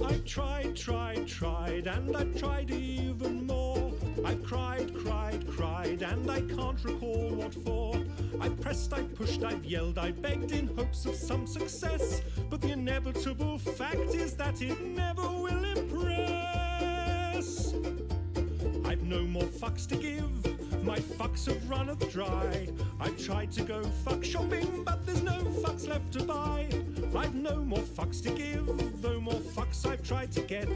I've tried, and I've tried even more. I've cried, and I can't recall what for. I've pressed, I've pushed, I've yelled, I've begged in hopes of some success. But the inevitable fact is that it never will impress. I've no more fucks to give, my fucks have runneth dry. I've tried to go fuck shopping, but there's no fucks left to buy. I've no more fucks to give, though more fucks I've tried to get.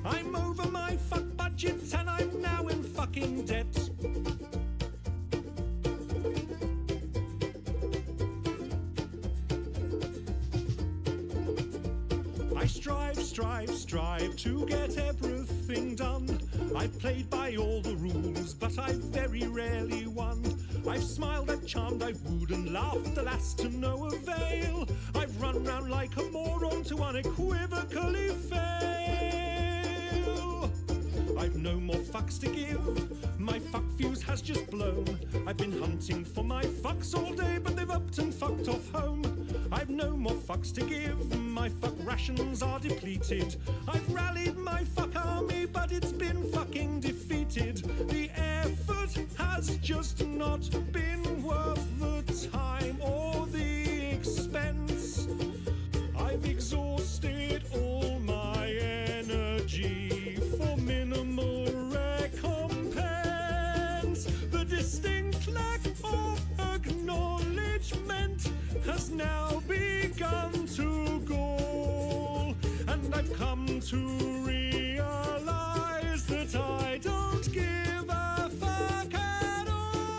I'm over my fuck budget and I'm now in fucking debt. I strive to get everything done. I've played by all the rules, but I've very rarely won. I've smiled, I've charmed, I've wooed and laughed, alas to no avail. I've run round like a moron to unequivocally fail. I've no more fucks to give, my fuck fuse has just blown. I've been hunting for my fucks all day, but they've upped and fucked off home. I've no more fucks to give, my fuck rations are depleted. I've rallied my fuck army, but it's been fucking defeated. The effort has just not been worth the time or the expense. I've exhausted all my energy for minimal recompense. The distinct lack of acknowledgement has now begun to gall, and I've come to realize that I don't give a fuck at all.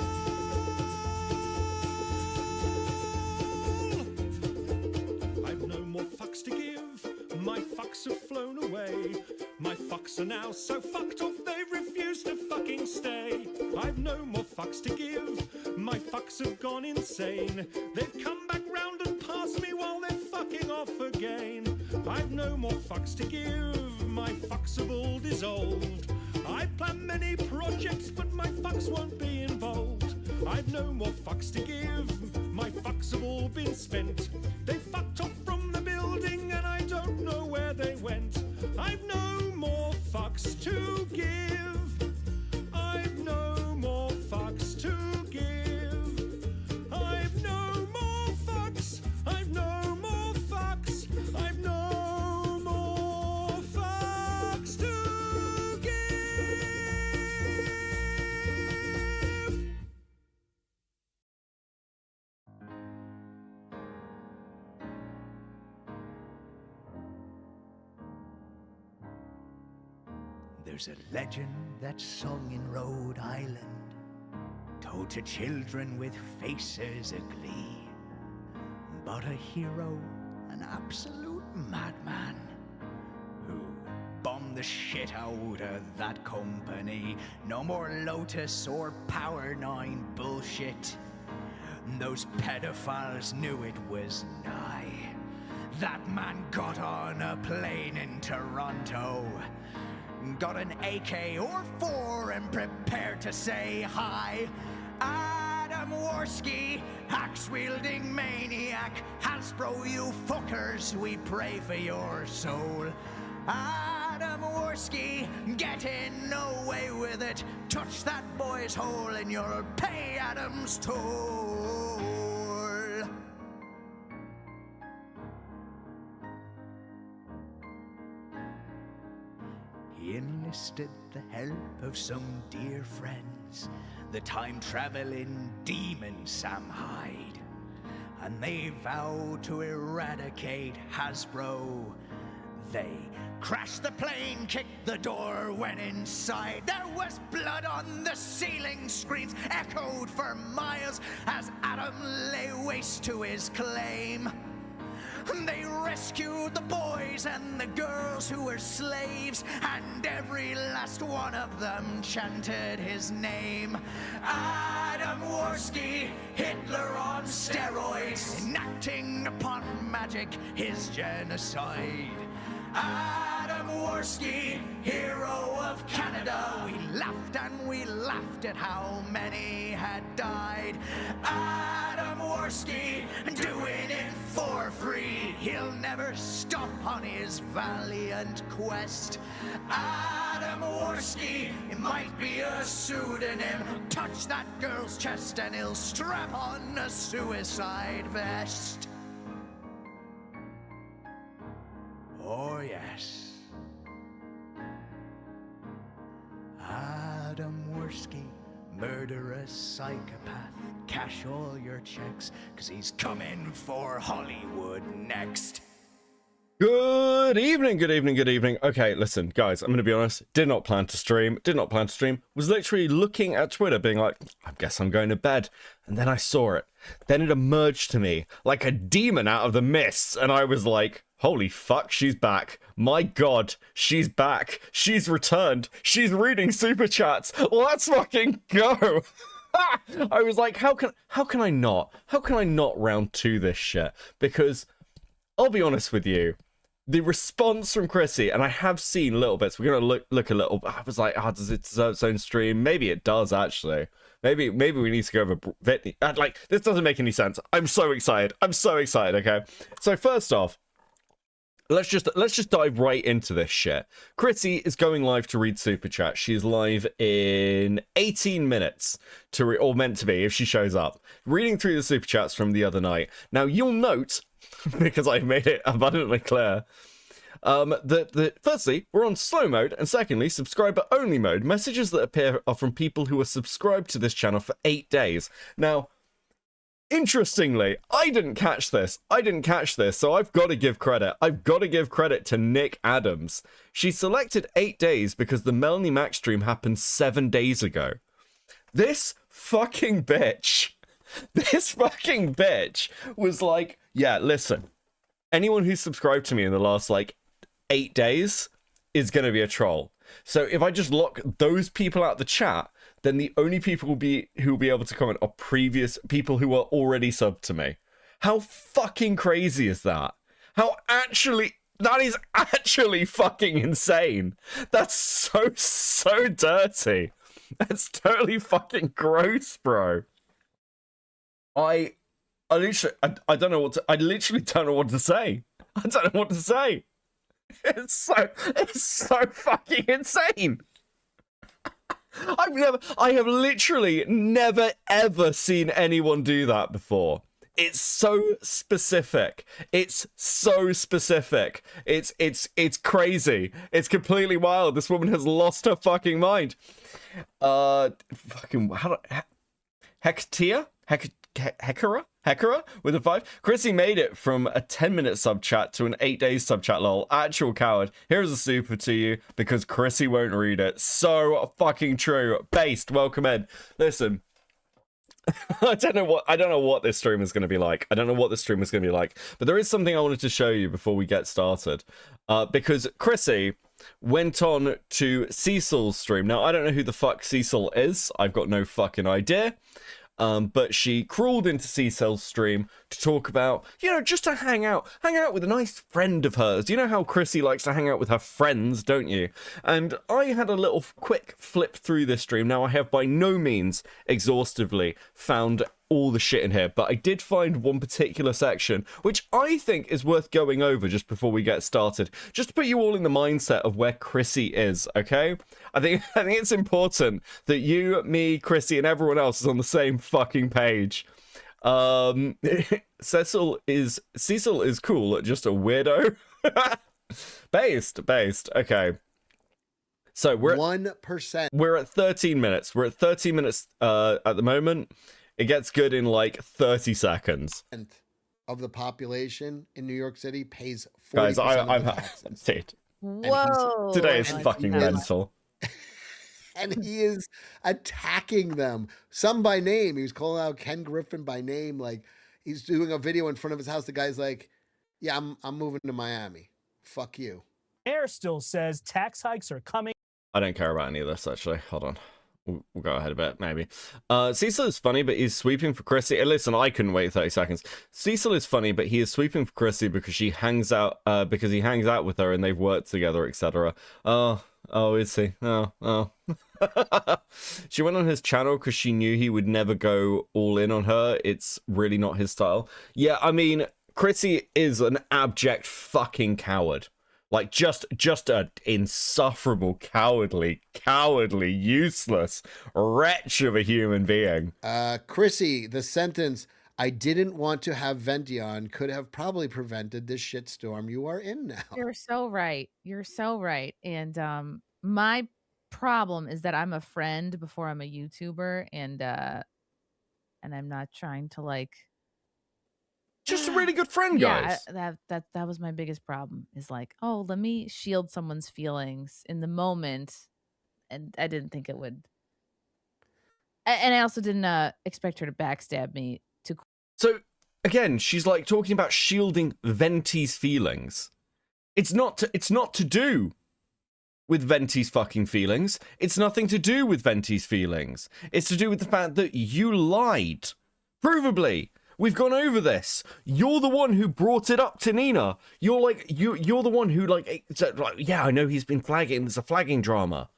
I've no more fucks to give, my fucks have flown away. My fucks are now so fucked off they refuse to fucking stay. I've no more fucks to give, my fucks have gone insane. They've come back round and past me while they're fucking off again. I've no more fucks to give, my fucks have all dissolved. I plan many projects, but my fucks won't be involved. I've no more fucks to give, my fucks have all been spent. They fucked off from the building and I don't know where they went. I've no more fucks to give, I've no more fucks to give. I've no more fucks, I've no more fucks, I've no more fucks to give. There's a legend that's sung in Rhode Island, told to children with faces aglee, about a hero, an absolute madman, who bombed the shit out of that company. No more Lotus or Power 9 bullshit. Those pedophiles knew it was nigh. That man got on a plane in Toronto, got an AK-4 and prepared to say hi. Adam Worski, axe-wielding maniac. Hasbro, you fuckers, we pray for your soul. Adam Worski, get in, no way with it. Touch that boy's hole and you'll pay Adam's toll. He enlisted the help of some dear friends, the time-traveling demon Sam Hyde, and they vowed to eradicate Hasbro. They crashed the plane, kicked the door, went inside. There was blood on the ceiling, screams echoed for miles as Adam lay waste to his claim. They rescued the boys and the girls who were slaves, and every last one of them chanted his name. Adam Worski, Hitler on steroids, enacting upon magic his genocide. Adam Worski, hero of Canada. We laughed and we laughed at how many had died. Adam Worski, doing it for free. He'll never stop on his valiant quest. Adam Worski, it might be a pseudonym. Touch that girl's chest and he'll strap on a suicide vest. Oh yes, Adam Worski, murderous psychopath. Cash all your checks, 'cause he's coming for Hollywood next. Good evening, good evening, good evening. Okay, listen, guys, I'm going to be honest. Did not plan to stream. Was literally looking at Twitter being like, I guess I'm going to bed. And then I saw it. Then it emerged to me like a demon out of the mists. And I was like, holy fuck, she's back. My God, she's back. She's returned. She's reading super chats. Let's fucking go. I was like, how can I not round to this shit? Because I'll be honest with you, the response from Chrissie, and I have seen little bits. We're gonna look a little. I was like, does it deserve its own stream? Maybe it does actually. Maybe we need to go over. Like, this doesn't make any sense. I'm so excited. Okay, so first off, let's just dive right into this shit. Chrissie is going live to read super chat. She's live in 18 minutes or meant to be if she shows up. Reading through the super chats from the other night. Now you'll note, because I've made it abundantly clear, that firstly, we're on slow mode, and secondly, subscriber only mode. Messages that appear are from people who are subscribed to this channel for 8 days. Now, interestingly, I didn't catch this, so I've got to give credit. I've got to give credit to Nick Adams. She selected 8 days because the Melanie Mac stream happened 7 days ago. This fucking bitch was like, yeah, listen, anyone who's subscribed to me in the last, 8 days is going to be a troll. So if I just lock those people out the chat, then the only people who will be able to comment are previous people who are already subbed to me. How fucking crazy is that? That is actually fucking insane. That's so dirty. That's totally fucking gross, bro. I literally don't know what to say. I don't know what to say. It's so fucking insane. I have literally never ever seen anyone do that before. It's so specific. It's crazy. It's completely wild. This woman has lost her fucking mind. Hekara with a 5. Chrissie made it from a 10-minute sub chat to an 8 days sub chat, lol. Actual coward. Here's a super to you because Chrissie won't read it. So fucking true. Based, welcome in. Listen, I don't know what this stream is going to be like. But there is something I wanted to show you before we get started. Because Chrissie went on to Cecil's stream. Now, I don't know who the fuck Cecil is. I've got no fucking idea. But she crawled into Cecil's stream to talk about, just to hang out with a nice friend of hers. You know how Chrissie likes to hang out with her friends, don't you? And I had a little quick flip through this stream. Now, I have by no means exhaustively found all the shit in here, but I did find one particular section which I think is worth going over just before we get started, just to put you all in the mindset of where Chrissie is. Okay, I think it's important that you, me, Chrissie, and everyone else is on the same fucking page. Cecil is cool, just a weirdo. based. Okay, so we're 1%. We're at 13 minutes. At the moment. It gets good in 30 seconds. Of the population in New York City pays 40% Guys, of the taxes. Whoa. Today is fucking mental. And he is attacking them. Some by name. He was calling out Ken Griffin by name. He's doing a video in front of his house. The guy's like, yeah, I'm moving to Miami. Fuck you. Mayr still says tax hikes are coming. I don't care about any of this, actually. Hold on. we'll go ahead a bit, maybe. Cecil is funny, but he's sweeping for Chrissie. Listen, I couldn't wait 30 seconds. Cecil is funny, but he is sweeping for Chrissie because he hangs out with her and they've worked together, etc. Oh, is he? Oh. She went on his channel because she knew he would never go all in on her. It's really not his style. Yeah, I mean, Chrissie is an abject fucking coward. Like, just an insufferable, cowardly, useless wretch of a human being. Chrissie, the sentence, "I didn't want to have Venti on," could have probably prevented this shitstorm you are in now. You're so right. You're so right. And my problem is that I'm a friend before I'm a YouTuber, and I'm not trying to like Just a really good friend, guys. that was my biggest problem, is like, oh, let me shield someone's feelings in the moment, and I didn't think it would. And I also didn't expect her to backstab me to. So, again, she's like talking about shielding Venti's feelings. It's not to do with Venti's fucking feelings. It's nothing to do with Venti's feelings. It's to do with the fact that you lied. Provably. We've gone over this. You're the one who brought it up to Nina. You're like, you're the one who like, yeah, I know he's been flagging. There's a flagging drama.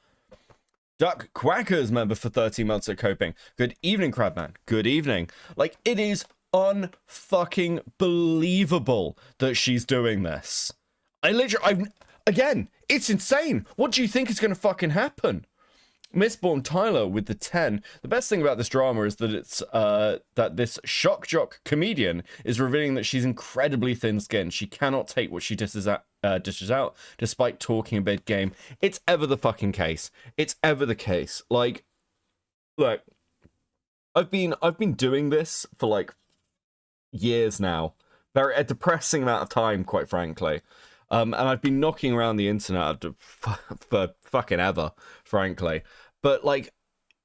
Duck Quackers member for 13 months at Coping. Good evening, Crabman. Good evening. Like, it is unfucking believable that she's doing this. Again, it's insane. What do you think is going to fucking happen? Mistborn Tyler with the 10. The best thing about this drama is that it's that this shock jock comedian is revealing that she's incredibly thin-skinned. She cannot take what she dishes out, despite talking a big game. It's ever the fucking case. It's ever the case. Like, look, I've been doing this for like years now. A depressing amount of time, quite frankly. And I've been knocking around the internet for fucking ever, frankly. But, like,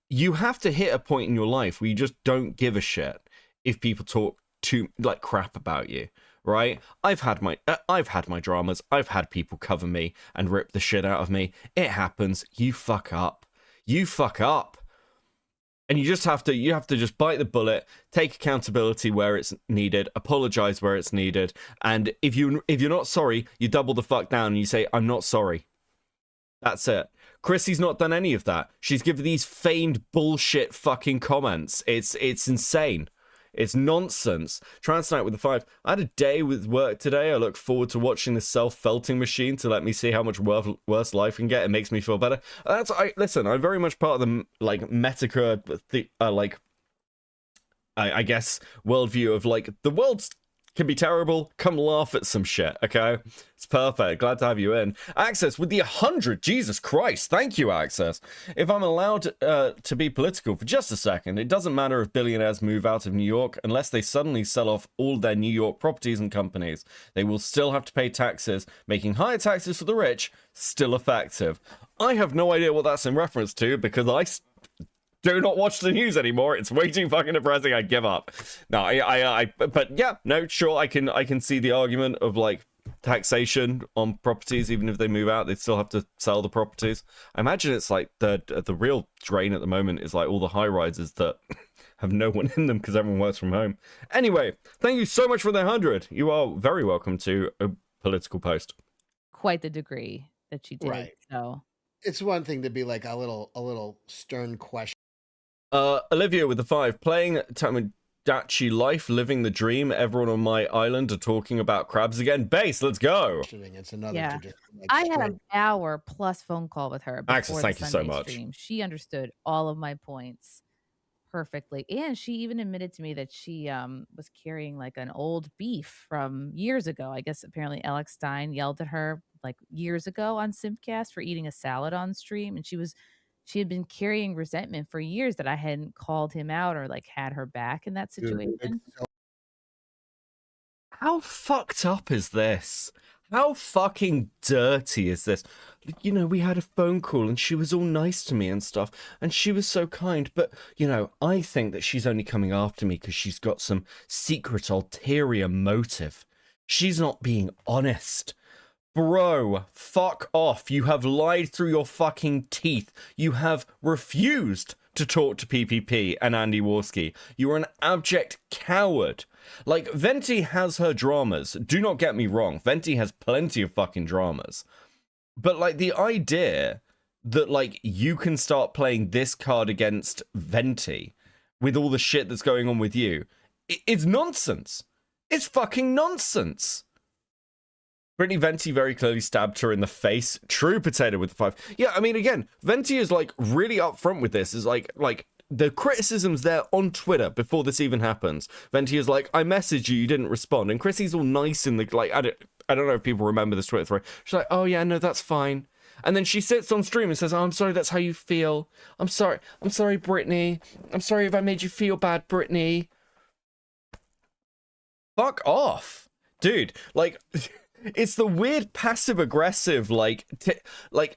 you have to hit a point in your life where you just don't give a shit if people talk crap about you, right? I've had my dramas. I've had people cover me and rip the shit out of me. It happens. You fuck up. And you have to just bite the bullet, take accountability where it's needed, apologize where it's needed, and if you're not sorry, you double the fuck down and you say, I'm not sorry. That's it. Chrissie's not done any of that. She's given these feigned bullshit fucking comments. It's insane. It's nonsense. Transnight with the 5. I had a day with work today. I look forward to watching the self-felting machine to let me see how much worse life can get. It makes me feel better. Listen, I'm very much part of the Metaker, I guess, worldview of like the world's can be terrible. Come laugh at some shit, okay? It's perfect. Glad to have you in. Access with the 100. Jesus Christ. Thank you, Access. If I'm allowed to be political for just a second, it doesn't matter if billionaires move out of New York unless they suddenly sell off all their New York properties and companies. They will still have to pay taxes, making higher taxes for the rich still effective. I have no idea what that's in reference to because I do not watch the news anymore. It's way too fucking depressing. I give up. No, but yeah, no, sure, I can see the argument of like taxation on properties. Even if they move out, they still have to sell the properties. I imagine it's like the real drain at the moment is like all the high rises that have no one in them because everyone works from home. Anyway, thank you so much for the 100. You are very welcome to a political post. Quite the degree that she did. Right. So it's one thing to be like a little stern question. Olivia with the 5, playing Tamagotchi life, living the dream. Everyone on my island are talking about crabs again. Base, let's go. It's another. yeah, Like, I had an hour plus phone call with her before Access, thank you so much. Stream. She understood all of my points perfectly, and she even admitted to me that she was carrying like an old beef from years ago. I guess apparently Alex Stein yelled at her like years ago on Simpcast for eating a salad on stream, and she had been carrying resentment for years that I hadn't called him out or like had her back in that situation. How fucked up is this? How fucking dirty is this? You know, we had a phone call and she was all nice to me and stuff, and she was so kind, but, you know, I think that she's only coming after me because she's got some secret ulterior motive. She's not being honest. Bro, fuck off. You have lied through your fucking teeth. You have refused to talk to PPP and Andy Warski. You are an abject coward. Like, Venti has her dramas. Do not get me wrong. Venti has plenty of fucking dramas. But, like, the idea that, like, you can start playing this card against Venti with all the shit that's going on with you, it's nonsense. It's fucking nonsense. Brittany Venti very clearly stabbed her in the face. True potato with the 5. Yeah, I mean, again, Venti is, like, really upfront with this. Is like the criticism's there on Twitter before this even happens. Venti is like, I messaged you, you didn't respond. And Chrissie's all nice in the, like, I don't know if people remember this Twitter thread. She's like, oh yeah, no, that's fine. And then she sits on stream and says, oh, I'm sorry that's how you feel. I'm sorry, Brittany. I'm sorry if I made you feel bad, Brittany. Fuck off. Dude, like... It's the weird passive-aggressive, like,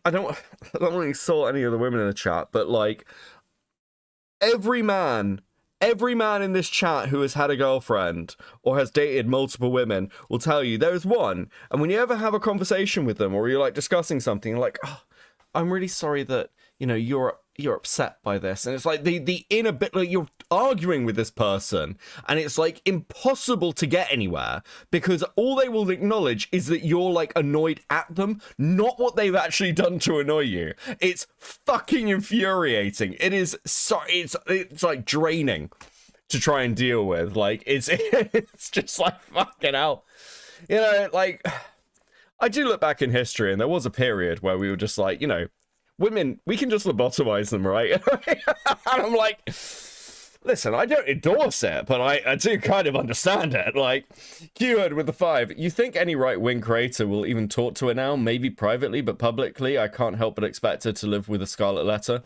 I don't really saw any of the women in the chat, but, like, every man in this chat who has had a girlfriend or has dated multiple women will tell you there's one, and when you ever have a conversation with them or you're, like, discussing something, you're like, oh, I'm really sorry that, you know, you're upset by this. And it's like the inner bit, like, you're arguing with this person and it's like impossible to get anywhere because all they will acknowledge is that you're like annoyed at them, not what they've actually done to annoy you. It's fucking infuriating. It is so, it's like draining to try and deal with. Like, it's just like fucking hell. You know, like, I do look back in history and there was a period where we were just like, you know, women, we can just lobotomize them, right? And I'm like, listen, I don't endorse it, but I do kind of understand it. Like, keyword with the 5. You think any right-wing creator will even talk to her now? Maybe privately, but publicly, I can't help but expect her to live with a scarlet letter.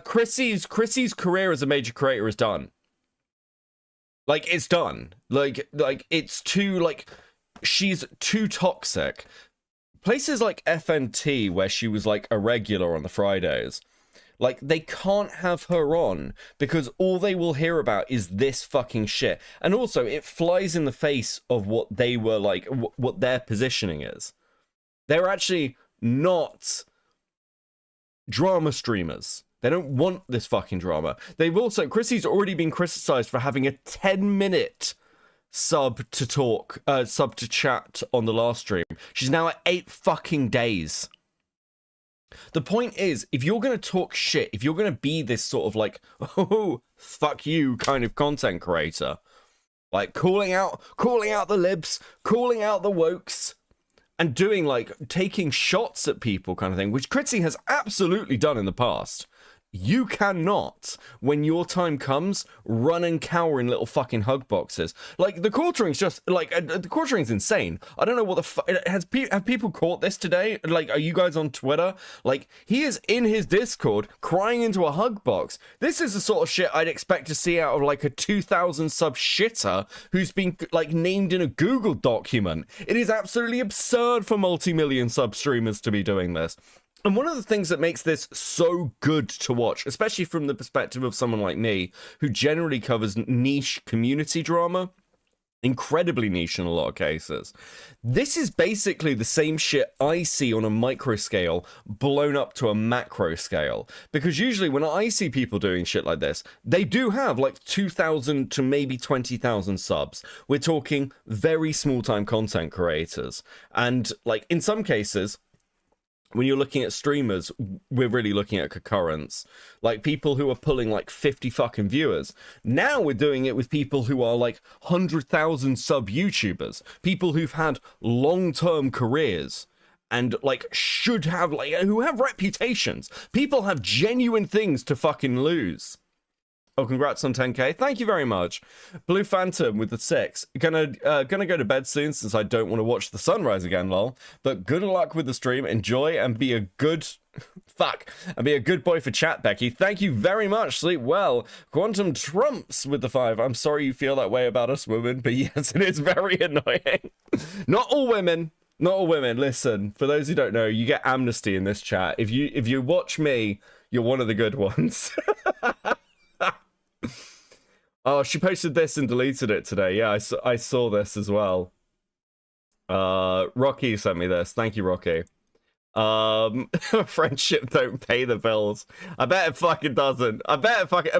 Chrissie's career as a major creator is done. Like, it's done. Like it's too, like, she's too toxic. Places like FNT, where she was like a regular on the Fridays, like, they can't have her on because all they will hear about is this fucking shit. And also, it flies in the face of what they were like, what their positioning is. They're actually not drama streamers. They don't want this fucking drama. They've also, Chrissie's already been criticized for having a 10-minute sub to chat on the last stream. She's now at 8 fucking days. The point is, if you're going to talk shit, if you're going to be this sort of like, oh, fuck you kind of content creator, like calling out the libs, calling out the wokes, and doing like taking shots at people kind of thing, which Chrissie has absolutely done in the past. You cannot, when your time comes, run and cower in little fucking hug boxes. Like, the quartering's just, like, the quartering's insane. I don't know what the fuck, have people caught this today? Like, are you guys on Twitter? Like, he is in his Discord crying into a hug box. This is the sort of shit I'd expect to see out of, like, a 2,000 sub shitter who's been, like, named in a Google document. It is absolutely absurd for multi-million sub streamers to be doing this. And one of the things that makes this so good to watch, especially from the perspective of someone like me, who generally covers niche community drama, incredibly niche in a lot of cases, this is basically the same shit I see on a micro scale blown up to a macro scale. Because usually when I see people doing shit like this, they do have like 2,000 to maybe 20,000 subs. We're talking very small time content creators. And like in some cases, when you're looking at streamers, we're really looking at concurrence. Like, people who are pulling, like, 50 fucking viewers. Now we're doing it with people who are, like, 100,000 sub YouTubers. People who've had long-term careers. And, like, should have, like, who have reputations. People have genuine things to fucking lose. Oh, congrats on 10k. Thank you very much. Blue Phantom with the 6. Gonna go to bed soon since I don't want to watch the sunrise again, lol. But good luck with the stream. Enjoy and be a good... And be a good boy for chat, Becky. Thank you very much. Sleep well. Quantum Trumps with the 5. I'm sorry you feel that way about us women, but yes, it is very annoying. Not all women. Not all women. Listen, for those who don't know, you get amnesty in this chat. If you watch me, you're one of the good ones. Oh, she posted this and deleted it today. Yeah, I saw this as well. Rocky sent me this. Thank you, Rocky. Friendship don't pay the bills. I bet it fucking doesn't. I bet it fucking.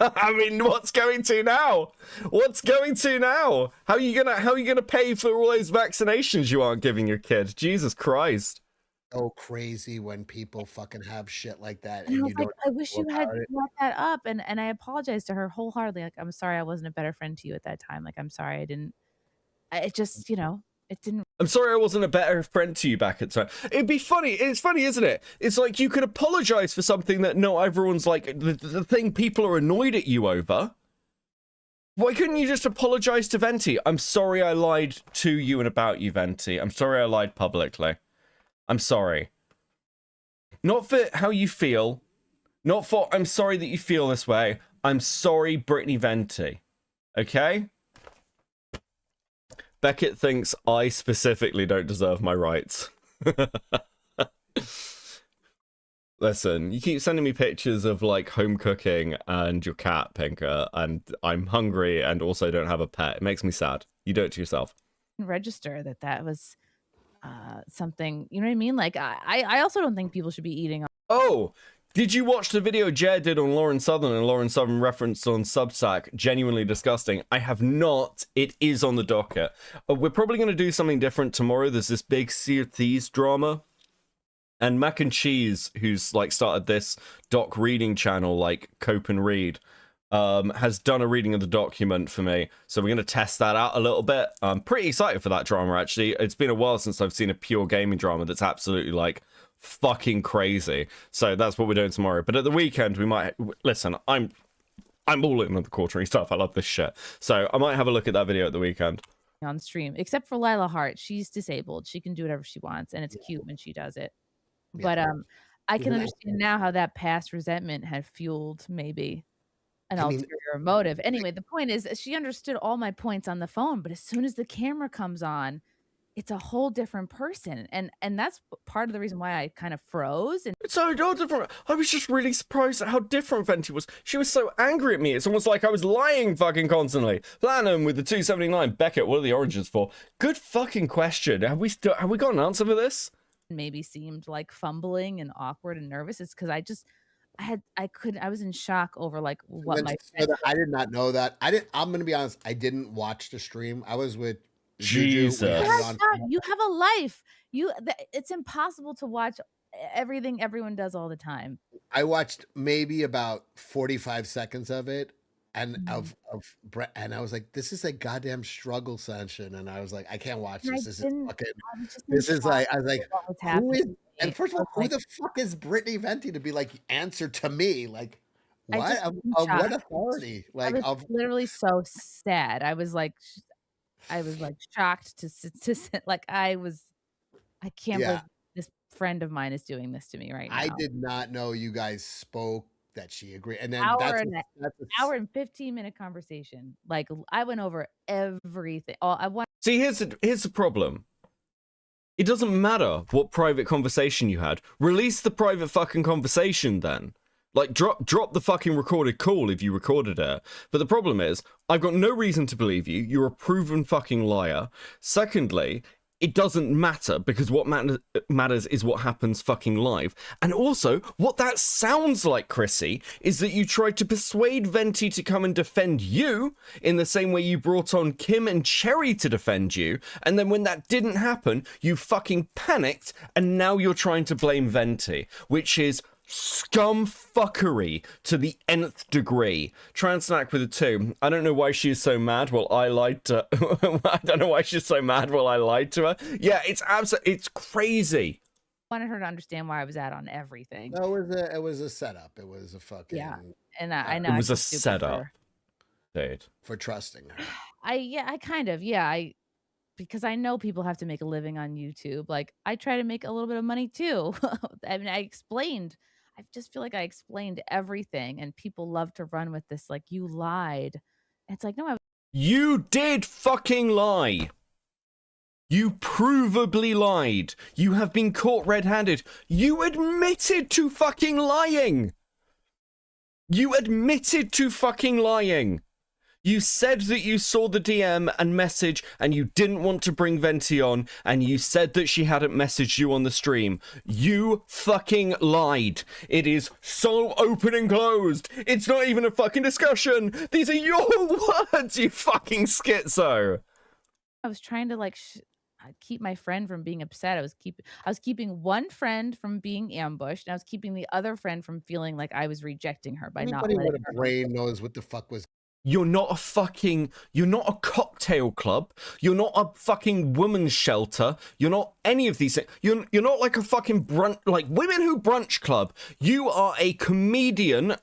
I mean, what's going to now? What's going to now? How are you gonna pay for all those vaccinations you aren't giving your kid? Jesus Christ. So crazy when people fucking have shit like that, And and I was you like, don't. I wish you know had about it. brought that up, and I apologized to her wholeheartedly. Like, I'm sorry I wasn't a better friend to you at that time. Like, I'm sorry I didn't. It just, it didn't. I'm sorry I wasn't a better friend to you back at the time. It'd be funny. It's funny, isn't it? It's like you could apologize for something that not everyone's like, the thing people are annoyed at you over. Why couldn't you just apologize to Venti? I'm sorry I lied to you and about you, Venti. I'm sorry I lied publicly. I'm sorry. Not for how you feel. Not for I'm sorry that you feel this way. I'm sorry, Brittany Venti. Okay? Beckett thinks I specifically don't deserve my rights. Listen, you keep sending me pictures of like home cooking and your cat, Pinker, and I'm hungry and also don't have a pet. It makes me sad. You do it to yourself. Register that was something, you know what I mean? Like, I also don't think people should be eating. Oh, did you watch the video Jared did on Lauren Southern and Lauren Southern referenced on Substack? Genuinely disgusting. I have not. It is on the docket. We're probably going to do something different tomorrow. There's this big Sea of Thieves drama. And Mac and Cheese, who's like started this doc reading channel like Cope and Read, has done a reading of the document for me. So we're going to test that out a little bit. I'm pretty excited for that drama, actually. It's been a while since I've seen a pure gaming drama that's absolutely like fucking crazy. So that's what we're doing tomorrow. But at the weekend, we might listen. I'm all in on the quartering stuff. I love this shit. So I might have a look at that video at the weekend on stream, except for Lila Hart. She's disabled. She can do whatever she wants, and it's cute when she does it. But I can understand now how that past resentment had fueled maybe an ulterior motive. Anyway, the point is she understood all my points on the phone, but as soon as the camera comes on, it's a whole different person. And that's part of the reason why I kind of froze. And it's so different. I was just really surprised at how different Venti was. She was so angry at me. It's almost like I was lying fucking constantly. Platinum with the 279. Beckett, what are the origins for? Good fucking question. Have we got an answer for this? Maybe seemed like fumbling and awkward and nervous. It's because I was in shock over like what my friend. I did not know that. I'm gonna be honest, I didn't watch the stream. I was with Jesus. You have a life. It's impossible to watch everything everyone does all the time. I watched maybe about 45 seconds of it, and of Brett, and I was like, this is a goddamn struggle session, and I was like, I can't watch this. This is fucking. This is like, I was like, who is? And first of all, who the fuck is Brittany Venti to be like answer to me? Like, what? Of what authority? Like, I was literally so sad. I was like shocked to sit. Like, I can't believe this friend of mine is doing this to me right now. I did not know you guys spoke. That she agreed, and then hour and 15-minute conversation. Like, I went over everything. See, here's the problem. It doesn't matter what private conversation you had. Release the private fucking conversation then. Like, drop the fucking recorded call if you recorded it. But the problem is, I've got no reason to believe you. You're a proven fucking liar. Secondly, it doesn't matter because what matters is what happens fucking live. And also, what that sounds like, Chrissie, is that you tried to persuade Venti to come and defend you in the same way you brought on Kim and Cherry to defend you. And then when that didn't happen, you fucking panicked and now you're trying to blame Venti, which is scum fuckery to the nth degree. Transnack with a 2. I don't know why she's so mad. Well, I lied to I don't know why she's so mad. Well, I lied to her. Yeah, it's crazy. I wanted her to understand where I was at on everything. It was a setup. It was a fucking and I know it was a setup. Dude. For trusting her. Because I know people have to make a living on YouTube. Like, I try to make a little bit of money too. I mean, I just feel like I explained everything, and people love to run with this. Like, you lied. It's like, no, you did fucking lie. You provably lied. You have been caught red-handed. You admitted to fucking lying. You admitted to fucking lying. You said that you saw the DM and message and you didn't want to bring Venti on, and you said that she hadn't messaged you on the stream. You fucking lied. It is so open and closed. It's not even a fucking discussion. These are your words, you fucking schizo. I was trying to like keep my friend from being upset. I was keeping one friend from being ambushed, and I was keeping the other friend from feeling like I was rejecting her by not Anybody letting with a her. brain knows what the fuck was. You're not a cocktail club. You're not a fucking women's shelter. You're not any of these things. You're not like a fucking brunch, like Women Who Brunch Club. You are a comedian,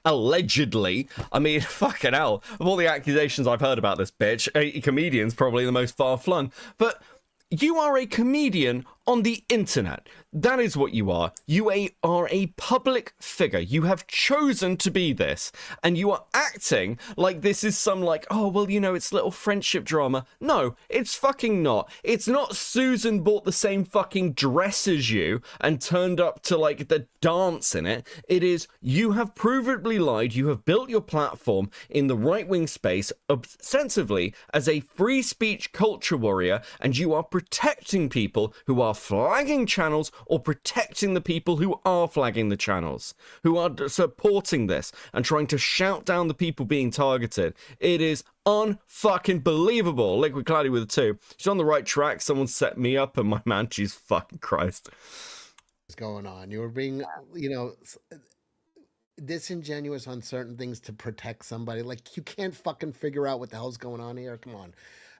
allegedly. I mean, fucking hell. Of all the accusations I've heard about this bitch, a comedian's probably the most far-flung. But you are a comedian on the internet. That is what you are. You are a public figure. You have chosen to be this, and you are acting like this is some like, oh, well, you know, it's little friendship drama. No, it's fucking not. It's not Susan bought the same fucking dress as you and turned up to like the dance in it. It is you have provably lied. You have built your platform in the right-wing space ostensibly as a free speech culture warrior, and you are protecting people who are flagging channels or protecting the people who are flagging the channels, who are supporting this and trying to shout down the people being targeted. It is unfucking believable. Liquid Cloudy with a 2. She's on the right track. Someone set me up, and my man, she's fucking Christ. What's going on? You were being, you know, disingenuous on certain things to protect somebody. Like, you can't fucking figure out what the hell's going on here. Come on.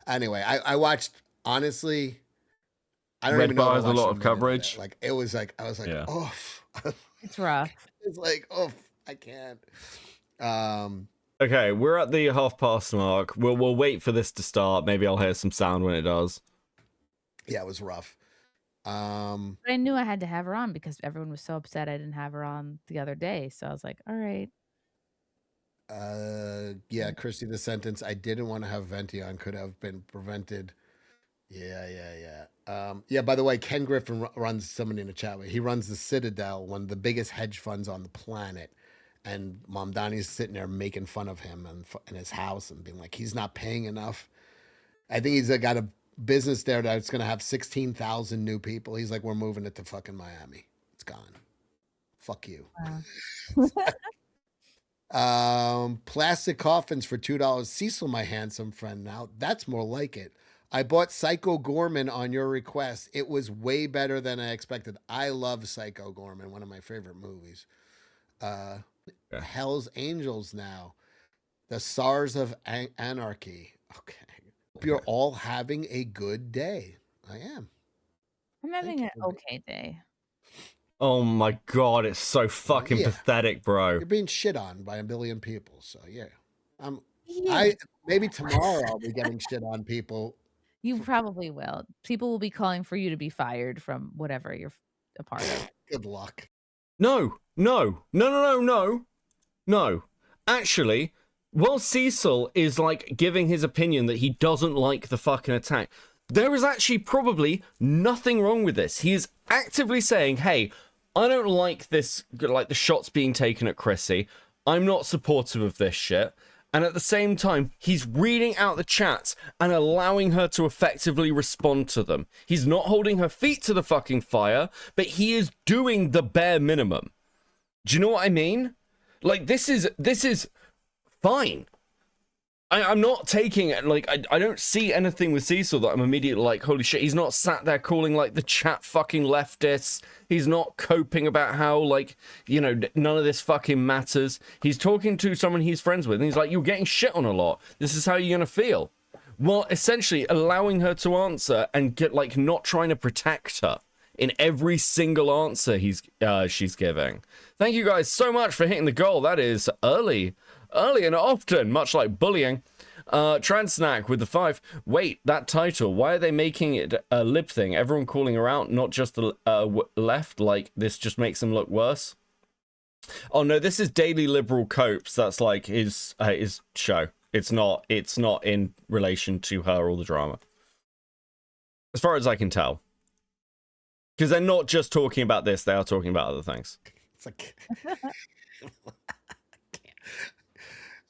Anyway, I watched, honestly, I don't Red even know. Bar has a lot of coverage. Like, it was like, I was like, Yeah. oh, It's rough. it's like, oh, I can't. Okay, we're at the 50 mark. We'll wait for this to start. Maybe I'll hear some sound when it does. Yeah, it was rough. But I knew I had to have her on because everyone was so upset I didn't have her on the other day. So I was like, all right. Yeah, Chrissie, the sentence, I didn't want to have Venti on could have been prevented. Yeah. Yeah, by the way, Ken Griffin runs, somebody in the chat, he runs the Citadel, one of the biggest hedge funds on the planet. And Mom Donnie's sitting there making fun of him and his house and being like, he's not paying enough. I think he's got a business there that's going to have 16,000 new people. He's like, we're moving it to fucking Miami. It's gone. Fuck you. Wow. Plastic coffins for $2. Cecil, my handsome friend. Now that's more like it. I bought Psycho Gorman on your request. It was way better than I expected. I love Psycho Gorman, one of my favorite movies. Hell's Angels now. The SARS of Anarchy. Okay. Hope you're all having a good day. I am. I'm having an okay day. Oh my god, it's so fucking pathetic, bro. You're being shit on by a billion people, so yeah. Yeah. Maybe tomorrow I'll be getting shit on people. You probably will. People will be calling for you to be fired from whatever you're a part of. Good luck. No. Actually, while Cecil is like giving his opinion that he doesn't like the fucking attack, there is actually probably nothing wrong with this. He is actively saying, hey, I don't like this, like the shots being taken at Chrissie. I'm not supportive of this shit. And at the same time, he's reading out the chats and allowing her to effectively respond to them. He's not holding her feet to the fucking fire, but he is doing the bare minimum. Do you know what I mean? Like, this is fine. I'm not taking it, like, I don't see anything with Cecil that I'm immediately like, holy shit, he's not sat there calling, like, the chat fucking leftists. He's not coping about how, like, you know, none of this fucking matters. He's talking to someone he's friends with, and he's like, you're getting shit on a lot. This is how you're gonna feel. Well, essentially allowing her to answer and get, like, not trying to protect her in every single answer she's giving. Thank you guys so much for hitting the goal. That is early and often, much like bullying. Transnack with the 5. Wait, that title, why are they making it a lib thing? Everyone calling her out, not just the left. Like, this just makes them look worse. Oh no, this is Daily Liberal Copes. That's like his show. It's not in relation to her or the drama, as far as I can tell. Because they're not just talking about this, they are talking about other things. It's like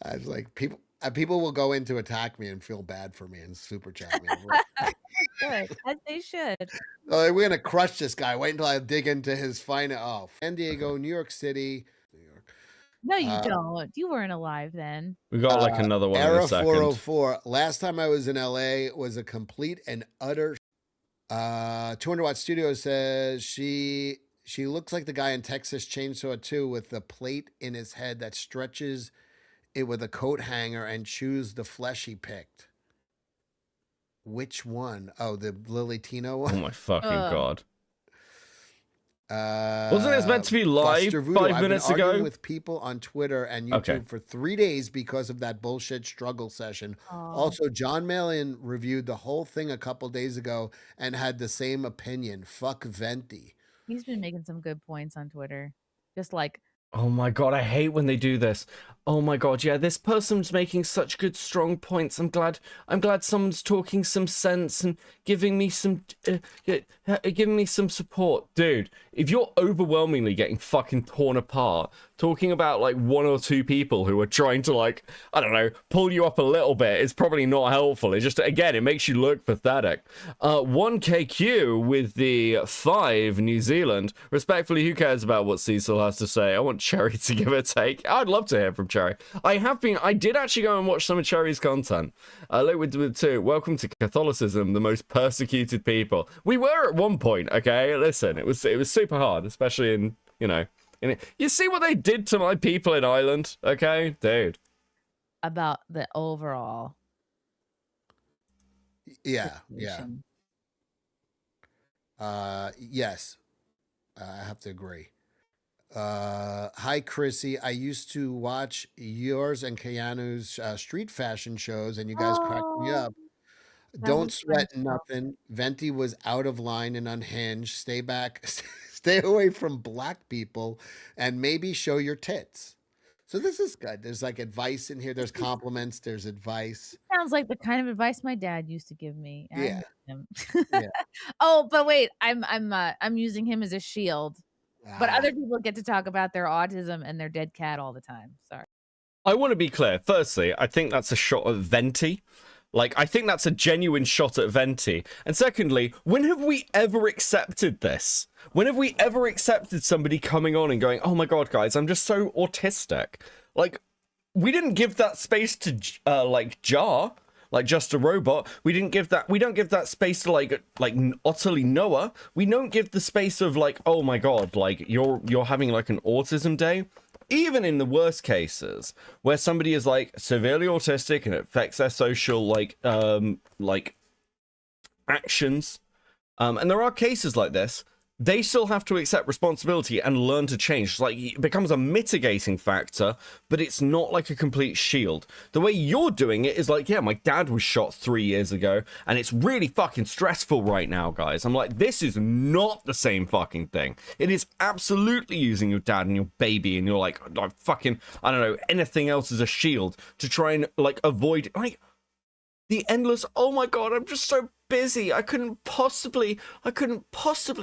I was like, people, people will go in to attack me and feel bad for me and super chat me. Good, as they should. Oh, we're gonna crush this guy. Wait until I dig into his final. Oh, San Diego, New York City, New York. No, you don't. You weren't alive then. We got like another one in a Era second. 404. Last time I was in LA was a complete and utter. 200 Watt Studio says she looks like the guy in Texas Chainsaw 2 with the plate in his head that stretches it with a coat hanger and chews the flesh he picked. Which one? Oh, the Lily Tino one. Oh my fucking god! Wasn't this meant to be live 5 minutes I've been ago? arguing with people on Twitter and YouTube Okay. for 3 days because of that bullshit struggle session. Also, John Malin reviewed the whole thing a couple days ago and had the same opinion. Fuck Venti. He's been making some good points on Twitter. Just like, Oh my god, I hate when they do this. Oh my god, yeah, this person's making such good, strong points. I'm glad someone's talking some sense and giving me some support, dude. If you're overwhelmingly getting fucking torn apart, talking about like one or two people who are trying to like, I don't know, pull you up a little bit, it's probably not helpful. It just, again, it makes you look pathetic. 1KQ with the 5 New Zealand. Respectfully, who cares about what Cecil has to say? I want Cherry to give a take. I'd love to hear from Cherry. I did actually go and watch some of Cherry's content. Liquid 2, welcome to Catholicism, the most persecuted people. We were at one point, okay? Listen, it was super hard, especially in, you know, you see what they did to my people in Ireland, okay? Dude. about the overall. Yeah. situation. Yes. I have to agree. Hi, Chrissy. I used to watch yours and Keanu's street fashion shows, and you guys cracked me up. Don't was sweat fun. nothing. Venti was out of line and unhinged. Stay back. Stay away from black people, and maybe show your tits. So this is good. There's like advice in here. There's compliments. There's advice. Sounds like the kind of advice my dad used to give me. I Yeah. miss him. Yeah. Oh, but wait, I'm using him as a shield. But Ah, other people get to talk about their autism and their dead cat all the time. Sorry. I want to be clear. Firstly, I think that's a shot at Venti. Like, I think that's a genuine shot at Venti. And secondly, when have we ever accepted this? When have we ever accepted somebody coming on and going, oh my god, guys, I'm just so autistic? Like, we didn't give that space to, like, Jar, like Just a Robot. We don't give that space to, like utterly Noah. We don't give the space of, like, oh my god, like, you're having, like, an autism day. Even in the worst cases, where somebody is like severely autistic and it affects their social like actions, and there are cases like this, they still have to accept responsibility and learn to change. It's like it becomes a mitigating factor, but it's not like a complete shield. The way you're doing it is like, yeah, my dad was shot 3 years ago, and it's really fucking stressful right now, guys. I'm like, this is not the same fucking thing. It is absolutely using your dad and your baby, and you're like, I don't know, anything else as a shield to try and like avoid like the endless, oh my god, I'm just so busy. I couldn't possibly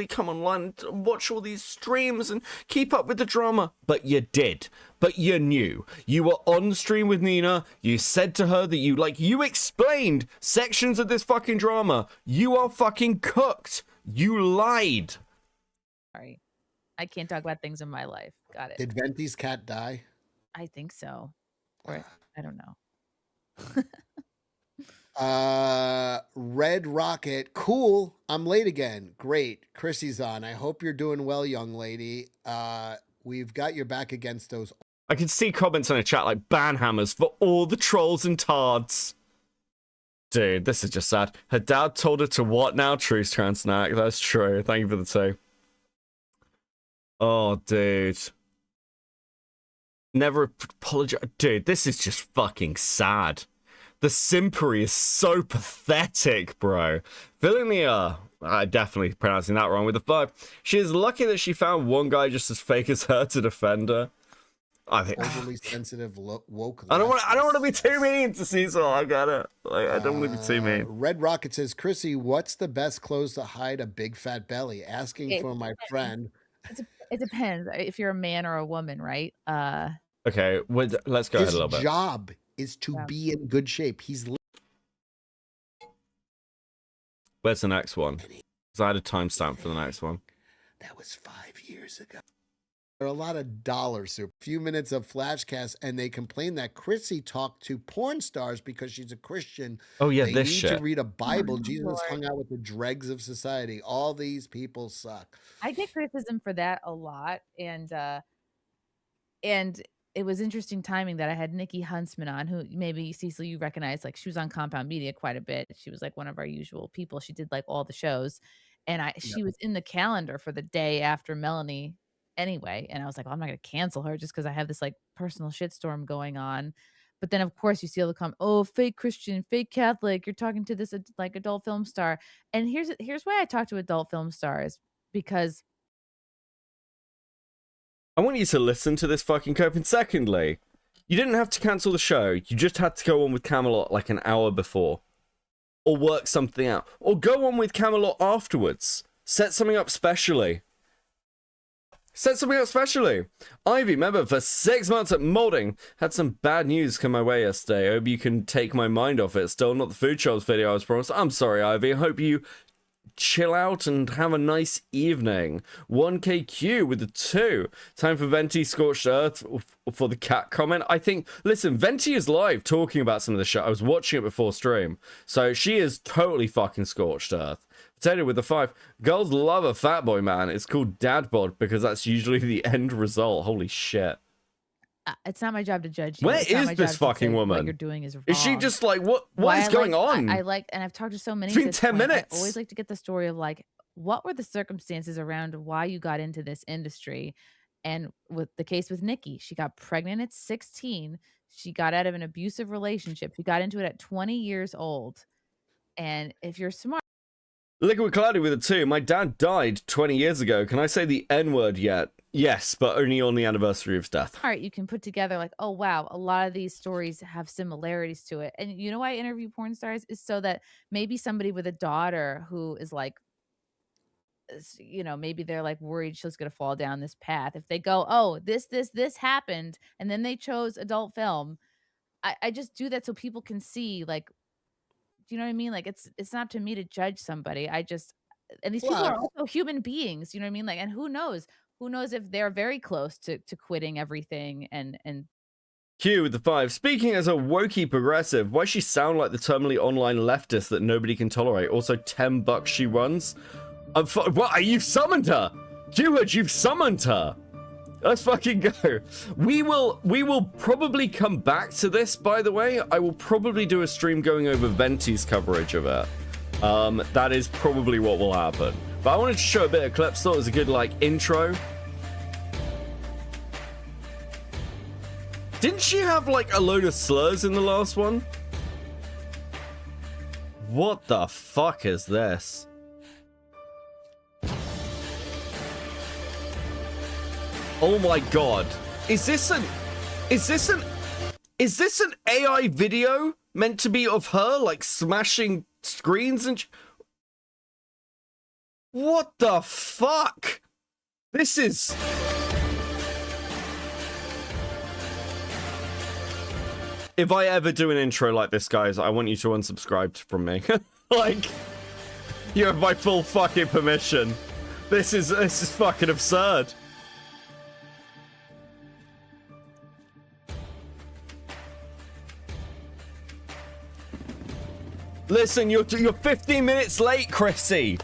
come online and watch all these streams and keep up with the drama. But you did. But you knew. You were on stream with Nina. You said to her that you explained sections of this fucking drama. You are fucking cooked. You lied. Sorry. I can't talk about things in my life. Got it. did Venti's cat die? I think so. Or I don't know. Red Rocket, cool. I'm late again. Great. Chrissy's on. I hope you're doing well, young lady. We've got your back against those. I can see comments in the chat like ban hammers for all the trolls and tards. Dude, this is just sad. Her dad told her to what now? Truce Transnack. That's true. Thank you for the 2. Oh, dude. Never apologize. Dude, this is just fucking sad. The simpery is so pathetic, bro. Villinia, definitely pronouncing that wrong with the 5. She is lucky that she found one guy just as fake as her to defend her. I think Overly sensitive, woke. I don't want to be too mean to Cecil. I get it. Like, I don't want to be too mean. Red Rocket says, Chrissy, what's the best clothes to hide a big fat belly? Asking Okay. for my friend. It depends if you're a man or a woman, right? Okay, let's go ahead a little His bit. job is to Yeah. be in good shape. Where's the next one? Because I had a timestamp for the next one. That was 5 years ago. There are a lot of dollars. So a few minutes of Flashcast, and they complain that Chrissie talked to porn stars because she's a Christian. Oh yeah, They this need shit. to read a Bible. Oh, Jesus Lord. hung out with the dregs of society. All these people suck. I get criticism for that a lot, and it was interesting timing that I had Nikki Huntsman on, who maybe Cecil you recognize. Like, she was on Compound Media quite a bit. She was like one of our usual people. She did like all the shows, and she was in the calendar for the day after Melanie anyway. And I was like, well, I'm not gonna cancel her just because I have this like personal shitstorm going on. But then of course you see all the oh, fake Christian, fake Catholic. You're talking to this like adult film star. And here's why I talk to adult film stars, because I want you to listen to this fucking cope. And secondly, you didn't have to cancel the show. You just had to go on with Camelot like an hour before. Or work something out. Or go on with Camelot afterwards. Set something up specially. Ivy, member for 6 months at Molding, had some bad news come my way yesterday. I hope you can take my mind off it. Still not the food shows video I was promised. I'm sorry, Ivy. I hope you chill out and have a nice evening. 1KQ with the 2. Time for Venti Scorched Earth for the cat comment. I think, listen, Venti is live talking about some of the shit. I was watching it before stream. So she is totally fucking Scorched Earth. Potato with the 5. Girls love a fat boy, man. It's called dad bod because that's usually the end result. Holy shit. it's not my job to judge you. Where It's not is my this job to say fucking woman? What you're doing is wrong. Is she just like, what Why is I going like- on? I like, and I've talked to so many. It's been at this 10 point, minutes. I always like to get the story of like, what were the circumstances around why you got into this industry? And with the case with Nikki, she got pregnant at 16. She got out of an abusive relationship. She got into it at 20 years old. And if you're smart, Liquid Cloudy with a 2. My dad died 20 years ago. Can I say the N-word yet? Yes, but only on the anniversary of his death. you can put together like, oh wow, a lot of these stories have similarities to it. And you know why I interview porn stars is so that maybe somebody with a daughter who is like, you know, maybe they're like worried she's gonna fall down this path. If they go, oh, this happened, and then they chose adult film, I just do that so people can see, like, do you know what I mean? Like, it's not to me to judge somebody. And these people are also human beings, you know what I mean? Like, and who knows if they're very close to quitting everything and Q with the 5. Speaking as a wokey progressive, why she sound like the terminally online leftist that nobody can tolerate? Also, $10 she runs. What? You've summoned her. Q-Hood, you've summoned her. Let's fucking go. We will probably come back to this, by the way. I will probably do a stream going over Venti's coverage of it. That is probably what will happen. But I wanted to show a bit of clips. Thought it was a good, like, intro. Didn't she have, like, a load of slurs in the last one? What the fuck is this? Oh my god. Is this an AI video meant to be of her, like, smashing screens and what the fuck? This is... If I ever do an intro like this, guys, I want you to unsubscribe from me. Like, you have my full fucking permission. This is fucking absurd. Listen, you're 15 minutes late, Chrissie.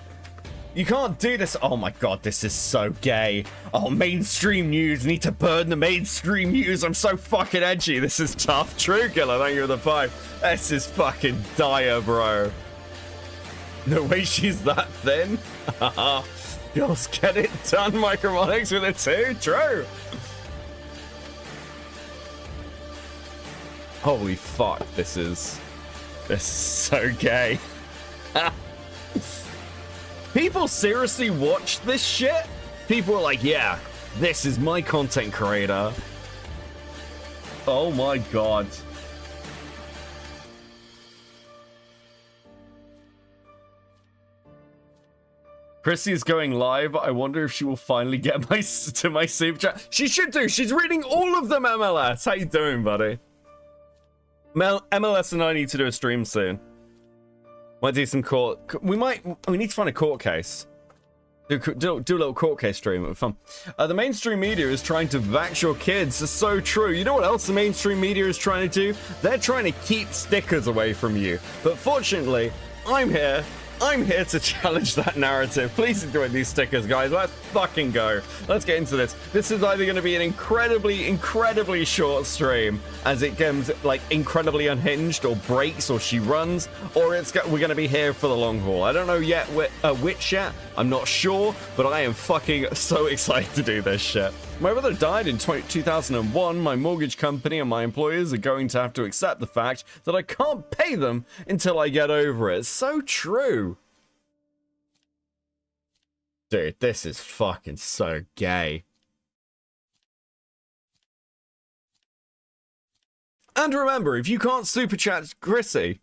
You can't do this. Oh my god, this is so gay. Oh, mainstream news. Need to burn the mainstream news. I'm so fucking edgy. This is tough. True Killer, thank you for the 5. This is fucking dire, bro. No way she's that thin. Girls get it done. Micromonics with a 2. True. Holy fuck, this is so gay. People seriously watch this shit? People are like, yeah, this is my content creator. Oh my god. Chrissie is going live. I wonder if she will finally get to my super chat. She should do. She's reading all of them, MLS. How you doing, buddy? MLS and I need to do a stream soon. Might do some court. We need to find a court case. Do a little court case stream. It'll be fun. The mainstream media is trying to vax your kids. It's so true. You know what else the mainstream media is trying to do? They're trying to keep stickers away from you. But fortunately, I'm here. I'm here to challenge that narrative. Please enjoy these stickers, guys. Let's fucking go. Let's get into this. This is either going to be an incredibly short stream as it comes like incredibly unhinged or breaks or she runs, or we're going to be here for the long haul. I don't know yet which yet. I'm not sure, but I am fucking so excited to do this shit. My brother died in 2001. My mortgage company and my employers are going to have to accept the fact that I can't pay them until I get over it. It's so true. Dude, this is fucking so gay. And remember, if you can't super chat Chrissie,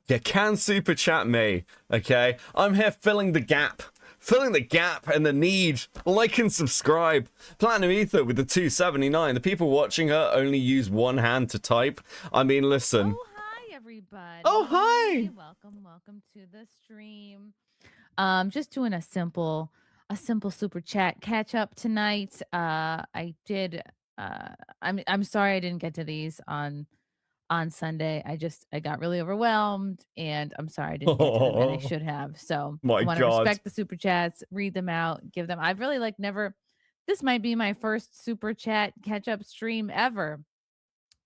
you can super chat me, okay? I'm here filling the gap. Filling the gap and the need. Like and subscribe. Platinum Ether with the 279. The people watching her only use one hand to type. I mean, listen. Oh, hi, everybody. Oh, hi. Welcome to the stream. Just doing a simple super chat catch up tonight. I did. I'm sorry I didn't get to these on Sunday. I got really overwhelmed, and I'm sorry I didn't get to them, and I should have. So My I want to God. respect the super chats, read them out, give them. I've really never. This might be my first super chat catch up stream ever.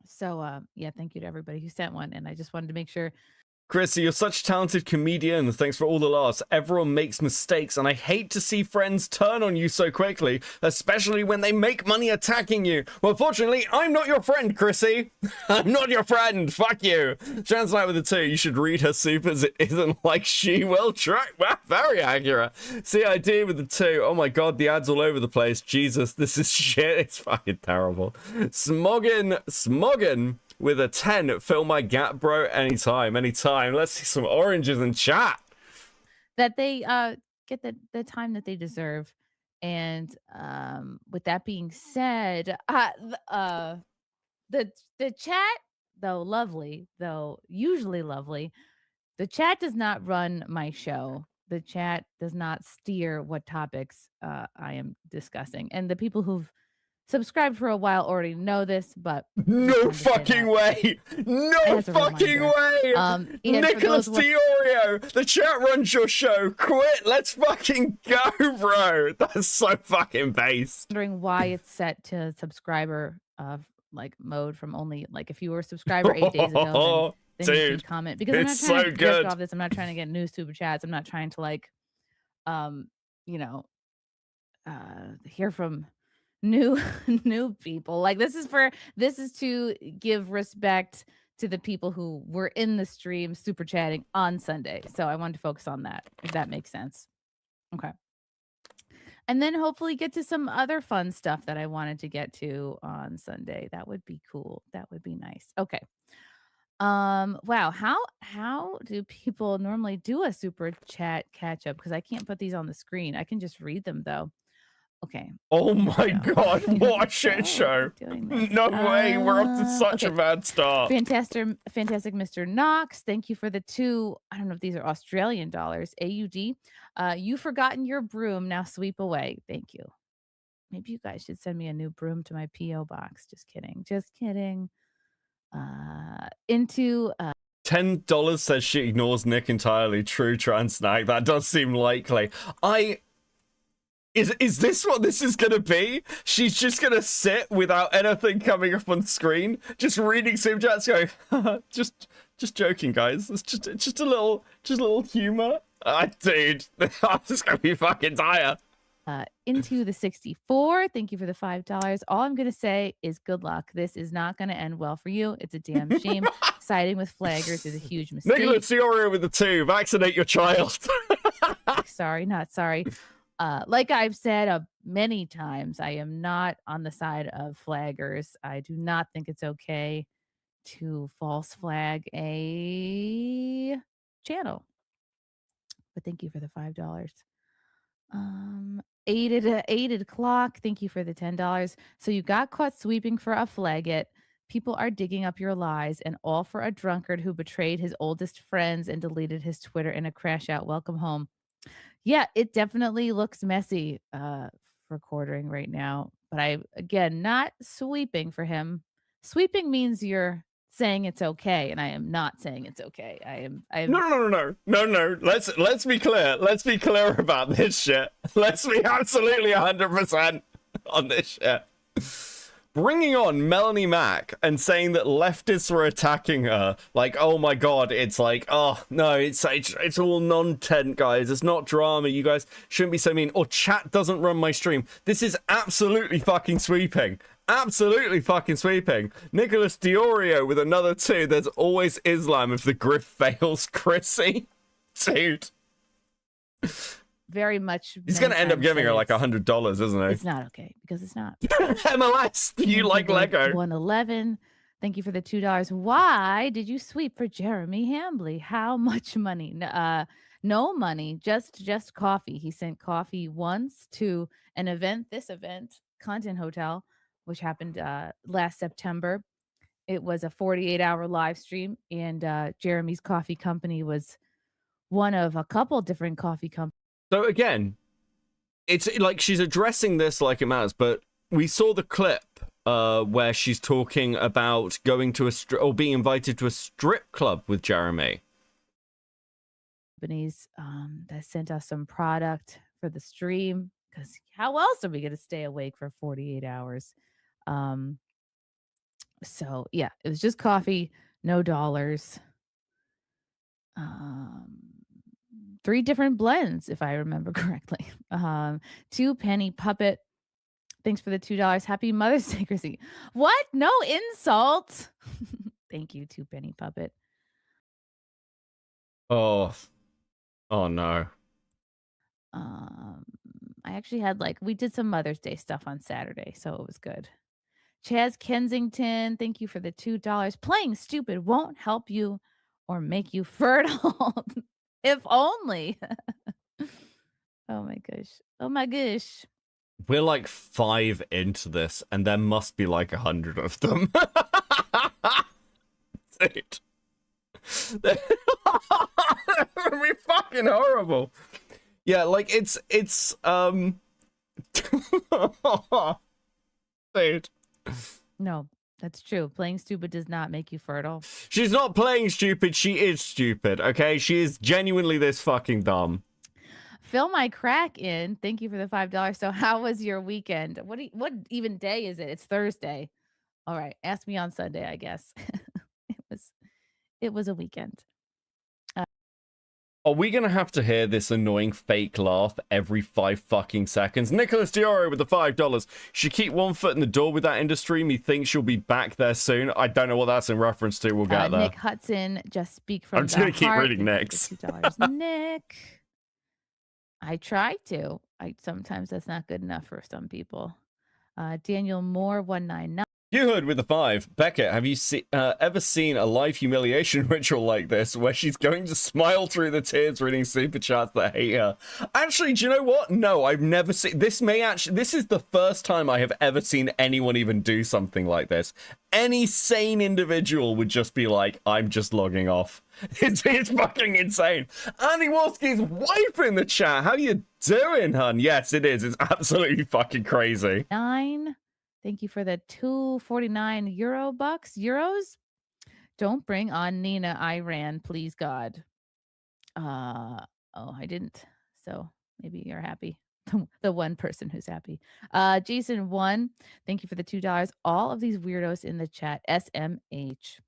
So yeah, thank you to everybody who sent one, and I just wanted to make sure. Chrissie, you're such a talented comedian. Thanks for all the laughs. Everyone makes mistakes, and I hate to see friends turn on you so quickly, especially when they make money attacking you. Well, fortunately, I'm not your friend, Chrissie. I'm not your friend. Fuck you. Translate with the 2. You should read her supers. It isn't like she will try. Well, very accurate. CID with the 2. Oh my God, the ads all over the place. Jesus, this is shit. It's fucking terrible. Smoggin. With a 10, fill my gap, bro. Anytime. Let's see some oranges in chat. That they get the time that they deserve. And with that being said, the chat, though usually lovely, the chat does not run my show. The chat does not steer what topics I am discussing. And the people who've subscribed for a while already know this, but no fucking way. No fucking way. Nicholas Diorio, the chat runs your show. Quit. Let's fucking go, bro. That's so fucking base. Wondering why it's set to subscriber mode from only if you were a subscriber 8 days ago, then dude, you can comment, because I'm not trying to jerk off this. I'm not trying to get new super chats. I'm not trying to hear from new people. This is to give respect to the people who were in the stream super chatting on Sunday. So I wanted to focus on that, if that makes sense. Okay. And then hopefully get to some other fun stuff that I wanted to get to on Sunday. That would be cool. That would be nice. Okay. Wow. How do people normally do a super chat catch up? Because I can't put these on the screen. I can just read them though. Okay. Oh my God, what a shit show. No way, we're up to such a bad start. Fantastic Mr. Knox, thank you for the 2, I don't know if these are Australian dollars, AUD. You've forgotten your broom, now sweep away. Thank you. Maybe you guys should send me a new broom to my P.O. box. Just kidding. Into $10 says she ignores Nick entirely. True, Transnag. That does seem likely. Is this what this is gonna be? She's just gonna sit without anything coming up on screen, just reading super chats, going, just joking, guys. It's just a little humor. Dude, this is gonna be fucking dire. Into the 64. Thank you for the $5. All I'm gonna say is good luck. This is not gonna end well for you. It's a damn shame. Siding with flaggers is a huge mistake. Nicholas Diorio with the 2. Vaccinate your child. Sorry, not sorry. Like I've said many times, I am not on the side of flaggers. I do not think it's okay to false flag a channel. But thank you for the $5. Aided clock. Thank you for the $10. So you got caught sweeping for a flag it. People are digging up your lies, and all for a drunkard who betrayed his oldest friends and deleted his Twitter in a crash out. Welcome home. Yeah, it definitely looks messy for quartering right now. But again, not sweeping for him. Sweeping means you're saying it's okay, and I am not saying it's okay. No. Let's be clear. Let's be clear about this shit. Let's be absolutely 100% on this shit. Bringing on Melanie Mack and saying that leftists were attacking her, like, oh my god, it's like, oh no, it's all non-tent, guys. It's not drama. You guys shouldn't be so mean. Or chat doesn't run my stream. This is absolutely fucking sweeping. Absolutely fucking sweeping. Nicholas Diorio with another 2. There's always Islam if the grift fails. Chrissie, dude. Very much. He's going to end up giving her like $100, isn't he? It's not okay because it's not. MLS, you like Lego. 111. Thank you for the $2. Why did you sweep for Jeremy Hambley? How much money? No money, just coffee. He sent coffee once to an event, Content Hotel, which happened last September. It was a 48-hour live stream, and Jeremy's coffee company was one of a couple different coffee companies. So again, it's like she's addressing this like it matters, but we saw the clip where she's talking about going to or being invited to a strip club with Jeremy. Companies that sent us some product for the stream, because how else are we going to stay awake for 48 hours? So yeah, it was just coffee, no dollars. 3 different blends, if I remember correctly. 2 penny puppet. Thanks for the $2. Happy Mother's Day, Chrissie. What? No insult. Thank you, 2 penny puppet. Oh no. I actually had we did some Mother's Day stuff on Saturday, so it was good. Chaz Kensington, thank you for the $2. Playing stupid won't help you or make you fertile. If only. Oh my gosh. We're like 5 into this, and there must be like 100 of them. Dude. They're gonna be fucking horrible. Yeah, like it's dude. No, that's true. Playing stupid does not make you fertile. She's not playing stupid, she is stupid, okay? She is genuinely this fucking dumb. Fill my crack in. Thank you for the $5. So how was your weekend? What even day is it? It's Thursday. All right. Ask me on Sunday, I guess. It was a weekend. Are we gonna have to hear this annoying fake laugh every 5 fucking seconds? Nicholas Dioro with the $5. Should keep one foot in the door with that industry. Me thinks she'll be back there soon. I don't know what that's in reference to. We'll get there. Nick Hudson, just speak from I'm just gonna keep reading Nick's. $2. Nick. I try to. Sometimes that's not good enough for some people. Daniel Moore, 199. You heard with the 5. Beckett, have you ever seen a live humiliation ritual like this where she's going to smile through the tears reading super chats that hate her? Actually, do you know what? No, I've never seen this. This is the first time I have ever seen anyone even do something like this. Any sane individual would just be like, I'm just logging off. It's fucking insane. Andy Wolski's wiping the chat. How you doing, hun? Yes, it is. It's absolutely fucking crazy. 9. Thank you for the 249 euros. Don't bring on Nina Iran, please God. I didn't. So maybe you're happy. The one person who's happy. Jason 1, thank you for the $2. All of these weirdos in the chat. SMH.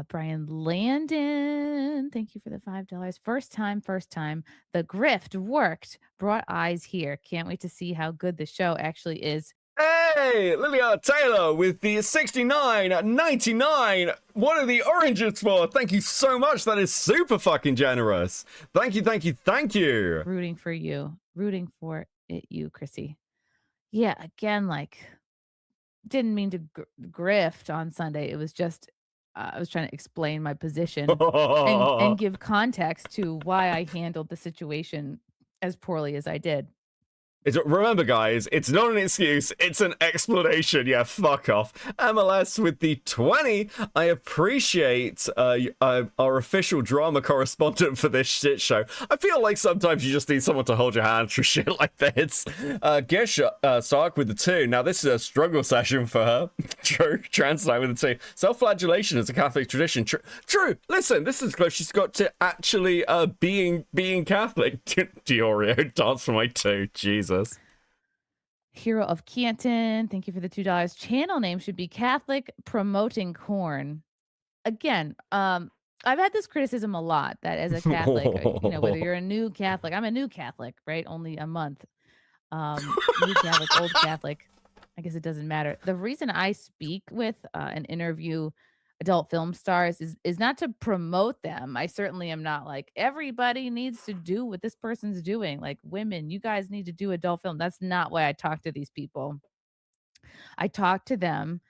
Brian Landon, thank you for the $5. First time. The grift worked. Brought eyes here. Can't wait to see how good the show actually is. Hey, Lilia Taylor with the 69.99. What are the oranges for? Thank you so much. That is super fucking generous. Thank you. Rooting for you. Rooting for it, you, Chrissie. Yeah, again, didn't mean to grift on Sunday. It was just I was trying to explain my position and give context to why I handled the situation as poorly as I did. Remember, guys, it's not an excuse, it's an explanation. Yeah, fuck off. MLS with the 20. I appreciate our official drama correspondent for this shit show. I feel like sometimes you just need someone to hold your hand through shit like this. Gesha Stark with the 2. Now, this is a struggle session for her. True. Translate with the 2. Self-flagellation is a Catholic tradition. True. Listen, this is close. She's got to actually being Catholic. Diorio, dance for my 2. Jesus. Hero of Canton, thank you for the $2. Channel name should be Catholic Promoting Corn. Again, I've had this criticism a lot that as a Catholic, whether you're a new Catholic, I'm a new Catholic, right? Only a month. New Catholic, old Catholic, I guess it doesn't matter. The reason I speak with and interview adult film stars is not to promote them. I certainly am not like everybody needs to do what this person's doing. Like women, you guys need to do adult film. That's not why I talk to these people. I talk to them,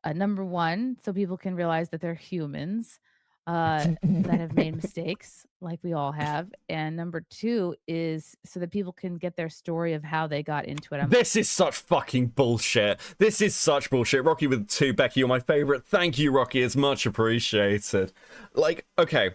number one, so people can realize that they're humans that have made mistakes, like we all have. And number 2 is so that people can get their story of how they got into it. This is such fucking bullshit. This is such bullshit. Rocky with 2. Becky, you're my favorite. Thank you, Rocky. It's much appreciated. Like, okay.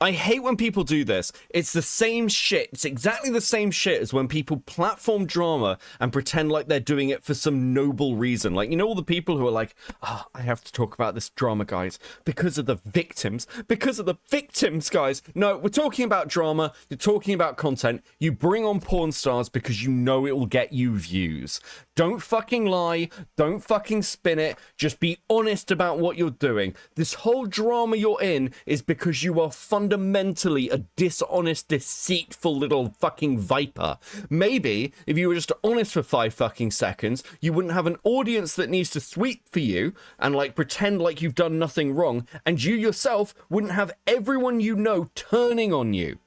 I hate when people do this. It's the same shit. It's exactly the same shit as when people platform drama and pretend like they're doing it for some noble reason. Like, all the people who are like, I have to talk about this drama, guys, because of the victims. Because of the victims, guys. No, we're talking about drama. You're talking about content. You bring on porn stars because you know it will get you views. Don't fucking lie. Don't fucking spin it. Just be honest about what you're doing. This whole drama you're in is because you are fundamentally a dishonest, deceitful little fucking viper. Maybe if you were just honest for 5 fucking seconds, you wouldn't have an audience that needs to sweep for you and like pretend like you've done nothing wrong, and you yourself wouldn't have everyone you know turning on you.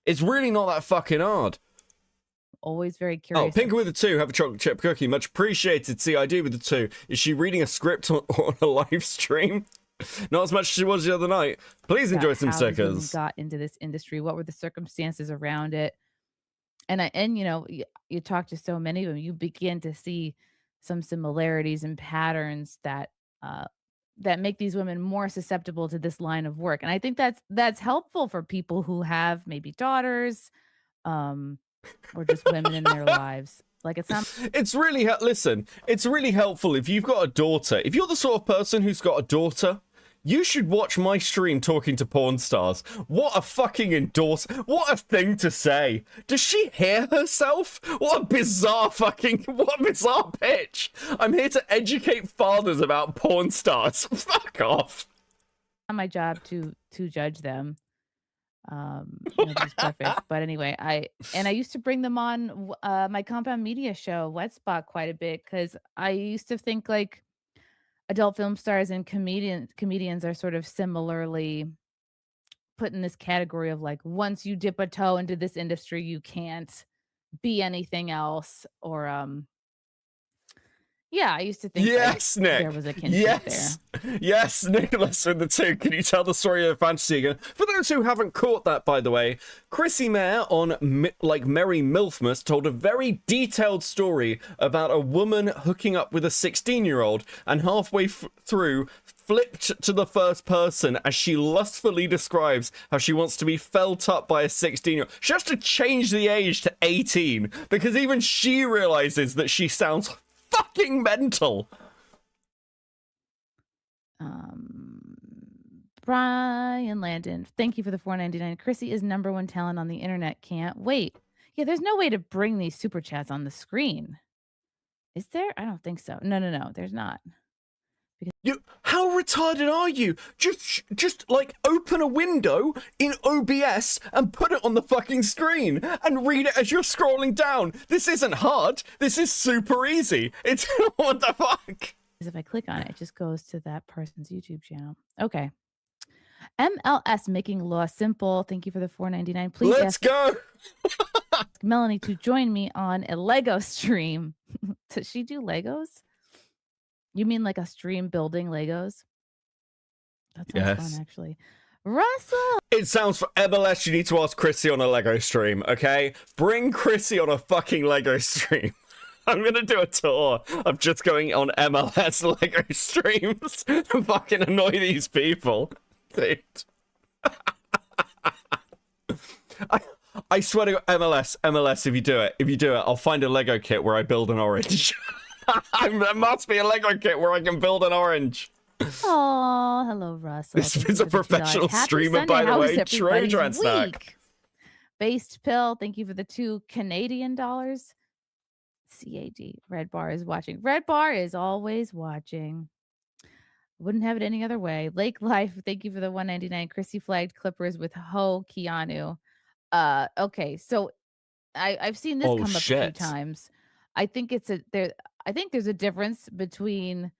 It's really not that fucking hard. Always very curious. Oh, Pinker with the 2, have a chocolate chip cookie. Much apprecited. CID with the 2. Is she reading a script on a live stream? Not as much as she was the other night. Please enjoy some stickers. Got into this industry. What were the circumstances around it? And you talk to so many of them, you begin to see some similarities and patterns that make these women more susceptible to this line of work. And I think that's helpful for people who have maybe daughters, or just women in their lives. Like it's really listen, it's really helpful if you've got a daughter. If you're the sort of person who's got a daughter, you should watch my stream talking to porn stars. What a fucking what a thing to say. Does she hear herself? What a bizarre pitch. I'm here to educate fathers about porn stars. Fuck off. My job to judge them. Nobody's perfect, but anyway, I used to bring them on my Compound Media show, Wet Spot, quite a bit, because I used to think like adult film stars and comedians are sort of similarly put in this category of like, once you dip a toe into this industry, you can't be anything else, or yeah, I used to think yes, Nick. There was a kinship there. Yes, Nicholas with the 2. Can you tell the story of fantasy again? For those who haven't caught that, by the way, Chrissie Mayr on Merry Milfmas told a very detailed story about a woman hooking up with a 16-year-old and halfway through flipped to the first person as she lustfully describes how she wants to be felt up by a 16-year-old. She has to change the age to 18 because even she realizes that she sounds fucking mental. Brian Landon, thank you for the $4.99. Chrissie is #1 talent on the internet. Can't wait. Yeah, there's no way to bring these super chats on the screen. Is there? I don't think so. No, there's not. How retarded are you? Just like open a window in OBS and put it on the fucking screen and read it as you're scrolling down. This isn't hard. This is super easy. It's what the fuck? If I click on it, it just goes to that person's YouTube channel. Okay. MLS Making Law Simple. Thank you for the $4.99. Please let's go. Melanie to join me on a Lego stream. Does she do Legos? You mean like a stream building Legos? That sounds fun, actually. Russell. It sounds for MLS. You need to ask Chrissie on a Lego stream, okay? Bring Chrissie on a fucking Lego stream. I'm gonna do a tour of just going on MLS Lego streams and fucking annoy these people, dude. I swear to God, MLS, if you do it, I'll find a Lego kit where I build an orange. There must be a Lego kit where I can build an orange. Oh, hello, Russell. This is a professional streamer, Sunday. by the How way. was True everybody's Transnack. week? Based Pill, thank you for the 2 Canadian dollars. CAD. Red Bar is watching. Red Bar is always watching. Wouldn't have it any other way. Lake Life, thank you for the 199. Chrissy flagged Clippers with Ho Keanu. Okay, so I've seen this Oh, come up a few shit. times. I think there's a difference between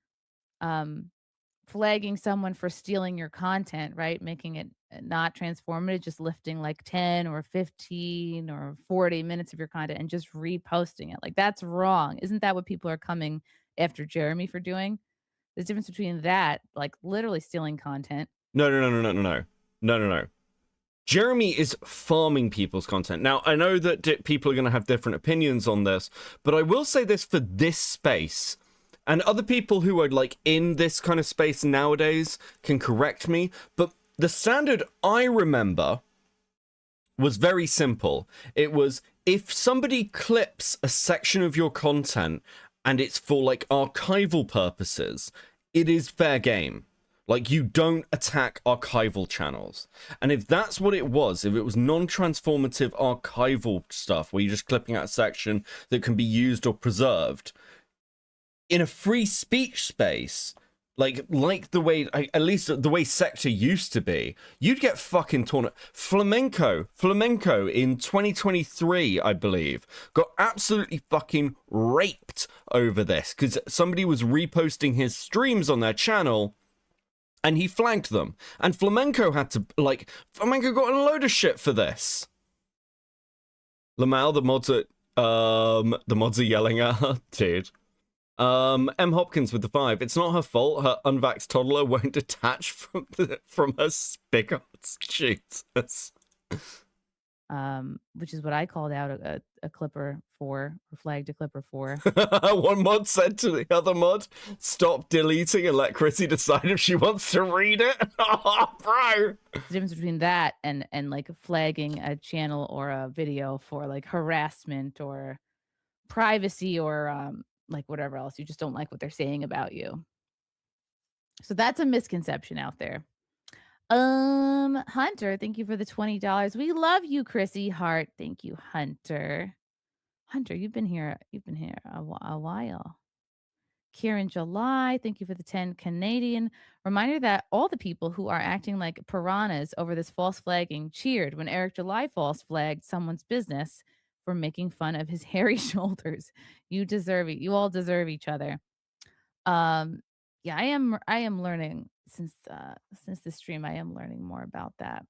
flagging someone for stealing your content, right? Making it not transformative, just lifting like 10 or 15 or 40 minutes of your content and just reposting it. Like, that's wrong. Isn't that what people are coming after Jeremy for doing? There's a difference between that, like literally stealing content. No. Jeremy is farming people's content. Now, I know that people are going to have different opinions on this, but I will say this for this space, and other people who are like in this kind of space nowadays can correct me, but the standard I remember was very simple. It was, if somebody clips a section of your content and it's for like archival purposes, it is fair game. Like, you don't attack archival channels. And if that's what it was, if it was non-transformative archival stuff where you're just clipping out a section that can be used or preserved, in a free speech space, like the way, at least the way Sector used to be, you'd get fucking torn up. Flamenco in 2023, I believe, got absolutely fucking raped over this because somebody was reposting his streams on their channel and he flagged them. And Flamenco Flamenco got a load of shit for this. Lamal, the mods are yelling at her, dude. M. Hopkins with the 5. It's not her fault. Her unvaxxed toddler won't detach from her spigots. Jesus. Which is what I called out a clipper for, or flagged a clipper for. One mod said to the other mod, stop deleting and let Chrissy decide if she wants to read it. Oh, bro. The difference between that and like flagging a channel or a video for like harassment or privacy or like whatever else. You just don't like what they're saying about you. So that's a misconception out there. Hunter, thank you for the $20. We love you, Chrissy Hart. Thank you, Hunter. Hunter, you've been here a while. Kieran July, thank you for the 10 Canadian. Reminder that all the people who are acting like piranhas over this false flagging cheered when Eric July false flagged someone's business for making fun of his hairy shoulders. You deserve it. You all deserve each other. Yeah, I am learning since the stream. I am learning more about that.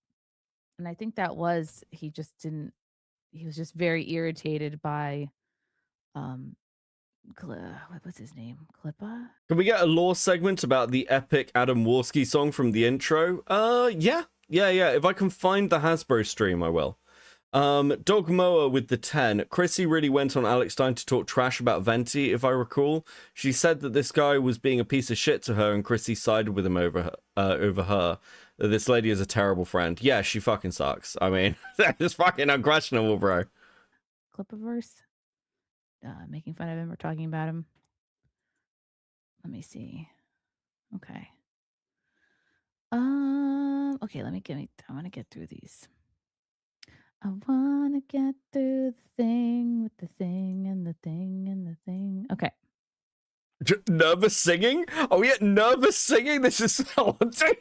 And I think that was he was just very irritated by what's his name? Clippa? Can we get a lore segment about the epic Adam Worski song from the intro? Yeah. If I can find the Hasbro stream, I will. Dog Mower with the 10. Chrissy really went on Alex Stein to talk trash about Venti, if I recall. She said that this guy was being a piece of shit to her and Chrissy sided with him over her. This lady is a terrible friend. Yeah, she fucking sucks. I mean, that is fucking unquestionable, bro. Clippaverse? Making fun of him or talking about him? Let me see. Okay. Okay, I want to get through these. I want to get through the thing with the thing and the thing and the thing. Okay. Nervous singing? Oh yeah, nervous singing? This is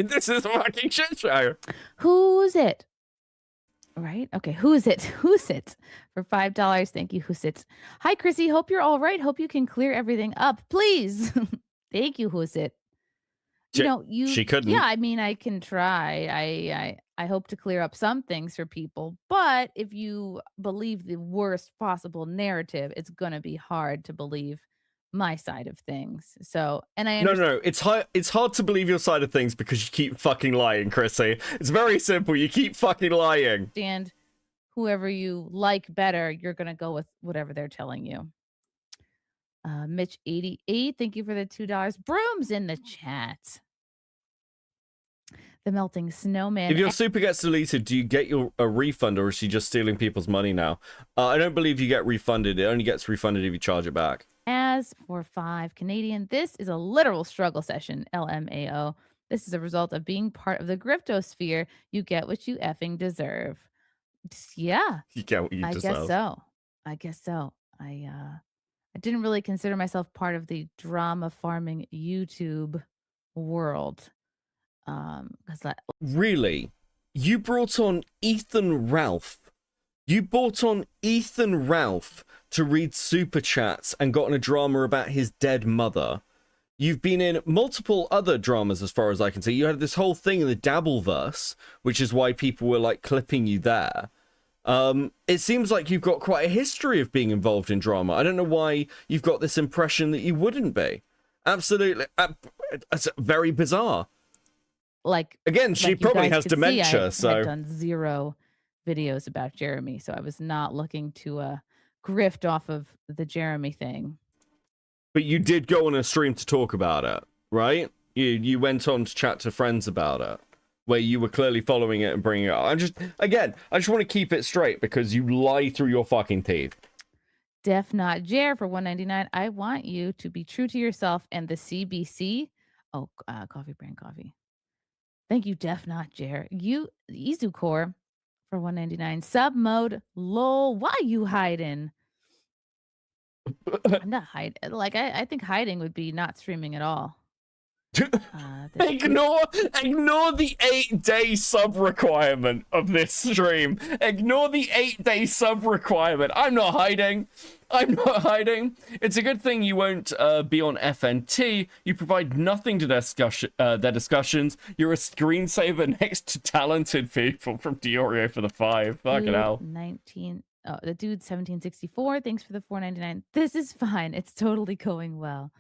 this is a fucking shit show. Who's it? Right? Okay, who's it? Who's it? For $5. Thank you, who's it? Hi, Chrissy. Hope you're all right. Hope you can clear everything up. Please. Thank you, who's it? She couldn't. Yeah, I mean, I can try. I hope to clear up some things for people, but if you believe the worst possible narrative, it's gonna be hard to believe my side of things. So, and I No, understand. no, it's hard to believe your side of things because you keep fucking lying, Chrissy. It's very simple. You keep fucking lying. Whoever you like better, you're gonna go with whatever they're telling you. Mitch 88, thank you for the $2. Brooms in the chat. The melting snowman. If your super gets deleted, do you get a refund, or is she just stealing people's money now? I don't believe you get refunded. It only gets refunded if you charge it back. As for 5 Canadian, this is a literal struggle session, LMAO. This is a result of being part of the griftosphere. You get what you effing deserve. Yeah, You get what you I deserve. guess so. I guess so. I didn't really consider myself part of the drama farming YouTube world. Because that Really? You brought on Ethan Ralph. You brought on Ethan Ralph to read super chats and got in a drama about his dead mother. You've been in multiple other dramas as far as I can see. You had this whole thing in the Dabbleverse, which is why people were like clipping you there. It seems like you've got quite a history of being involved in drama. I don't know why you've got this impression that you wouldn't be. Absolutely. It's very bizarre. like Again, she like you probably guys has could see, dementia, I so had done 0 videos about Jeremy, so I was not looking to grift off of the Jeremy thing. but you did go on a stream to talk about it, right? You went on to chat to friends about it, where you were clearly following it and bringing it up. I just want to keep it straight because you lie through your fucking teeth. Def Not Jer for $1.99. I want you to be true to yourself and the CBC. Oh, coffee brand coffee. Thank you, Def Not Jer. You Izucore for $1.99. Sub mode. Lol. Why you hiding? I'm not hiding. Like I think hiding would be not streaming at all. Ignore the 8-day sub requirement of this stream. Ignore the 8-day sub requirement. I'm not hiding. It's a good thing you won't be on FNT. You provide nothing to their discussions. You're a screensaver next to talented people from Diorio for the 5. Fucking hell. 19. Oh, the dude 1764. Thanks for the $4.99. This is fine. It's totally going well.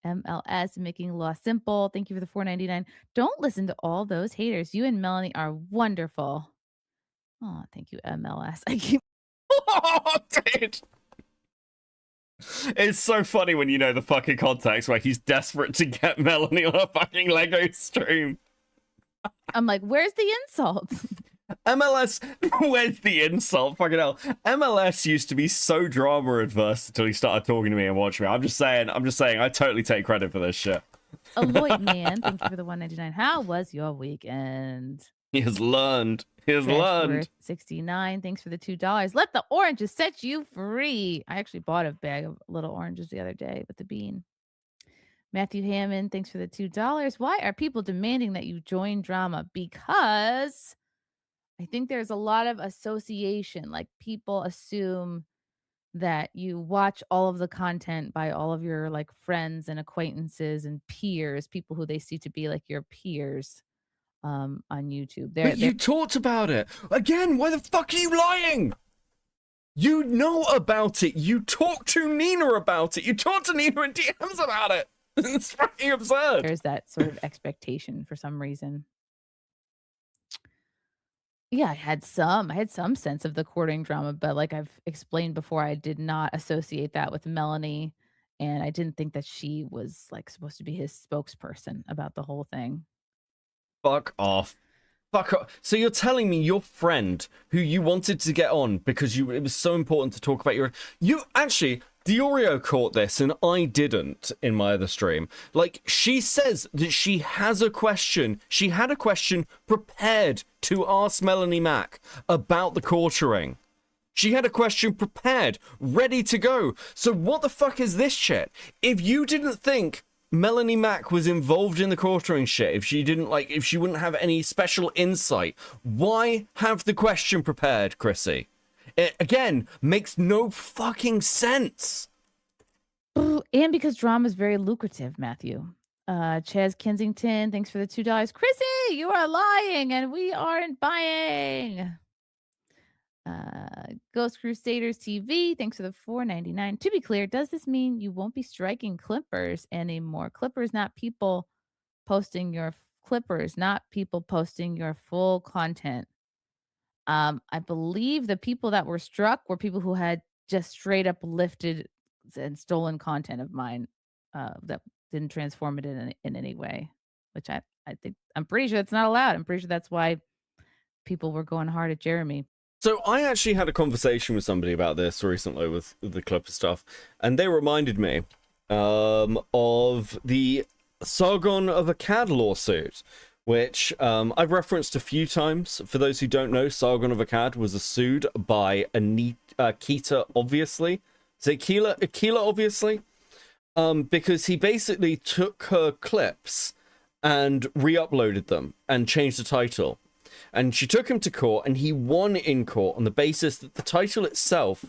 MLS making law simple. Thank you for the $4.99. Don't listen to all those haters. You and Melanie are wonderful. Oh, thank you, MLS. I keep. Oh, dude. It's so funny when you know the fucking context where he's desperate to get Melanie on a fucking Lego stream. I'm like, where's the insult? MLS, where's the insult? Fucking hell. MLS used to be so drama adverse until he started talking to me and watching me. I'm just saying, I totally take credit for this shit. Aloy man, thank you for the $1.99. How was your weekend? He has learned. He has learned. 69. Thanks for the $2. Let the oranges set you free. I actually bought a bag of little oranges the other day with the bean. Matthew Hammond, thanks for the $2. Why are people demanding that you join drama? Because I think there's a lot of association. Like people assume that you watch all of the content by all of your like friends and acquaintances and peers, people who they see to be like your peers on YouTube. But you talked about it. Again, why the fuck are you lying? You know about it. You talked to Nina about it. You talked to Nina in DMs about it. It's fucking absurd. There's that sort of expectation for some reason. Yeah, I had some sense of the courting drama, but like I've explained before, I did not associate that with Melanie, and I didn't think that she was like supposed to be his spokesperson about the whole thing. Fuck off. Fuck off. So you're telling me your friend who you wanted to get on because it was so important to talk about you actually, Diorio caught this and I didn't in my other stream. Like, she says that she has a question. She had a question prepared to ask Melanie Mac about the quartering. She had a question prepared, ready to go. So what the fuck is this shit? If you didn't think Melanie Mac was involved in the quartering shit, if she wouldn't have any special insight, why have the question prepared, Chrissy? It, again, makes no fucking sense. And because drama is very lucrative, Matthew. Chaz Kensington, thanks for the $2. Chrissy, you are lying and we aren't buying. Ghost Crusaders TV, thanks for the $4.99. To be clear, does this mean you won't be striking clippers anymore? Clippers, not people posting your clippers, not people posting your full content. I believe the people that were struck were people who had just straight up lifted and stolen content of mine that didn't transform it in any way, which I think I'm pretty sure that's not allowed. I'm pretty sure that's why people were going hard at Jeremy. So I actually had a conversation with somebody about this recently with the Clipper stuff, and they reminded me of the Sargon of Akkad lawsuit, which I've referenced a few times. For those who don't know, Sargon of Akkad was sued by Akita, obviously. Is it Akila, obviously? Because he basically took her clips and re-uploaded them and changed the title. And she took him to court, and he won in court on the basis that the title itself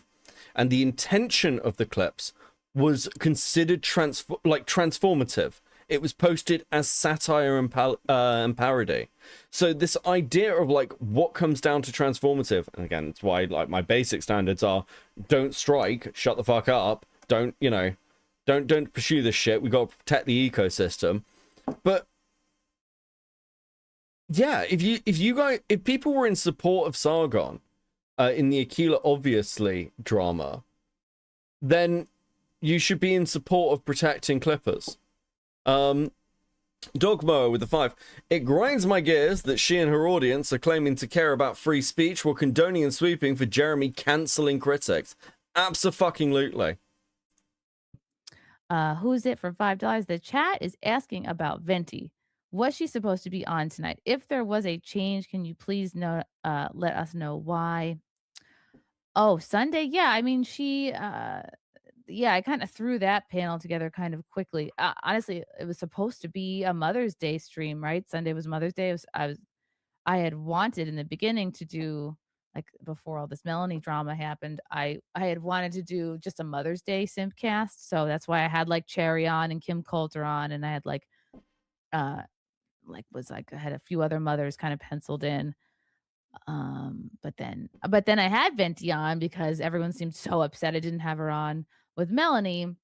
and the intention of the clips was considered transformative. It was posted as satire and parody. So this idea of like what comes down to transformative, and again, it's why like my basic standards are: don't strike, shut the fuck up, don't pursue this shit. We got to protect the ecosystem. But yeah, if people were in support of Sargon in the Aquila obviously drama, then you should be in support of protecting clippers. Dogmower with the 5. It grinds my gears that she and her audience are claiming to care about free speech while condoning and sweeping for Jeremy cancelling critics. Abso-fucking-lutely. Who's it for $5? The chat is asking about Venti. Was she supposed to be on tonight? If there was a change, can you please let us know why? Oh, Sunday? Yeah, I mean, yeah, I kind of threw that panel together kind of quickly. Honestly, it was supposed to be a Mother's Day stream, right? Sunday was Mother's Day. I had wanted in the beginning to do, like, before all this Melanie drama happened, I had wanted to do just a Mother's Day Simpcast. So that's why I had like Cherry on and Kim Coulter on, and I had uh I had a few other mothers kind of penciled in. But then I had Venti on because everyone seemed so upset I didn't have her on with Melanie.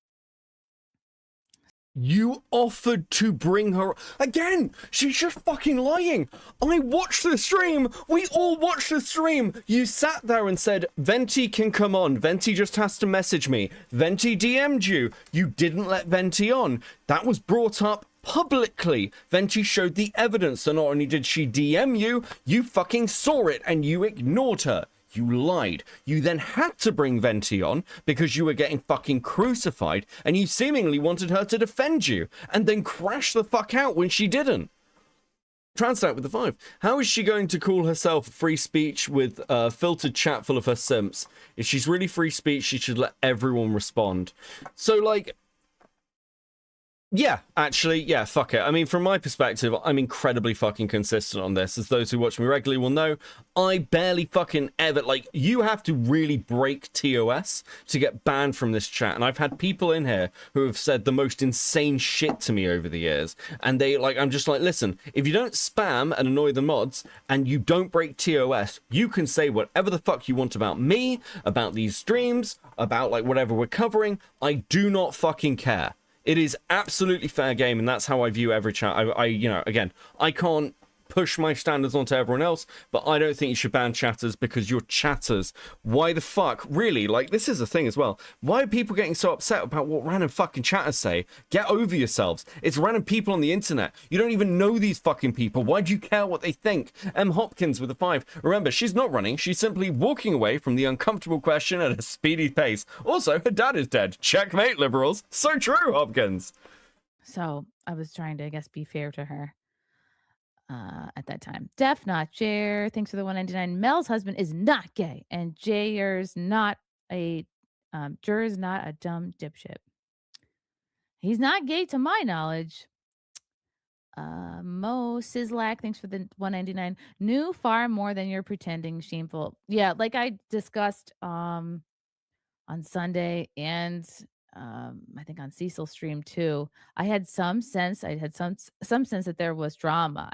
You offered to bring her again. She's just fucking lying. I watched the stream. We all watched the stream. You sat there and said Venti can come on. Venti just has to message me. Venti DM'd you. You didn't let Venti on. That was brought up publicly. Venti showed the evidence. So not only did she DM you, you fucking saw it and you ignored her. You lied. You then had to bring Venti on because you were getting fucking crucified and you seemingly wanted her to defend you and then crash the fuck out when she didn't. Translate with the 5. How is she going to call herself free speech with a filtered chat full of her simps? If she's really free speech, she should let everyone respond. So, like, yeah, actually, yeah, fuck it. I mean, from my perspective, I'm incredibly fucking consistent on this. As those who watch me regularly will know, I barely fucking ever, like, you have to really break TOS to get banned from this chat. And I've had people in here who have said the most insane shit to me over the years. And they, like, I'm just like, listen, if you don't spam and annoy the mods and you don't break TOS, you can say whatever the fuck you want about me, about these streams, about, like, whatever we're covering. I do not fucking care. It is absolutely fair game, and that's how I view every chat. Again, I can't push my standards onto everyone else, but I don't think you should ban chatters because you're chatters. Why the fuck? Really? Like, this is a thing as well. Why are people getting so upset about what random fucking chatters say? Get over yourselves. It's random people on the internet. You don't even know these fucking people. Why do you care what they think? M. Hopkins with a 5. Remember, she's not running. She's simply walking away from the uncomfortable question at a speedy pace. Also, her dad is dead. Checkmate, liberals. So true, Hopkins. So I was trying to, I guess, be fair to her. At that time. Def not Jer. Thanks for the 199. Mel's husband is not gay, and Jer's not a dumb dipshit. He's not gay to my knowledge. Mo Sislak, thanks for the 199. Knew far more than you're pretending. Shameful. Yeah, like I discussed on Sunday and I think on Cecil's stream too. I had some sense that there was drama.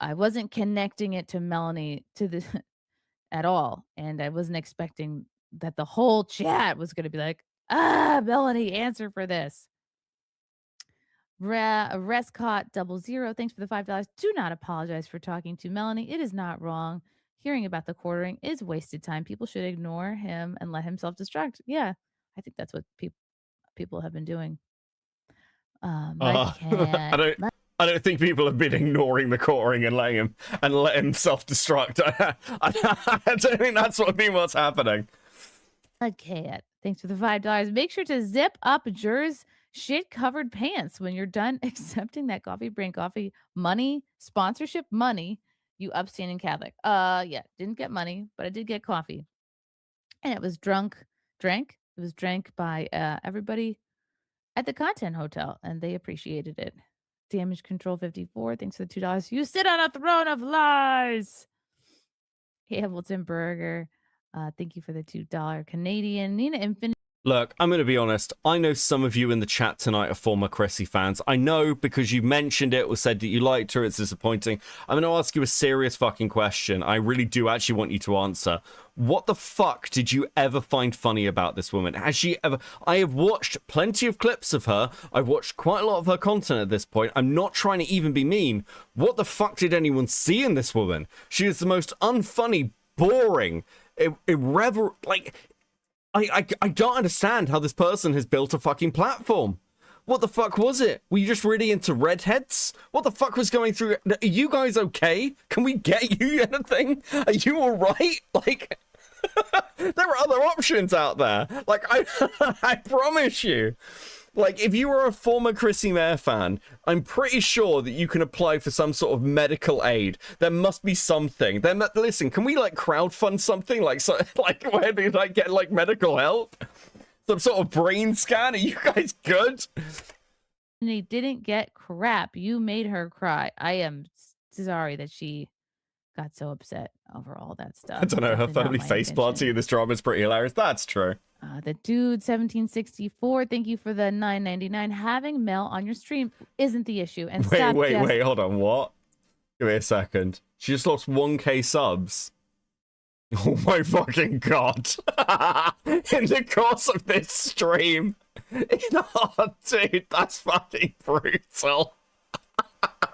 I wasn't connecting it to Melanie to the at all. And I wasn't expecting that the whole chat was going to be like, ah, Melanie, answer for this. Rescott 00, thanks for the $5. Do not apologize for talking to Melanie. It is not wrong. Hearing about the quartering is wasted time. People should ignore him and let him self-destruct. Yeah, I think that's what people have been doing. My cat. I don't think people have been ignoring the quartering and let him self-destruct. I don't think that's what's happening. A cat. Thanks for the $5. Make sure to zip up Jur's shit-covered pants when you're done accepting that Coffee Brain Coffee money, sponsorship money, you upstanding Catholic. Yeah, didn't get money, but I did get coffee. And it was drank. It was drank by everybody at the Content Hotel, and they appreciated it. Damage Control 54, thanks for the $2. You sit on a throne of lies. Hamilton Burger, thank you for the $2 Canadian. Nina Infinite. Look, I'm going to be honest. I know some of you in the chat tonight are former Chrissie fans. I know because you've mentioned it or said that you liked her. It's disappointing. I'm going to ask you a serious fucking question. I really do actually want you to answer. What the fuck did you ever find funny about this woman? Has she ever... I have watched plenty of clips of her. I've watched quite a lot of her content at this point. I'm not trying to even be mean. What the fuck did anyone see in this woman? She is the most unfunny, boring, irreverent... Like... I don't understand how this person has built a fucking platform. What the fuck was it? Were you just really into redheads? What the fuck was going through? Are you guys okay? Can we get you anything? Are you alright? Like, there are other options out there. Like, I promise you. Like, if you were a former Chrissie Mayr fan, I'm pretty sure that you can apply for some sort of medical aid. There must be something. Listen, can we, like, crowdfund something? Like, where do you, like, get, like, medical help? Some sort of brain scan? Are you guys good? And he didn't get crap. You made her cry. I am sorry that she got so upset over all that stuff. I don't know, her family face planting in this drama is pretty hilarious. That's true. The dude 1764, thank you for the $9.99. Having Mel on your stream isn't the issue. And wait, hold on, what? Give me a second. She just lost 1k subs. Oh my fucking god. In the course of this stream. Oh, dude, that's fucking brutal.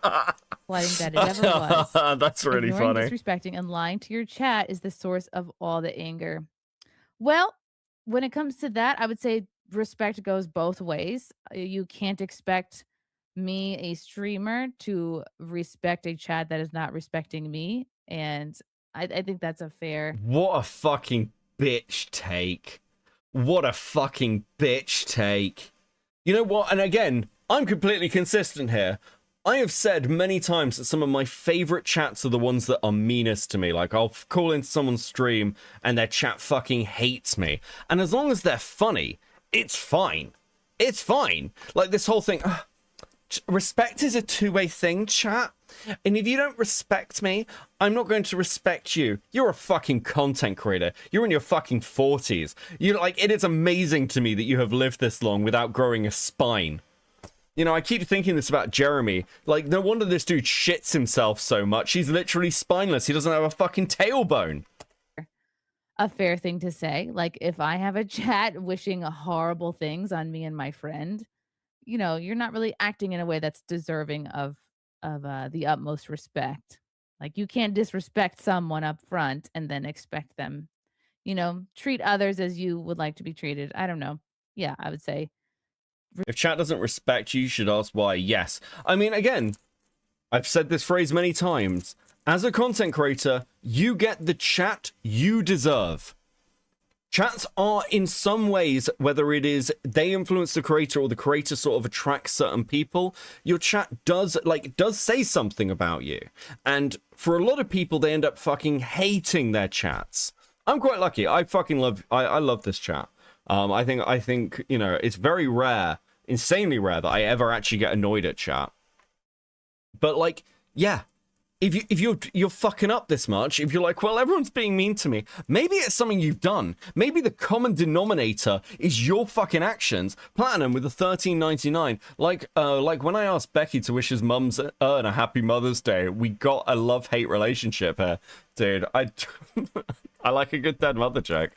That it ever was. That's really Ignoring, funny. Disrespecting and lying to your chat is the source of all the anger. Well, when it comes to that, I would say respect goes both ways. You can't expect me, a streamer, to respect a chat that is not respecting me. And I think that's a fair... What a fucking bitch take. What a fucking bitch take. You know what? And again, I'm completely consistent here. I have said many times that some of my favorite chats are the ones that are meanest to me. Like, I'll call into someone's stream and their chat fucking hates me. And as long as they're funny, it's fine. It's fine. Like, this whole thing... respect is a two-way thing, chat. And if you don't respect me, I'm not going to respect you. You're a fucking content creator. You're in your fucking 40s. You like, it is amazing to me that you have lived this long without growing a spine. You know, I keep thinking this about Jeremy. Like, no wonder this dude shits himself so much. He's literally spineless. He doesn't have a fucking tailbone. A fair thing to say. Like, if I have a chat wishing horrible things on me and my friend, you know, you're not really acting in a way that's deserving of the utmost respect. Like, you can't disrespect someone up front and then expect them, you know, treat others as you would like to be treated. I don't know. Yeah, I would say. If chat doesn't respect you, you should ask why. Yes. I mean, again, I've said this phrase many times. As a content creator, you get the chat you deserve. Chats are, in some ways, whether it is they influence the creator or the creator sort of attracts certain people, your chat does say something about you. And for a lot of people, they end up fucking hating their chats. I'm quite lucky. I love this chat. I think, you know, it's very rare, insanely rare that I ever actually get annoyed at chat. But, like, yeah, if you're fucking up this much, if you're like, well, everyone's being mean to me, maybe it's something you've done. Maybe the common denominator is your fucking actions. Platinum with the $13.99. Like when I asked Becky to wish his mum's a happy Mother's Day, we got a love-hate relationship here, dude. I like a good dad mother joke.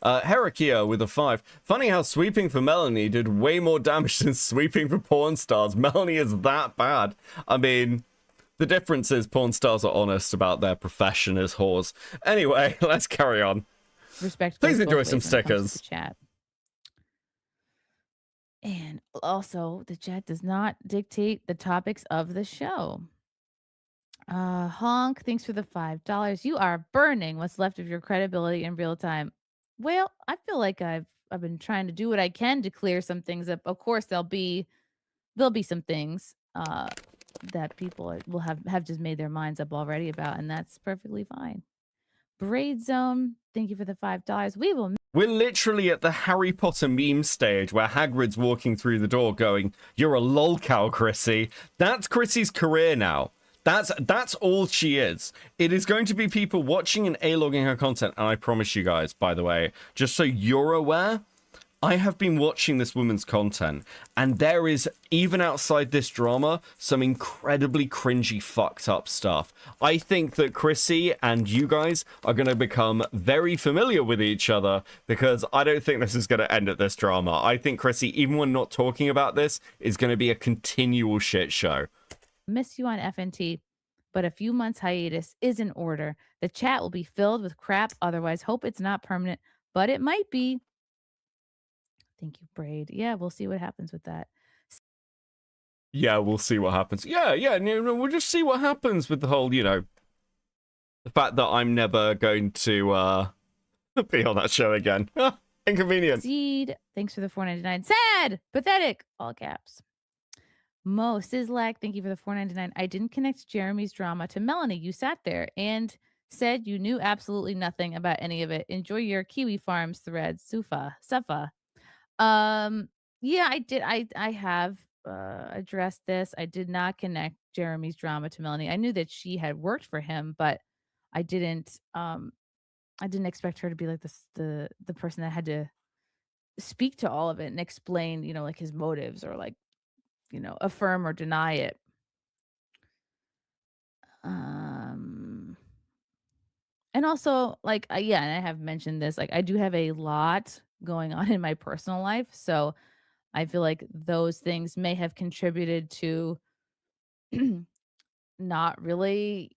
Herakia with a 5. Funny how sweeping for Melanie did way more damage than sweeping for porn stars. Melanie is that bad. I mean, the difference is porn stars are honest about their profession as whores. Anyway, let's carry on. Respect. Please enjoy some stickers. Chat. And also, the chat does not dictate the topics of the show. Honk, thanks for the $5. You are burning what's left of your credibility in real time. Well, I feel like I've been trying to do what I can to clear some things up. Of course, there'll be some things that people will have just made their minds up already about, and that's perfectly fine. Braid Zone, thank you for the $5. We're literally at the Harry Potter meme stage where Hagrid's walking through the door going, "You're a lolcow, Chrissie." That's Chrissie's career now. That's all she is. It is going to be people watching and A-logging her content. And I promise you guys, by the way, just so you're aware, I have been watching this woman's content, and there is, even outside this drama, some incredibly cringy, fucked up stuff. I think that Chrissie and you guys are going to become very familiar with each other, because I don't think this is going to end at this drama. I think Chrissie, even when not talking about this, is going to be a continual shit show. Miss you on FNT, but a few months hiatus is in order. The chat will be filled with crap otherwise. Hope it's not permanent, but it might be. Thank you, Braid. Yeah, we'll see what happens with that. Yeah, we'll see what happens. Yeah, we'll just see what happens with the whole, the fact that I'm never going to be on that show again. Inconvenient. Seed, thanks for the $4.99. Sad, pathetic, all caps. Mo Sislak, thank you for the $4.99. I didn't connect Jeremy's drama to Melanie. You sat there and said you knew absolutely nothing about any of it. Enjoy your Kiwi Farms thread, Sufa. Yeah, I did. I have addressed this. I did not connect Jeremy's drama to Melanie. I knew that she had worked for him, but I didn't expect her to be like this, the person that had to speak to all of it and explain, like his motives or like, affirm or deny it. And also, like, and I have mentioned this, like, I do have a lot going on in my personal life, so I feel like those things may have contributed to not really,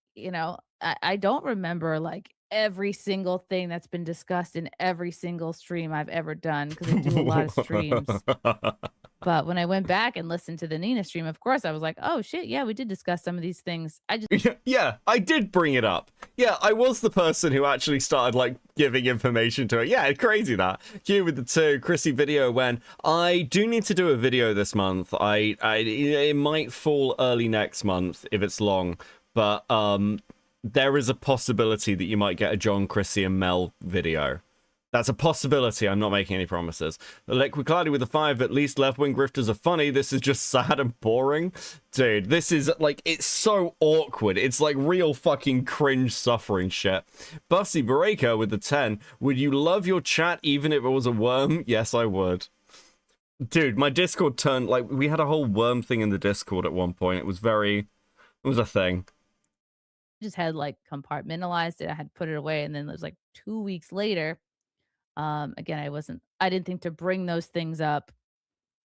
I don't remember like every single thing that's been discussed in every single stream I've ever done because I do a lot of streams. But when I went back and listened to the Nina stream, of course, I was like, oh, shit, yeah, we did discuss some of these things. Yeah, I did bring it up. Yeah, I was the person who actually started, like, giving information to it. Yeah, crazy that. Q with the 2, Chrissie video when I do need to do a video this month. It might fall early next month if it's long, but there is a possibility that you might get a John, Chrissie, and Mel video. That's a possibility. I'm not making any promises. Liquid Cloudy with a 5. At least left-wing grifters are funny. This is just sad and boring. Dude, this is, like, it's so awkward. It's, like, real fucking cringe suffering shit. Bussy Baraka with the 10. Would you love your chat even if it was a worm? Yes, I would. Dude, my Discord turned, like, we had a whole worm thing in the Discord at one point. It was a thing. Just had, like, compartmentalized it. I had put it away, and then it was, like, 2 weeks later. Again, I didn't think to bring those things up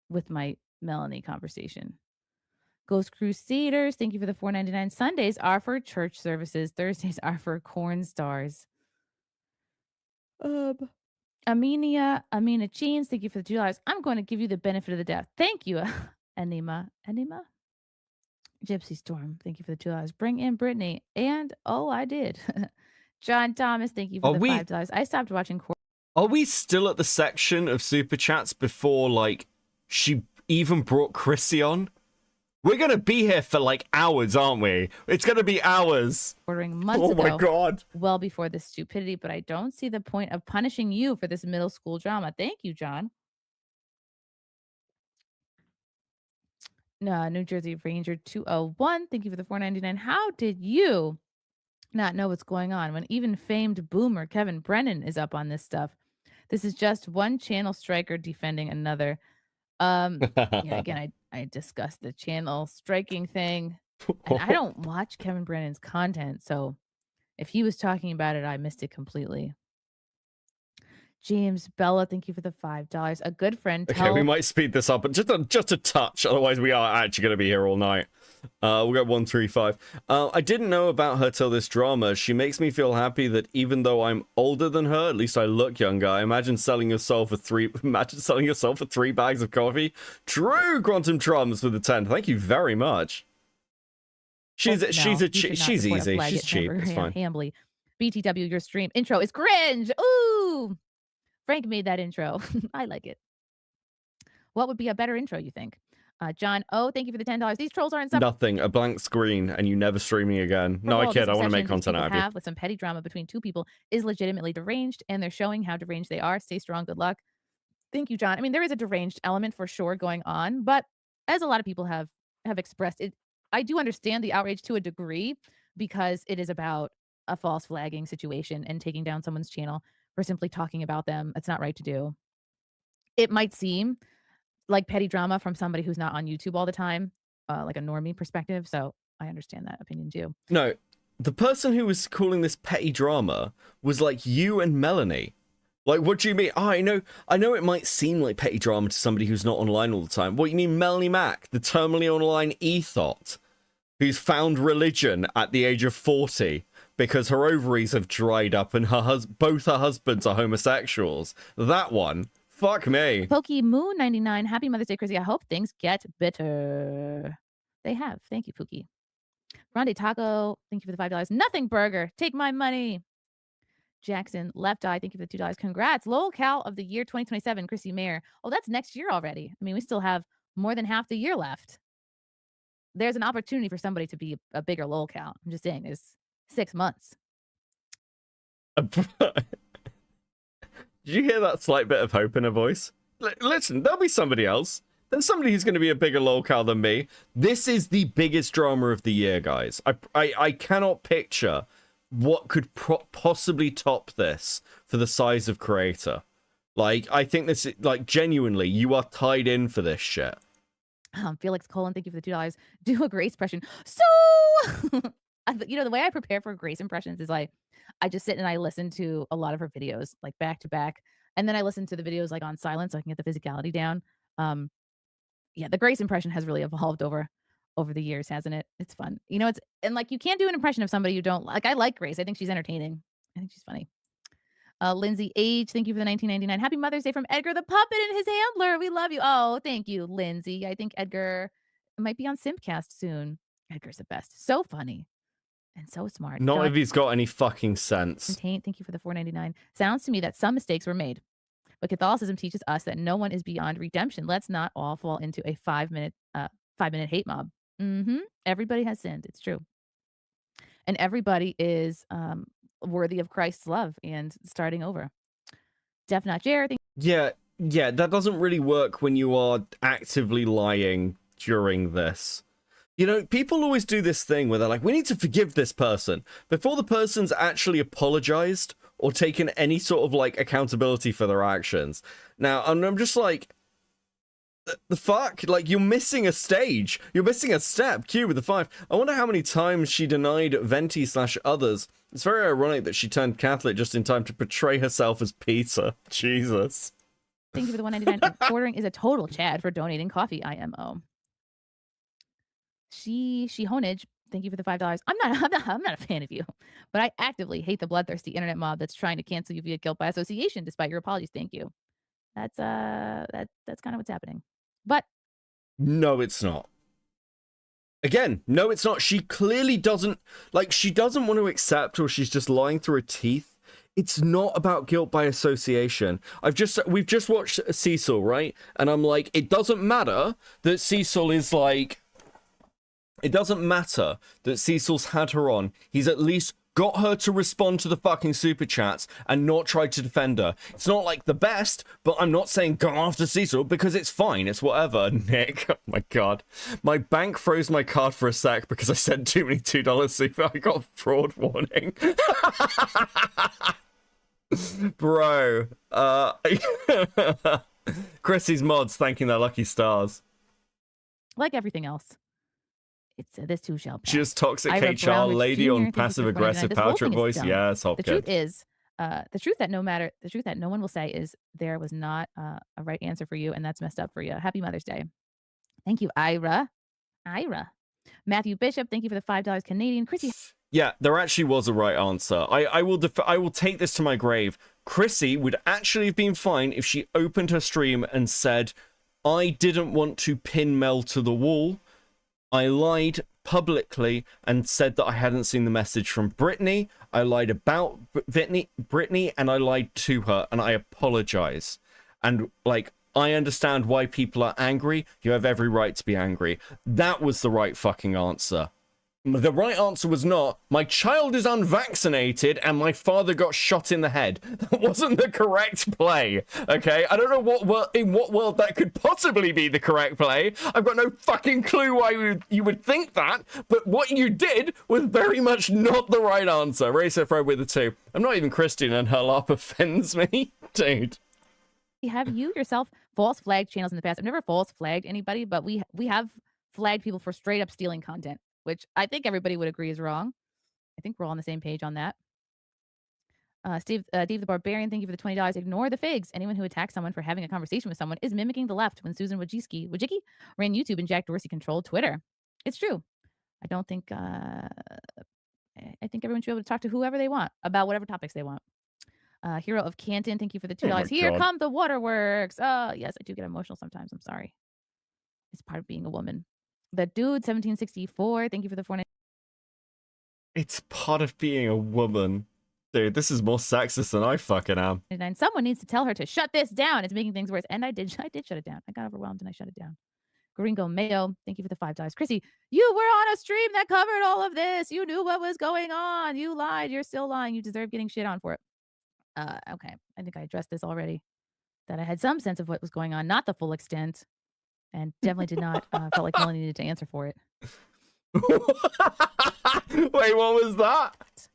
with my Melanie conversation. Ghost Crusaders, thank you for the $4.99. Sundays are for church services. Thursdays are for corn stars. Amina Jeans, thank you for the $2. I'm going to give you the benefit of the doubt. Thank you, Anima. Gypsy Storm, thank you for the $2. Bring in Brittany. And, I did. John Thomas, thank you for the $5. I stopped watching Are we still at the section of super chats before, like, she even brought Chrissie on? We're going to be here for, like, hours, aren't we? It's going to be hours. Ordering months ago. Oh, my God. Well before this stupidity, but I don't see the point of punishing you for this middle school drama. Thank you, John. No, New Jersey Ranger 201. Thank you for the $4.99. How did you not know what's going on when even famed boomer Kevin Brennan is up on this stuff? This is just one channel striker defending another. Yeah, again, I discussed the channel striking thing, and I don't watch Kevin Brennan's content, so if he was talking about it, I missed it completely. James Bella, thank you for the $5. A good friend. Okay, we might speed this up, but just a touch. Otherwise, we are actually going to be here all night. We'll go 135. I didn't know about her till this drama. She makes me feel happy that even though I'm older than her, at least I look younger. I imagine selling yourself for three bags of coffee. True, Quantum Trums with the 10. Thank you very much. She's easy. She's cheap. It's fine. Hambly. BTW, your stream intro is cringe. Ooh. Frank made that intro. I like it. What would be a better intro, you think? John O, thank you for the $10. These trolls are insufferable. Nothing. A blank screen and you never streaming again. No, I kid. I want to make content out of you. With some petty drama between two people is legitimately deranged, and they're showing how deranged they are. Stay strong. Good luck. Thank you, John. I mean, there is a deranged element for sure going on, but as a lot of people have expressed it, I do understand the outrage to a degree because it is about a false flagging situation and taking down someone's channel for simply talking about them. It's not right to do. It might seem like petty drama from somebody who's not on YouTube all the time, like a normie perspective. So I understand that opinion too. No, the person who was calling this petty drama was like you and Melanie. Like, what do you mean? Oh, I know it might seem like petty drama to somebody who's not online all the time. What, you mean Melanie Mac, the terminally online ethot, who's found religion at the age of 40 because her ovaries have dried up and both her husbands are homosexuals. That one. Fuck me. Pokemoon 99. Happy Mother's Day, Chrissie. I hope things get better. They have. Thank you, Pookie. Grande Taco. Thank you for the $5. Nothing Burger. Take my money. Jackson Left Eye. Thank you for the $2. Congrats. Lol Cal of the year 2027. Chrissie Mayr. Oh, that's next year already. I mean, we still have more than half the year left. There's an opportunity for somebody to be a bigger lol Cal. I'm just saying, there's 6 months. Did you hear that slight bit of hope in her voice? Listen, there'll be somebody else. There's somebody who's going to be a bigger lolcow than me. This is the biggest drama of the year, guys. I cannot picture what could possibly top this for the size of creator. Like, I think this, like, genuinely, you are tied in for this shit. Felix Colon, thank you for the $2. Do a Grace impression. So, you know, the way I prepare for Grace impressions is like, I just sit and I listen to a lot of her videos, like back to back. And then I listen to the videos like on silent so I can get the physicality down. Yeah, the Grace impression has really evolved over the years, hasn't it? It's fun. You know, and like you can't do an impression of somebody you don't like. I like Grace. I think she's entertaining. I think she's funny. Lindsay H, thank you for the $19.99. Happy Mother's Day from Edgar the Puppet and his handler. We love you. Oh, thank you, Lindsay. I think Edgar might be on Simpcast soon. Edgar's the best. So funny. And so smart. Not if he's got any fucking sense. Thank you for the $4.99. Sounds to me that some mistakes were made. But Catholicism teaches us that no one is beyond redemption. Let's not all fall into a 5-minute hate mob. Everybody has sinned. It's true. And everybody is worthy of Christ's love and starting over. Def Not Jer. Yeah, that doesn't really work when you are actively lying during this. You know, people always do this thing where they're like, we need to forgive this person before the person's actually apologized or taken any sort of like accountability for their actions. Now, I'm just like, the fuck? Like, you're missing a stage. You're missing a step. Q with the 5. I wonder how many times she denied Venti/others. It's very ironic that she turned Catholic just in time to portray herself as Peter. Jesus. Thank you for the $1.99. Ordering is a total Chad for donating coffee. IMO. She Honage, thank you for the $5. I'm not a fan of you, but I actively hate the bloodthirsty internet mob that's trying to cancel you via guilt by association despite your apologies. Thank you. That's kind of what's happening. But no, it's not. Again, no, it's not. She clearly doesn't want to accept, or she's just lying through her teeth. It's not about guilt by association. We've just watched Cecil, right? And I'm like, it doesn't matter that Cecil is like, it doesn't matter that Cecil's had her on. He's at least got her to respond to the fucking super chats and not try to defend her. It's not like the best, but I'm not saying go after Cecil because it's fine. It's whatever. Nick, oh my God. My bank froze my card for a sec because I sent too many $2 super. I got a fraud warning. Bro. Chrissie's mods thanking their lucky stars. Like everything else. It's this too shall pass. She is toxic Ira HR Brown, Rich lady Jr., on thank you for passive 49. aggressive This whole power trip thing is voice. dumb. Yeah, it's all The good. truth is, the truth that no one will say is there was not a right answer for you, and that's messed up for you. Happy Mother's Day. Thank you, Ira. Matthew Bishop, thank you for the $5 Canadian. Chrissy. Yeah, there actually was a right answer. I will take this to my grave. Chrissy would actually have been fine if she opened her stream and said, I didn't want to pin Mel to the wall. I lied publicly and said that I hadn't seen the message from Brittany. I lied about Brittany, and I lied to her, and I apologize. And, like, I understand why people are angry. You have every right to be angry. That was the right fucking answer. The right answer was not, my child is unvaccinated and my father got shot in the head. That wasn't the correct play, okay? I don't know in what world that could possibly be the correct play. I've got no fucking clue why you would think that, but what you did was very much not the right answer. Racer Fro with the 2. I'm not even Christian and her LARP offends me. Dude. Have you yourself false flagged channels in the past? I've never false flagged anybody, but we have flagged people for straight up stealing content, which I think everybody would agree is wrong. I think we're all on the same page on that. Dave the Barbarian, thank you for the $20. Ignore the figs. Anyone who attacks someone for having a conversation with someone is mimicking the left when Susan Wojcicki ran YouTube and Jack Dorsey controlled Twitter. It's true. I don't think... I think everyone should be able to talk to whoever they want about whatever topics they want. Hero of Canton, thank you for the $2. Oh Here God. come the waterworks. Oh, yes, I do get emotional sometimes. I'm sorry. It's part of being a woman. The Dude 1764, thank you for the 4. It's part of being a woman. Dude, this is more sexist than I fucking am. Someone needs to tell her to shut this down. It's making things worse. And I did shut it down. I got overwhelmed and I shut it down. Gringo Mayo, thank you for the $5. Chrissy, you were on a stream that covered all of this. You knew what was going on. You lied. You're still lying. You deserve getting shit on for it. Okay. I think I addressed this already. That I had some sense of what was going on, not the full extent. And definitely did not felt like Melanie needed to answer for it. Wait, what was that?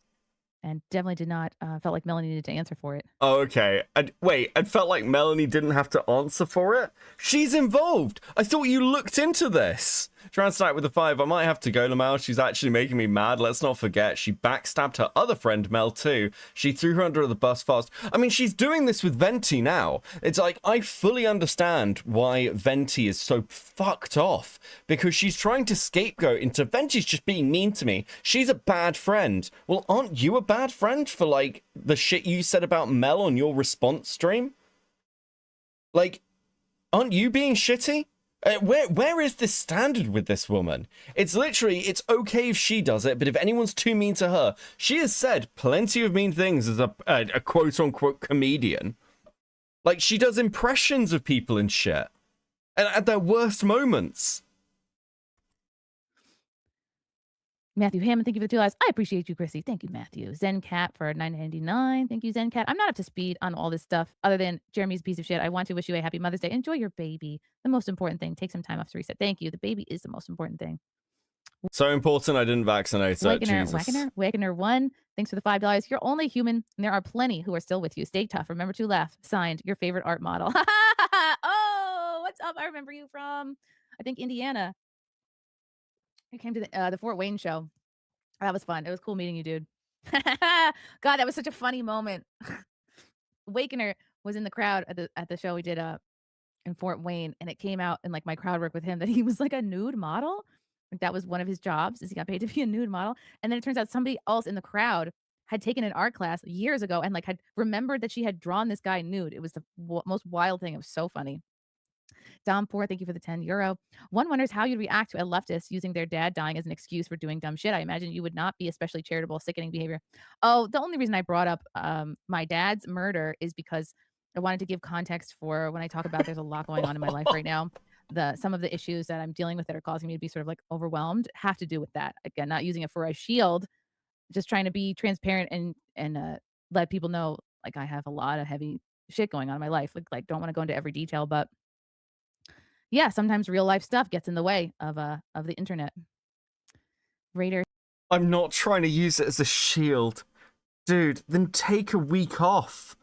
And definitely did not felt like Melanie needed to answer for it. Oh, okay. Wait, I felt like Melanie didn't have to answer for it? She's involved. I thought you looked into this. Transnight with the 5. I might have to go, Lamel. She's actually making me mad. Let's not forget, she backstabbed her other friend, Mel, too. She threw her under the bus fast. I mean, she's doing this with Venti now. It's like, I fully understand why Venti is so fucked off. Because she's trying to scapegoat into, Venti's just being mean to me. She's a bad friend. Well, aren't you a bad friend for, like, the shit you said about Mel on your response stream? Like, aren't you being shitty? Where is this standard with this woman? It's literally, it's okay if she does it, but if anyone's too mean to her, she has said plenty of mean things as a quote-unquote comedian. Like, she does impressions of people and shit. And at their worst moments. Matthew Hammond, thank you for the $2. I appreciate you, Chrissy. Thank you, Matthew. ZenCat for $9.99. Thank you, ZenCat. I'm not up to speed on all this stuff other than Jeremy's piece of shit. I want to wish you a happy Mother's Day. Enjoy your baby. The most important thing. Take some time off to reset. Thank you. The baby is the most important thing. So important I didn't vaccinate her. Wagner 1. Thanks for the $5. You're only human, and there are plenty who are still with you. Stay tough. Remember to laugh. Signed, your favorite art model. Oh, what's up? I remember you from, I think, Indiana. You came to the Fort Wayne show. That was fun. It was cool meeting you, dude. God, that was such a funny moment. Wakener was in the crowd at the show we did in Fort Wayne, and it came out in like my crowd work with him that he was like a nude model. Like that was one of his jobs, is he got paid to be a nude model. And then it turns out somebody else in the crowd had taken an art class years ago and like had remembered that she had drawn this guy nude. It was the most wild thing. It was so funny. Dom Poor, thank you for the €10. One wonders how you'd react to a leftist using their dad dying as an excuse for doing dumb shit. I imagine you would not be especially charitable, sickening behavior. Oh, the only reason I brought up my dad's murder is because I wanted to give context for when I talk about there's a lot going on in my life right now. Some of the issues that I'm dealing with that are causing me to be sort of like overwhelmed have to do with that. Again, not using it for a shield, just trying to be transparent and let people know, like, I have a lot of heavy shit going on in my life. Like don't want to go into every detail, but yeah, sometimes real life stuff gets in the way of the internet. Raider, I'm not trying to use it as a shield. Dude, then take a week off.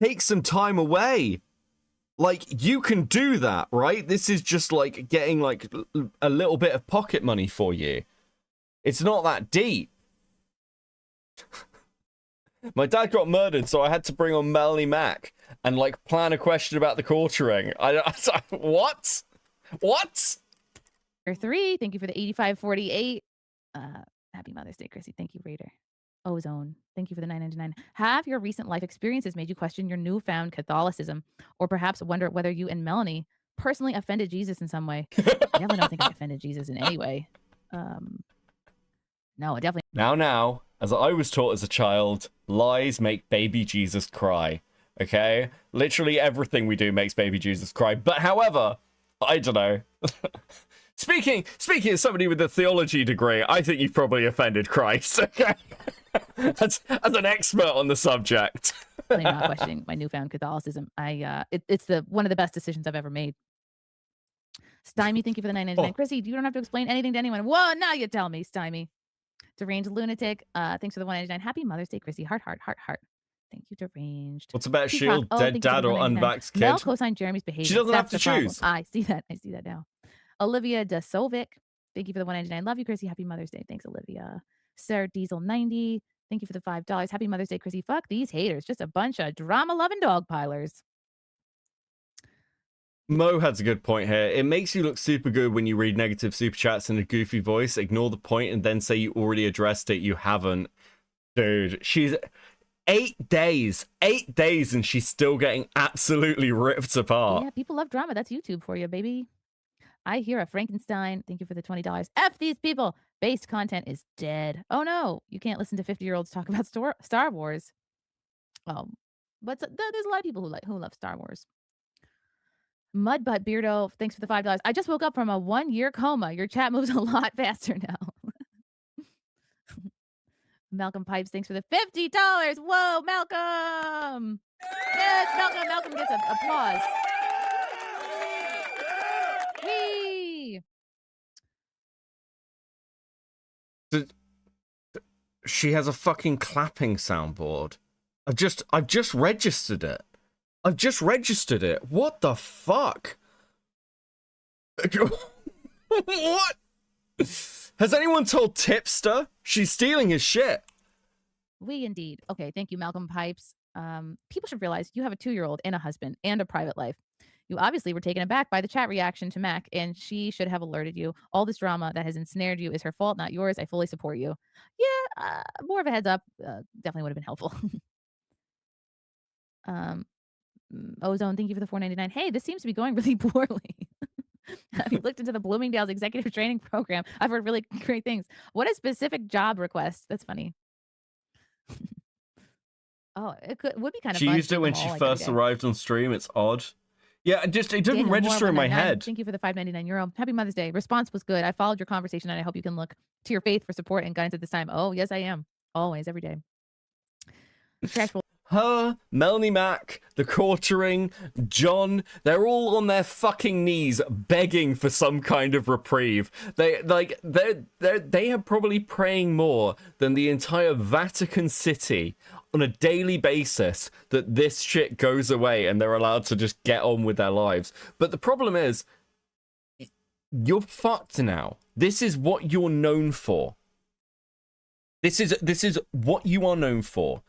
Take some time away. Like, you can do that, right? This is just like getting like a little bit of pocket money for you. It's not that deep. My dad got murdered, so I had to bring on Melanie Mac and like plan a question about the quartering. What? What? 3, thank you for the 8548. Happy Mother's Day, Chrissy. Thank you, Raider. Ozone, thank you for the 999. Have your recent life experiences made you question your newfound Catholicism, or perhaps wonder whether you and Melanie personally offended Jesus in some way? I definitely don't think I offended Jesus in any way. No, I definitely. Now, as I was taught as a child, lies make baby Jesus cry. Okay? Literally everything we do makes baby Jesus cry. But however, I don't know. Speaking as somebody with a theology degree, I think you've probably offended Christ. Okay? as an expert on the subject. I'm not questioning my newfound Catholicism. It's one of the best decisions I've ever made. Stymie, thank you for the 999. Chrissy, you don't have to explain anything to anyone. Whoa, now you tell me, Stymie. Deranged Lunatic, thanks for the 199. Happy Mother's Day, Chrissy. Heart. Thank you, Deranged. What's a better shield, dead dad or unvaxxed kid? Mel co-signed Jeremy's behavior. She doesn't have to choose. I see that now. Olivia Dasovic, thank you for the 199. Love you, Chrissy. Happy Mother's Day. Thanks, Olivia. Sarah Diesel 90, thank you for the $5. Happy Mother's Day, Chrissy. Fuck these haters. Just a bunch of drama-loving dog pilers. Mo has a good point here. It makes you look super good when you read negative super chats in a goofy voice, ignore the point, and then say you already addressed it. You haven't. Dude, she's 8 days, and she's still getting absolutely ripped apart. Yeah, people love drama. That's YouTube for you, baby. I hear a Frankenstein. Thank you for the $20. F these people. Based content is dead. Oh no, you can't listen to 50-year-olds talk about Star Wars. But there's a lot of people who love Star Wars. Mudbutt Beardo, thanks for the $5. I just woke up from a 1-year coma. Your chat moves a lot faster now. Malcolm Pipes, thanks for the $50. Whoa, Malcolm! Yes, Malcolm. Malcolm gets an applause. Whee! She has a fucking clapping soundboard. I've just registered it. What the fuck? What? Has anyone told Tipster? She's stealing his shit. We indeed. Okay, thank you, Malcolm Pipes. People should realize you have a 2-year-old and a husband and a private life. You obviously were taken aback by the chat reaction to Mac, and she should have alerted you. All this drama that has ensnared you is her fault, not yours. I fully support you. Yeah, more of a heads up definitely would have been helpful. Ozone, thank you for the $4.99. Hey, this seems to be going really poorly. Have you looked into the Bloomingdale's executive training program? I've heard really great things. What a specific job request. That's funny. Oh, would be kind of fun. She used it when she first arrived on stream. It's odd. Yeah, it didn't register in my head. Thank you for the €5.99. Happy Mother's Day. Response was good. I followed your conversation, and I hope you can look to your faith for support and guidance at this time. Oh, yes, I am. Always, every day. Trash will. Her, Melanie Mac, the Quartering, John, they're all on their fucking knees begging for some kind of reprieve. They are probably praying more than the entire Vatican City on a daily basis that this shit goes away and they're allowed to just get on with their lives. But the problem is, you're fucked now. This is what you're known for. This is what you are known for.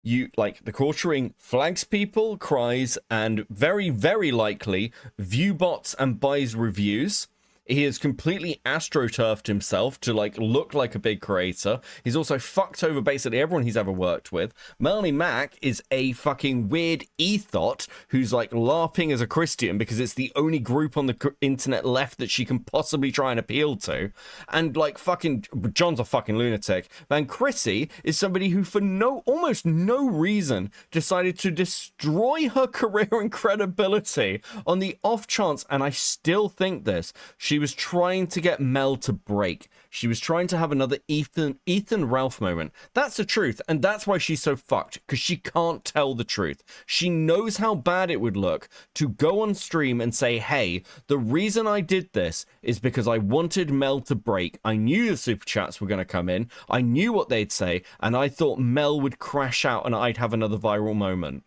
You, like, the Quartering flags people, cries, and very, very likely view bots and buys reviews. He has completely astroturfed himself to, like, look like a big creator. He's also fucked over basically everyone he's ever worked with. Melanie Mac is a fucking weird ethot who's, like, LARPing as a Christian because it's the only group on the internet left that she can possibly try and appeal to. And, like, fucking John's a fucking lunatic. And Chrissie is somebody who, for almost no reason, decided to destroy her career and credibility on the off chance, and I still think this, She was trying to get Mel to break. She was trying to have another Ethan Ralph moment. That's the truth, and that's why she's so fucked, because she can't tell the truth. She knows how bad it would look to go on stream and say, hey, the reason I did this is because I wanted Mel to break. I knew the super chats were going to come in. I knew what they'd say, and I thought Mel would crash out and I'd have another viral moment.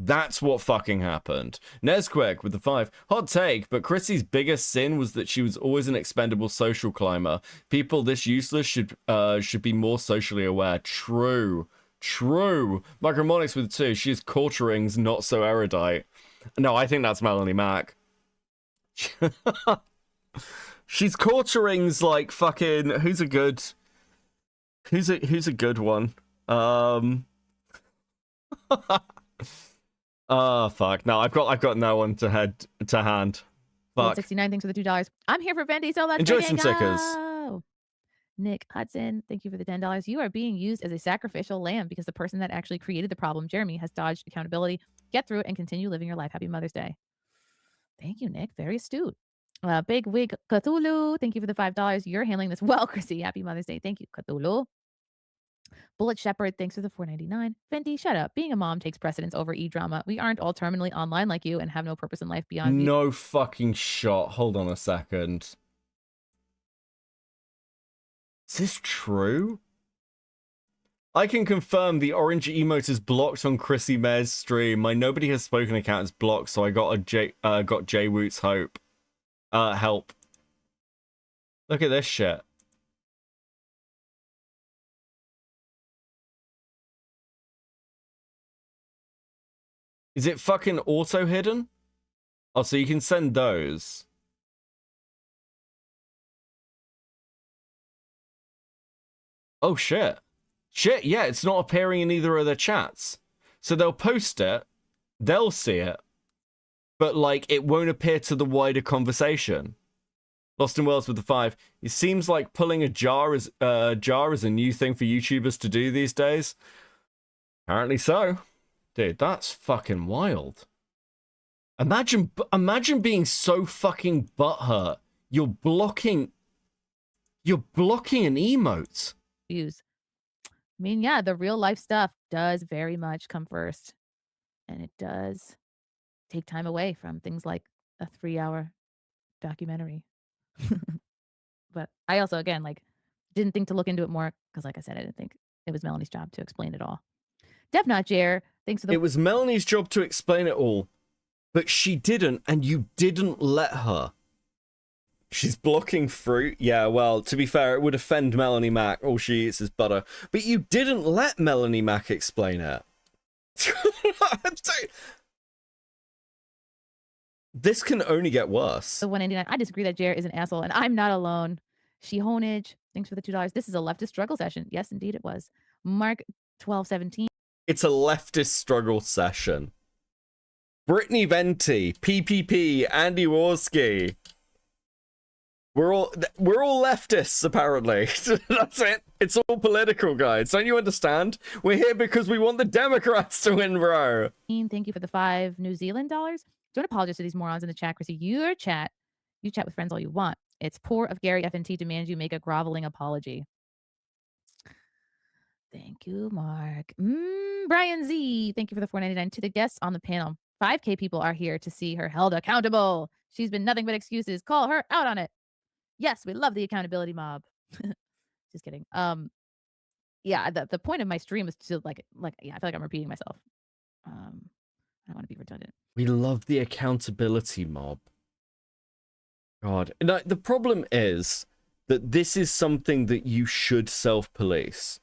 That's what fucking happened. Nesquik with the 5. Hot take, but Chrissie's biggest sin was that she was always an expendable social climber. People this useless should be more socially aware. True. True. Micromonics with 2. She's culturings, not so erudite. No, I think that's Melanie Mack. She's culturings like fucking who's a good one? Oh fuck! No, I've got no one to hand. Fuck. 69. Thanks for the $2. I'm here for Fendi, so let's enjoy some stickers. Nick Hudson, thank you for the $10. You are being used as a sacrificial lamb because the person that actually created the problem, Jeremy, has dodged accountability. Get through it and continue living your life. Happy Mother's Day. Thank you, Nick. Very astute. Big Wig Cthulhu, thank you for the $5. You're handling this well, Chrissy. Happy Mother's Day. Thank you, Cthulhu. Bullet Shepherd, thanks for the $4.99. Fendi, shut up. Being a mom takes precedence over e-drama. We aren't all terminally online like you and have no purpose in life beyond No fucking shot. Hold on a second. Is this true? I can confirm the orange emote is blocked on Chrissy Mayr's stream. My Nobody Has Spoken account is blocked, so I got Jay Woot's help. Look at this shit. Is it fucking auto hidden? Oh, so you can send those. Oh shit. Shit, yeah, it's not appearing in either of their chats. So they'll post it, they'll see it, but like it won't appear to the wider conversation. Lost in Worlds with the 5. It seems like pulling a jar is a new thing for YouTubers to do these days. Apparently so. Dude, that's fucking wild. Imagine being so fucking butthurt. You're blocking an emote. views. I mean, yeah, the real life stuff does very much come first. And it does take time away from things like a 3-hour documentary. But I also, again, like, didn't think to look into it more because, like I said, I didn't think it was Melanie's job to explain it all. Def Not Jer, thanks for the. It was Melanie's job to explain it all, but she didn't, and you didn't let her. She's blocking fruit. Yeah, well, to be fair, it would offend Melanie Mack. All she eats is butter. But you didn't let Melanie Mack explain it. This can only get worse. The 199. I disagree that Jer is an asshole, and I'm not alone. She-Honage, thanks for the $2. This is a leftist struggle session. Yes, indeed it was. Mark 1217. It's a leftist struggle session. Brittany Venti, PPP, Andy Worski. We're all leftists, apparently. That's it. It's all political, guys. Don't you understand? We're here because we want the Democrats to win, bro. Thank you for the $5 New Zealand dollars. Don't apologize to these morons in the chat, Chrissy. You chat with friends all you want. It's poor of Gary FNT demands you make a groveling apology. Thank you, Mark. Brian Z, thank you for the $4.99. To the guests on the panel, 5K people are here to see her held accountable. She's been nothing but excuses. Call her out on it. Yes, we love the accountability mob. Just kidding. Yeah, the point of my stream is to like yeah, I feel like I'm repeating myself. I don't want to be redundant. We love the accountability mob. God. No, the problem is that this is something that you should self-police,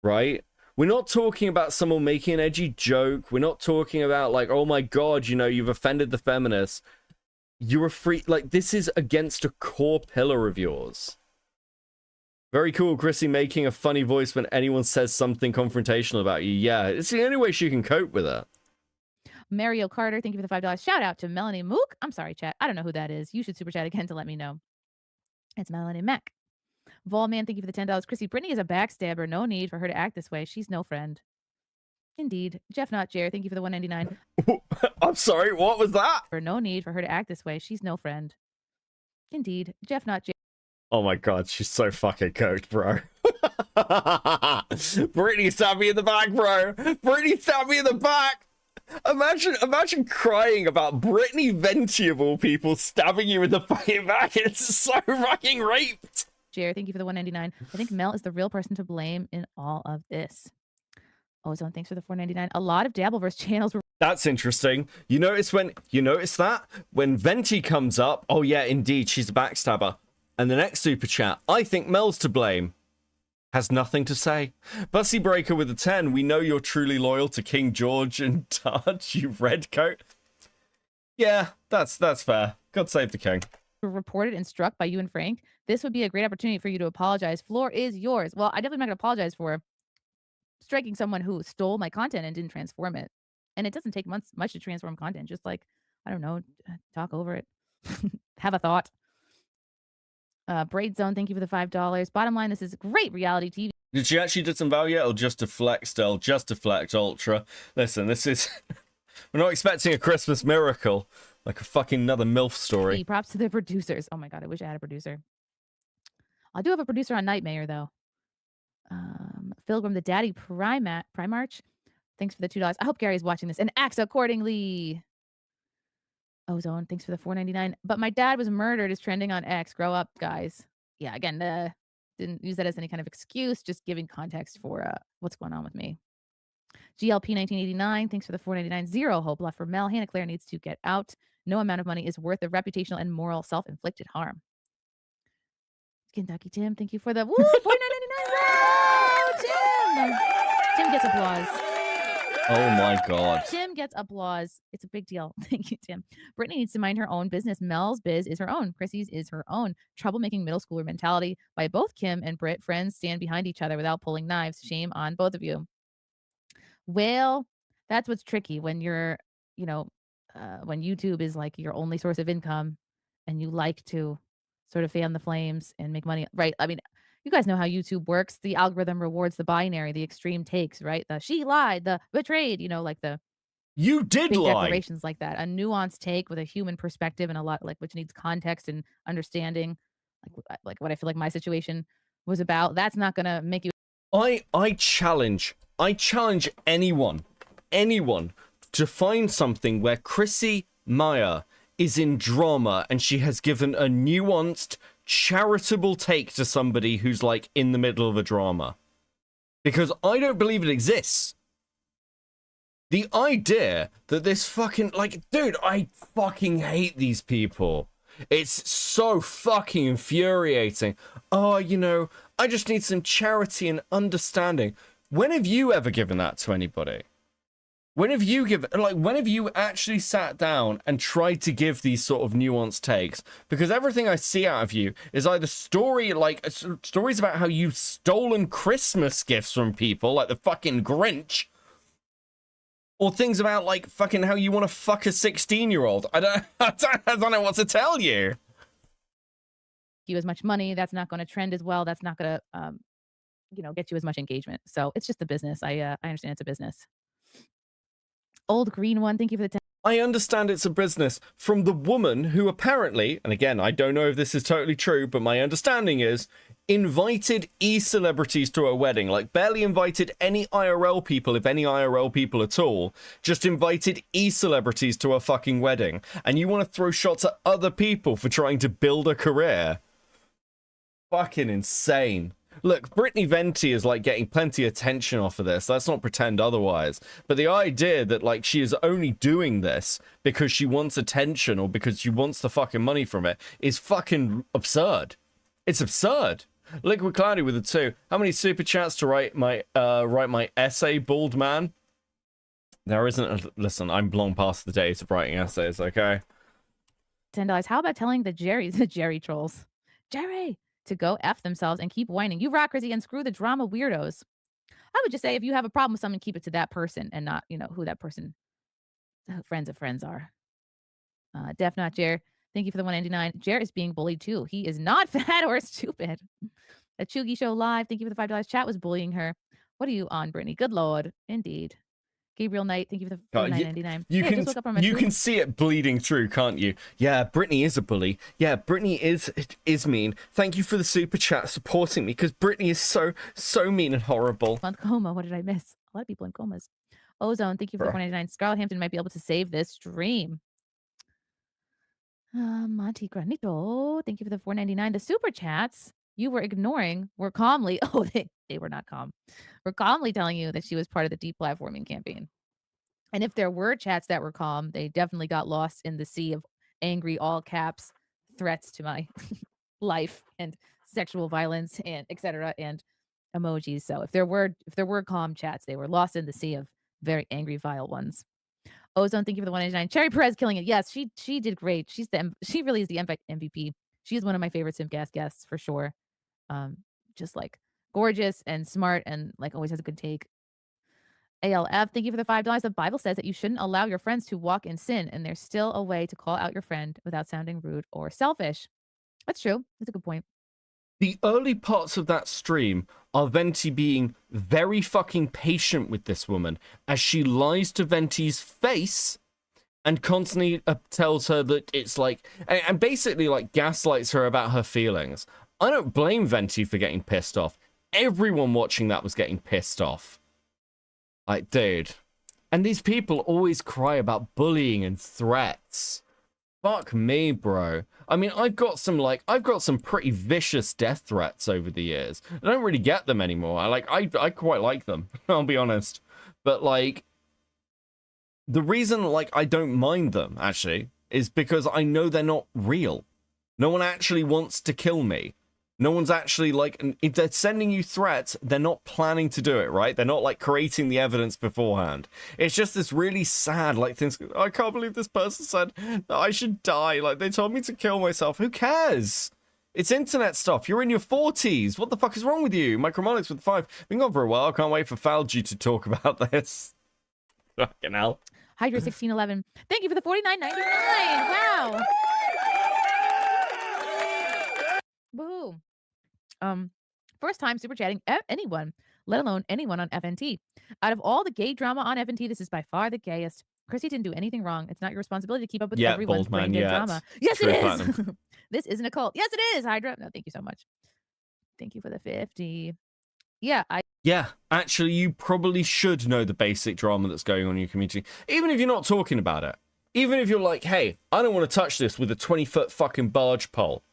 right? We're not talking about someone making an edgy joke. We're not talking about like, oh my God, you know, you've offended the feminists. You're a free, like, this is against a core pillar of yours. Very cool, Chrissy making a funny voice when anyone says something confrontational about you. Yeah, it's the only way she can cope with it. Mario Carter, thank you for the $5. Shout out to Melanie Mook. I'm sorry, chat. I don't know who that is. You should super chat again to let me know. It's Melanie Mack. Volman, thank you for the $10. Chrissy, Brittany is a backstabber. No need for her to act this way. She's no friend. Indeed. Jeff Not Jer, thank you for the $1.99. I'm sorry, what was that? For no need for her to act this way. She's no friend. Indeed. Jeff, not Jer. Oh my god, she's so fucking coked, bro. Brittany stabbed me in the back, bro. Brittany stabbed me in the back. Imagine crying about Brittany Venti of all people stabbing you in the fucking back. It's so fucking raped. Jer, thank you for the 199. I think Mel is the real person to blame in all of this. Ozone, thanks for the 499. A lot of Dabbleverse channels were. That's interesting. You notice that when Venti comes up, oh yeah, indeed, she's a backstabber. And the next super chat, I think Mel's to blame. Has nothing to say. Bussy Breaker with a 10. We know you're truly loyal to King George and Dutch, you redcoat. Yeah, that's fair. God save the king. Were reported and struck by you and Frank. This would be a great opportunity for you to apologize. Floor is yours. Well, I definitely not gonna apologize for striking someone who stole my content and didn't transform it. And it doesn't take much to transform content. Just like, I don't know, talk over it. Have a thought. Braid Zone, thank you for the $5. Bottom line, this is great reality TV. Did she actually do some value yet, or just deflect still? Just deflect, Ultra. Listen, this is... We're not expecting a Christmas miracle. Like a fucking another MILF story. Props to the producers. Oh my god, I wish I had a producer. I do have a producer on Night Mayr, though. Pilgrim the Daddy Primarch. Thanks for the $2. I hope Gary is watching this and acts accordingly. Ozone, thanks for the $4.99. But my dad was murdered is trending on X. Grow up, guys. Yeah, again, didn't use that as any kind of excuse, just giving context for what's going on with me. GLP 1989, thanks for the $4.99. Zero hope left for Mel. Hannah Claire needs to get out. No amount of money is worth the reputational and moral self-inflicted harm. Kentucky Tim, thank you for the $4.99. Wow, Tim! Tim gets applause. Oh my god. Tim gets applause. It's a big deal. Thank you, Tim. Brittany needs to mind her own business. Mel's biz is her own. Chrissie's is her own. Troublemaking middle schooler mentality by both Kim and Britt. Friends stand behind each other without pulling knives. Shame on both of you. Well, that's what's tricky when you're, when YouTube is like your only source of income and you like to sort of fan the flames and make money, right? I mean, you guys know how YouTube works. The algorithm rewards the binary, the extreme takes, right? The she lied, the betrayed, like the you did big lie. Declarations like that. A nuanced take with a human perspective and a lot which needs context and understanding, like what I feel like my situation was about. That's not gonna make you. I challenge anyone to find something where Chrissie Mayr is in drama and she has given a nuanced, charitable take to somebody who's like in the middle of a drama. Because I don't believe it exists. The idea that this fucking, dude, I fucking hate these people. It's so fucking infuriating. Oh, I just need some charity and understanding. When have you ever given that to anybody? When have you actually sat down and tried to give these sort of nuanced takes? Because everything I see out of you is either stories about how you've stolen Christmas gifts from people, like the fucking Grinch, or things about fucking how you want to fuck a 16-year-old. I don't know what to tell you. You as much money, that's not going to trend as well. That's not going to, get you as much engagement. So it's just a business. I understand it's a business. Old Green One, thank you for the 10. I understand it's a business from the woman who apparently, and again, I don't know if this is totally true, but my understanding is, invited e-celebrities to a wedding. Barely invited any IRL people, if any IRL people at all. Just invited e-celebrities to a fucking wedding. And you want to throw shots at other people for trying to build a career? Fucking insane. Look, Brittany Venti is getting plenty of attention off of this. Let's not pretend otherwise. But the idea that she is only doing this because she wants attention or because she wants the fucking money from it is fucking absurd. It's absurd. Liquid Cloudy with a 2. How many super chats to write my essay, bald man? There isn't. Listen, I'm long past the days of writing essays. Okay. $10. How about telling the Jerry trolls, Jerry, to go F themselves and keep whining? You rock, Chrissy, and screw the drama weirdos. I would just say if you have a problem with someone, keep it to that person and not, who that person, friends of friends are. Def not Jer. Thank you for the 199. Jer is being bullied too. He is not fat or stupid. A Chugi Show Live. Thank you for the $5. Chat was bullying her. What are you on, Brittany? Good Lord. Indeed. Gabriel Knight, thank you for the God, $9.99. You Hey, I can just woke up from a you dream. can see it bleeding through, can't you? Yeah, Brittany is a bully. Yeah, Brittany is mean. Thank you for the super chat supporting me, because Brittany is so mean and horrible. Month coma. What did I miss? A lot of people in comas. Ozone, thank you for the $4.99. Scarlett Hampton might be able to save this stream. Monty Granito, thank you for the $4.99. The super chats you were ignoring were calmly. Oh, they were not calm. We're calmly telling you that she was part of the deplatforming campaign. And if there were chats that were calm, they definitely got lost in the sea of angry, all caps threats to my life and sexual violence and etc. and emojis. So if there were calm chats, they were lost in the sea of very angry, vile ones. Ozone, thank you for the 199. Cherry Perez killing it. Yes, she did great. She really is the MVP. She is one of my favorite Simcast guests for sure. Just like gorgeous and smart and like always has a good take. ALF, thank you for the $5. The Bible says that you shouldn't allow your friends to walk in sin, and there's still a way to call out your friend without sounding rude or selfish. That's true. That's a good point. The early parts of that stream are Venti being very fucking patient with this woman as she lies to Venti's face and constantly tells her that it's like, and basically like gaslights her about her feelings. I don't blame Venti for getting pissed off. Everyone watching that was getting pissed off. Like, dude. And these people always cry about bullying and threats. Fuck me, bro. I mean, I've got some pretty vicious death threats over the years. I don't really get them anymore. I quite like them, I'll be honest. But like, the reason like I don't mind them actually is because I know they're not real. No one actually wants to kill me. No one's actually like, if they're sending you threats, they're not planning to do it, right? They're not like creating the evidence beforehand. It's just this really sad, like, things. I can't believe this person said that I should die. Like, they told me to kill myself. Who cares? It's internet stuff. You're in your 40s. What the fuck is wrong with you? Micromonics with 5. Been gone for a while. I can't wait for Falgi to talk about this. Fucking hell. Hydra 1611. Thank you for the $49.99. Wow. Woohoo. First time super chatting anyone, let alone anyone on FNT. Out of all the gay drama on FNT, this is by far the gayest. Chrissie didn't do anything wrong. It's not your responsibility to keep up with everyone's brain dead drama. Yes, it is. This isn't a cult. Yes, it is, Hydra. No, thank you so much. Thank you for the 50. Yeah, actually, you probably should know the basic drama that's going on in your community, even if you're not talking about it. Even if you're like, hey, I don't want to touch this with a 20-foot fucking barge pole.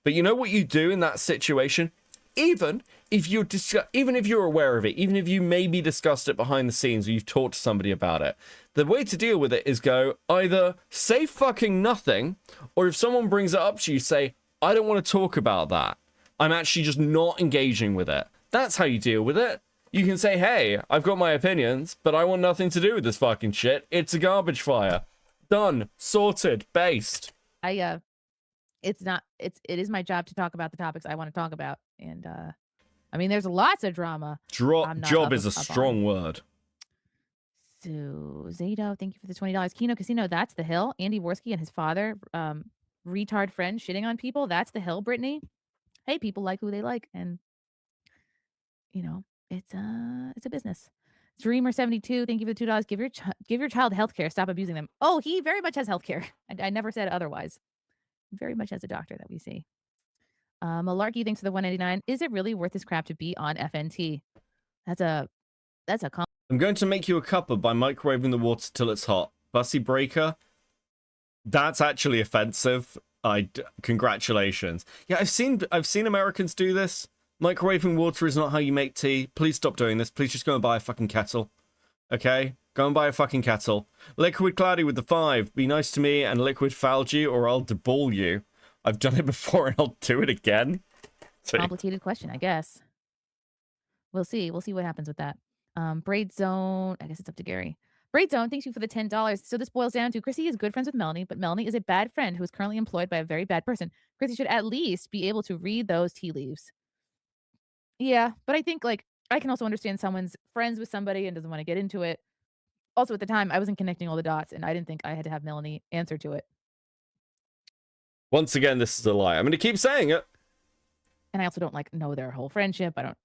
But you know what you do in that situation? Even if you're aware of it, even if you maybe discussed it behind the scenes or you've talked to somebody about it, the way to deal with it is go either say fucking nothing, or if someone brings it up to you, say, I don't want to talk about that. I'm actually just not engaging with it. That's how you deal with it. You can say, hey, I've got my opinions, but I want nothing to do with this fucking shit. It's a garbage fire. Done. Sorted. Based. It is my job to talk about the topics I want to talk about. And I mean, there's lots of drama. Job is a strong word. So Zato, thank you for the $20. Kino Casino, that's the hill. Andy Worski and his father, retard friend shitting on people. That's the hill, Brittany. Hey, people like who they like, and you know, it's a business. Dreamer72, thank you for the $2. Give your child healthcare. Stop abusing them. Oh, he very much has healthcare. I never said otherwise. Very much as a doctor that we see. Malarkey, thanks for the $1.99. Is it really worth this crap to be on FNT? That's a I'm going to make you a cuppa by microwaving the water till it's hot. Bussy breaker. That's actually offensive. Congratulations. Yeah, I've seen Americans do this. Microwaving water is not how you make tea. Please stop doing this. Please just go and buy a fucking kettle. Okay? Go and buy a fucking kettle. Liquid Cloudy with the 5. Be nice to me and Liquid Falgi or I'll deball you. I've done it before and I'll do it again. Complicated question, I guess. We'll see. We'll see what happens with that. Braid Zone. I guess it's up to Gary. Braid Zone, thanks you for the $10. So this boils down to Chrissie is good friends with Melanie, but Melanie is a bad friend who is currently employed by a very bad person. Chrissie should at least be able to read those tea leaves. Yeah, but I think like I can also understand someone's friends with somebody and doesn't want to get into it. Also, at the time, I wasn't connecting all the dots, and I didn't think I had to have Melanie answer to it. Once again, this is a lie. I'm going to keep saying it. And I also don't like know their whole friendship. I don't,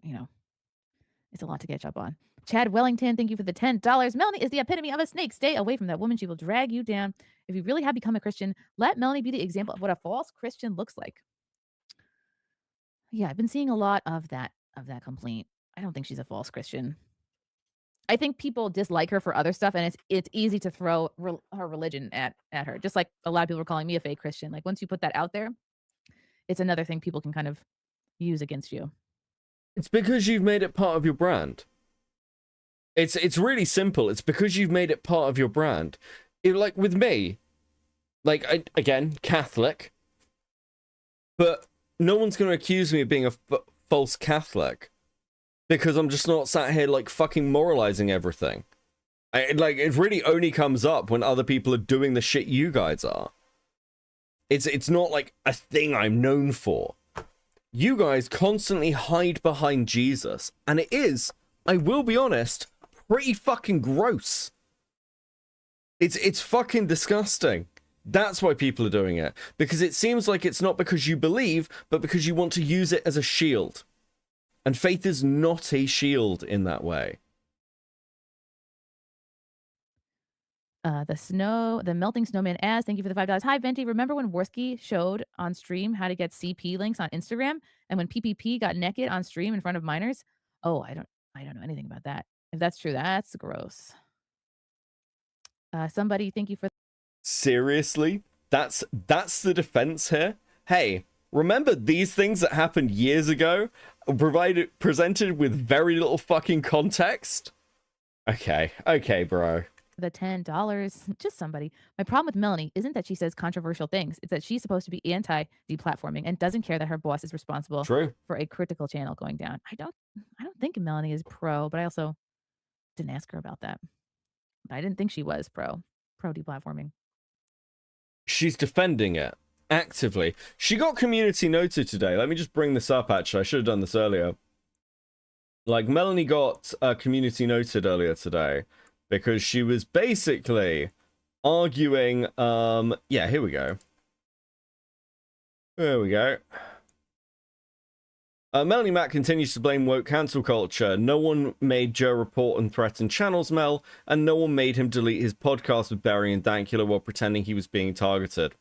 It's a lot to catch up on. Chad Wellington, thank you for the $10. Melanie is the epitome of a snake. Stay away from that woman. She will drag you down. If you really have become a Christian, let Melanie be the example of what a false Christian looks like. Yeah, I've been seeing a lot of that complaint. I don't think she's a false Christian. I think people dislike her for other stuff, and it's easy to throw her religion at her. Just like a lot of people are calling me a fake Christian. Like once you put that out there, it's another thing people can kind of use against you. It's because you've made it part of your brand. It's really simple. It's because you've made it part of your brand. Like with me, like again, Catholic, but no one's going to accuse me of being a false Catholic because I'm just not sat here like fucking moralizing everything. Like it really only comes up when other people are doing the shit you guys are. It's not like a thing I'm known for. You guys constantly hide behind Jesus, and it is, I will be honest, pretty fucking gross. It's fucking disgusting. That's why people are doing it. Because it seems like it's not because you believe, but because you want to use it as a shield. And faith is not a shield in that way. The melting snowman as thank you for the $5. Hi Venti, remember when Worski showed on stream how to get CP links on Instagram, and when PPP got naked on stream in front of minors? Oh, I don't know anything about that. If that's true, that's gross. Somebody, thank you for. Seriously? That's the defense here? Hey, remember these things that happened years ago? Presented with very little fucking context? Okay, bro. The $10. Just somebody. My problem with Melanie isn't that she says controversial things. It's that she's supposed to be anti-deplatforming and doesn't care that her boss is responsible for a critical channel going down. I don't think Melanie is pro, but I also didn't ask her about that. I didn't think she was pro deplatforming. She's defending it actively. She got community noted today. Let me just bring this up, actually. I should have done this earlier. Like, Melanie got community noted earlier today because she was basically arguing, yeah, here we go. There we go. Melanie Mac continues to blame woke cancel culture. No one made Joe report and threaten channels, Mel, and no one made him delete his podcast with Barry and Dankula while pretending he was being targeted.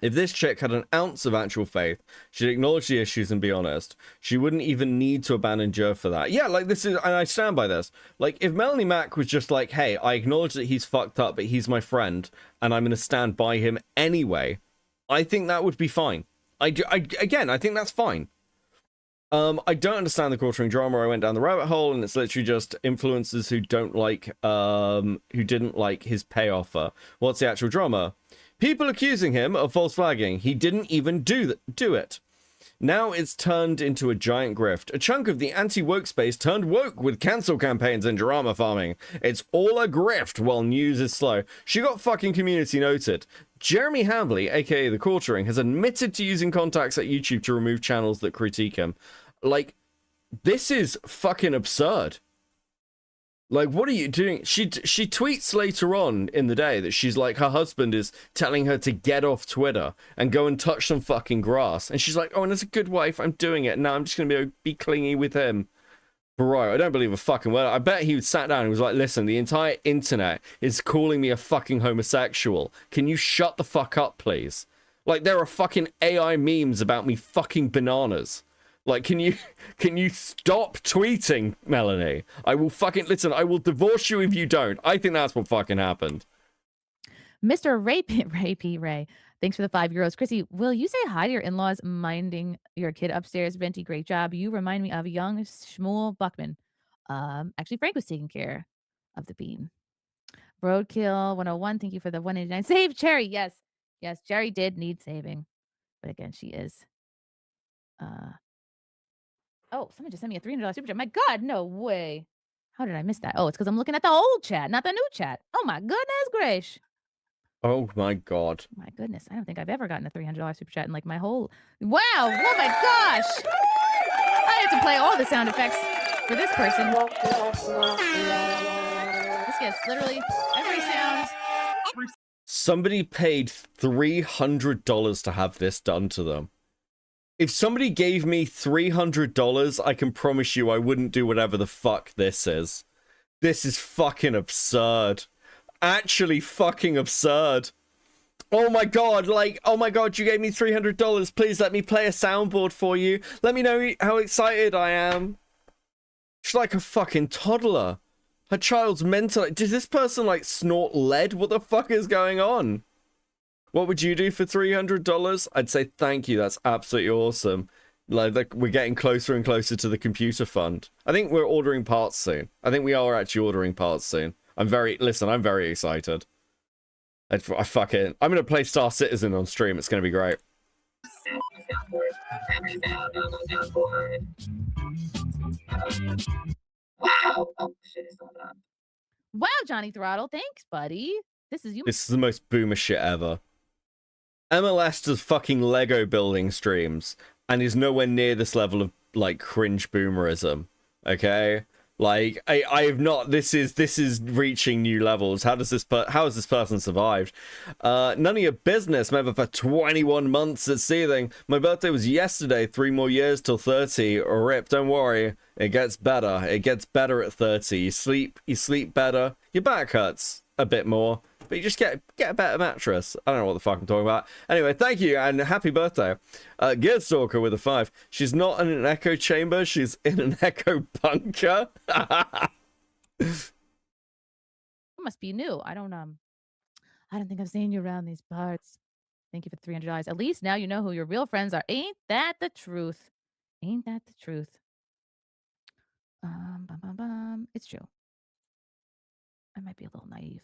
If this chick had an ounce of actual faith, she'd acknowledge the issues and be honest. She wouldn't even need to abandon Joe for that. Yeah, like this is, and I stand by this. Like, if Melanie Mac was just like, hey, I acknowledge that he's fucked up, but he's my friend, and I'm going to stand by him anyway, I think that would be fine. Again, I think that's fine. I don't understand the quartering drama. I went down the rabbit hole, and it's literally just influencers who don't like, who didn't like his pay offer. What's the actual drama? People accusing him of false flagging. He didn't even do it. Now it's turned into a giant grift. A chunk of the anti-woke space turned woke with cancel campaigns and drama farming. It's all a grift while news is slow. She got fucking community noted. Jeremy Hambley, aka The Quartering, has admitted to using contacts at YouTube to remove channels that critique him. Like, this is fucking absurd. Like, what are you doing? She tweets later on in the day that she's like, her husband is telling her to get off Twitter and go and touch some fucking grass. And she's like, oh, and as a good wife, I'm doing it. Now I'm just going to be clingy with him. Bro, I don't believe a fucking word. I bet he sat down and was like, listen, the entire internet is calling me a fucking homosexual. Can you shut the fuck up, please? Like, there are fucking AI memes about me fucking bananas. Like, can you stop tweeting, Melanie? I will fucking, listen, I will divorce you if you don't. I think that's what fucking happened. Mr. Ray P. Thanks for the €5. Chrissy, will you say hi to your in-laws minding your kid upstairs? Venti, great job. You remind me of young Shmuel Buckman. Actually, Frank was taking care of the bean. Roadkill 101, thank you for the 189. Save Cherry, yes. Yes, Cherry did need saving. But again, she is. Oh, someone just sent me a $300 super chat. My God, no way. How did I miss that? Oh, it's because I'm looking at the old chat, not the new chat. Oh, my goodness gracious. Oh, my God. My goodness. I don't think I've ever gotten a $300 super chat in like my whole... Wow. Oh, my gosh. I have to play all the sound effects for this person. This gets literally every sound. Somebody paid $300 to have this done to them. If somebody gave me $300, I can promise you I wouldn't do whatever the fuck this is. This is fucking absurd. Actually fucking absurd. Oh my god, like, oh my god, you gave me $300. Please let me play a soundboard for you. Let me know how excited I am. She's like a fucking toddler. Her child's mental. Does this person, like, snort lead? What the fuck is going on? What would you do for $300? I'd say thank you. That's absolutely awesome. Like, we're getting closer and closer to the computer fund. I think we're ordering parts soon. I think we are actually ordering parts soon. I'm very excited. I fucking, I'm gonna play Star Citizen on stream. It's gonna be great. Wow. Oh shit, it's not done. Wow, Johnny Throttle. Thanks, buddy. This is you. This is the most boomer shit ever. MLS does fucking Lego building streams and is nowhere near this level of, like, cringe boomerism. Okay? Like, I have not, this is reaching new levels. How has this person survived? None of your business, member for 21 months at Seething. My birthday was yesterday, 3 more years till 30. Rip, don't worry. It gets better. It gets better at 30. You sleep better. Your back hurts a bit more, but you just get a better mattress. I don't know what the fuck I'm talking about. Anyway, thank you and happy birthday. Gearstalker with a 5. She's not in an echo chamber. She's in an echo bunker. It must be new. I don't think I've seen you around these parts. Thank you for $300. At least now you know who your real friends are. Ain't that the truth? Ain't that the truth? It's true. I might be a little naive.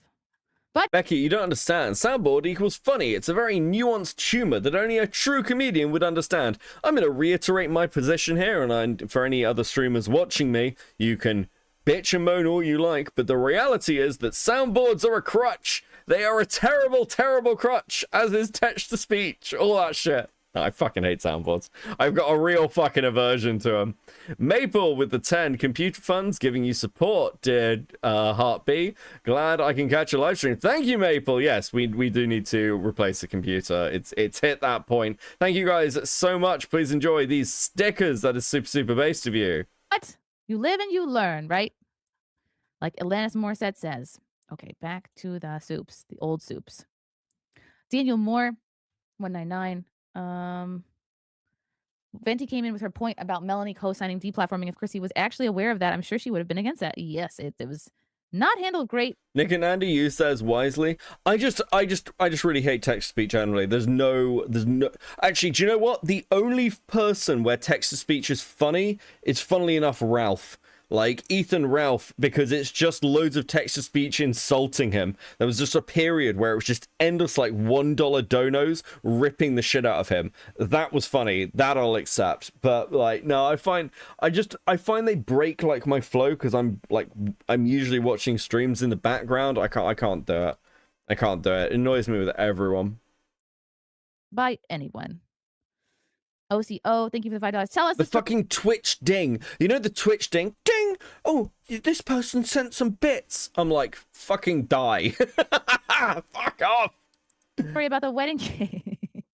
But Becky, you don't understand. Soundboard equals funny. It's a very nuanced humor that only a true comedian would understand. I'm going to reiterate my position here, and for any other streamers watching me, you can bitch and moan all you like, but the reality is that soundboards are a crutch. They are a terrible, terrible crutch, as is text-to-speech, all that shit. I fucking hate soundboards. I've got a real fucking aversion to them. Maple with the 10 computer funds giving you support, dear Heart B. Glad I can catch a live stream. Thank you, Maple. Yes, we do need to replace the computer. It's hit that point. Thank you guys so much. Please enjoy these stickers. That is super, super based of you. But you live and you learn, right? Like Alanis Morissette says. Okay, back to the soups, the old soups. Daniel Moore, 199. Venti came in with her point about Melanie co-signing deplatforming. If Chrissie was actually aware of that, I'm sure she would have been against that. Yes, it was not handled great. Nick and Andy use theirs wisely. I just really hate text-to-speech generally. There's no actually, do you know what? The only person where text-to-speech is funny is, funnily enough, Ralph. Like Ethan Ralph, because it's just loads of text-to-speech insulting him. There was just a period where it was just endless, like, $1 donos ripping the shit out of him. That was funny. That I'll accept. But, like, no, I find they break, like, my flow, because I'm usually watching streams in the background. I can't do it. I can't do it. It annoys me with everyone. By anyone. OCO, thank you for the $5. Tell us the fucking Twitch ding. You know the Twitch ding? Ding! Oh, this person sent some bits. I'm like, fucking die. Fuck off. Story about the wedding cake.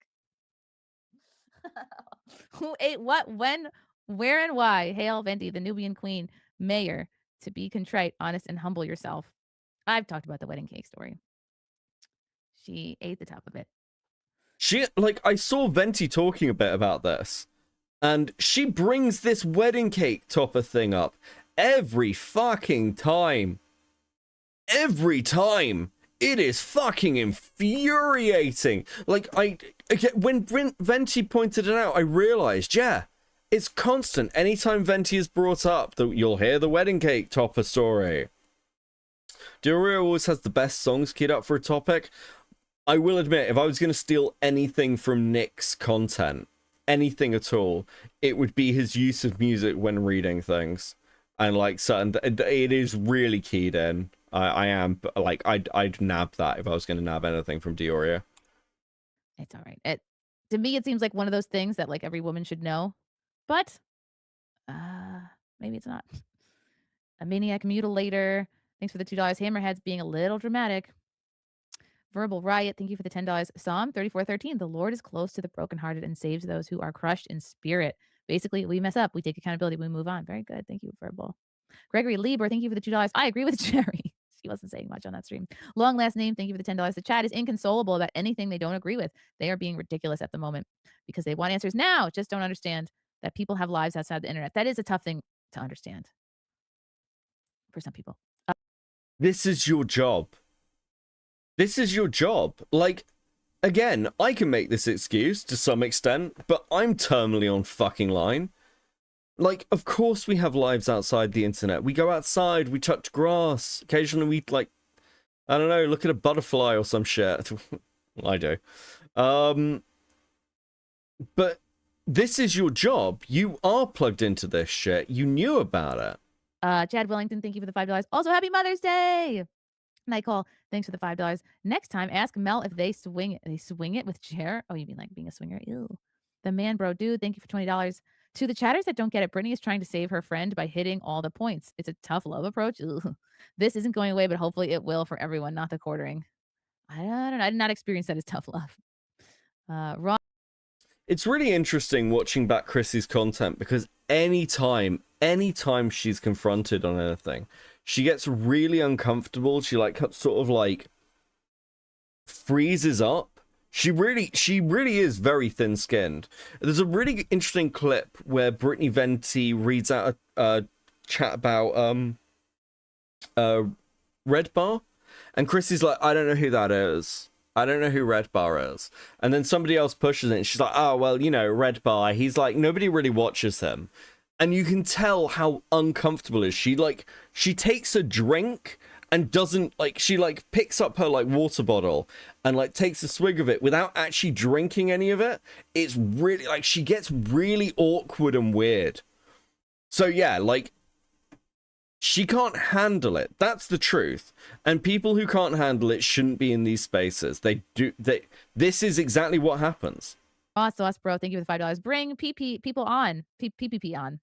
Who ate what, when, where, and why? Hail Venti, the Nubian queen. Mayr, to be contrite, honest, and humble yourself. I've talked about the wedding cake story. She ate the top of it. I saw Venti talking a bit about this, and she brings this wedding cake topper thing up every fucking time. Every time. It is fucking infuriating. Like, when Venti pointed it out, I realized, yeah, it's constant. Anytime Venti is brought up, you'll hear the wedding cake topper story. Dioria always has the best songs keyed up for a topic. I will admit, if I was going to steal anything from Nick's content, anything at all, it would be his use of music when reading things. And, like, it is really keyed in. I am, like, I'd nab that if I was going to nab anything from Dioria. It's all right. To me, it seems like one of those things that, like, every woman should know. But, maybe it's not. A Maniac Mutilator. Thanks for the $2. Hammerheads being a little dramatic. Verbal Riot, thank you for the $10. Psalm 34:13. The Lord is close to the brokenhearted and saves those who are crushed in spirit. Basically, we mess up, we take accountability, we move on. Very good. Thank you, Verbal. Gregory Lieber, thank you for the $2. I agree with Jerry. She wasn't saying much on that stream. Long last name, thank you for the $10. The chat is inconsolable about anything they don't agree with. They are being ridiculous at the moment because they want answers now, just don't understand that people have lives outside the internet. That is a tough thing to understand for some people. This is your job. This is your job. Like, again, I can make this excuse to some extent, but I'm terminally on fucking line. Like, of course we have lives outside the internet. We go outside, we touch grass. Occasionally we, like, I don't know, look at a butterfly or some shit. I do. But this is your job. You are plugged into this shit. You knew about it. Chad Wellington, thank you for the $5. Also, happy Mother's Day! Nightcall, thanks for the $5. Next time, ask Mel if they swing it. They swing it with Jer? Oh, you mean like being a swinger? Ew. The Man Bro Dude, thank you for $20. To the chatters that don't get it, Brittany is trying to save her friend by hitting all the points. It's a tough love approach. Ugh. This isn't going away, but hopefully it will for everyone, not the quartering. I don't know. I did not experience that as tough love. Ron. It's really interesting watching back Chrissie's content because anytime she's confronted on anything, she gets really uncomfortable. She like sort of like freezes up. She really is very thin-skinned. There's a really interesting clip where Brittany Venti reads out a chat about Red Bar, and Chrissy's like, I don't know who that is. I don't know who Red Bar is. And then somebody else pushes it, and she's like, oh, well, you know, Red Bar, he's like, nobody really watches him. And you can tell how uncomfortable is she. Like, she takes a drink and doesn't, like, she, like, picks up her, like, water bottle and, like, takes a swig of it without actually drinking any of it. It's really, like, she gets really awkward and weird. So, yeah, like, she can't handle it. That's the truth. And people who can't handle it shouldn't be in these spaces. This is exactly what happens. Sauce Bro, thank you for the $5. Bring people on. PPP on.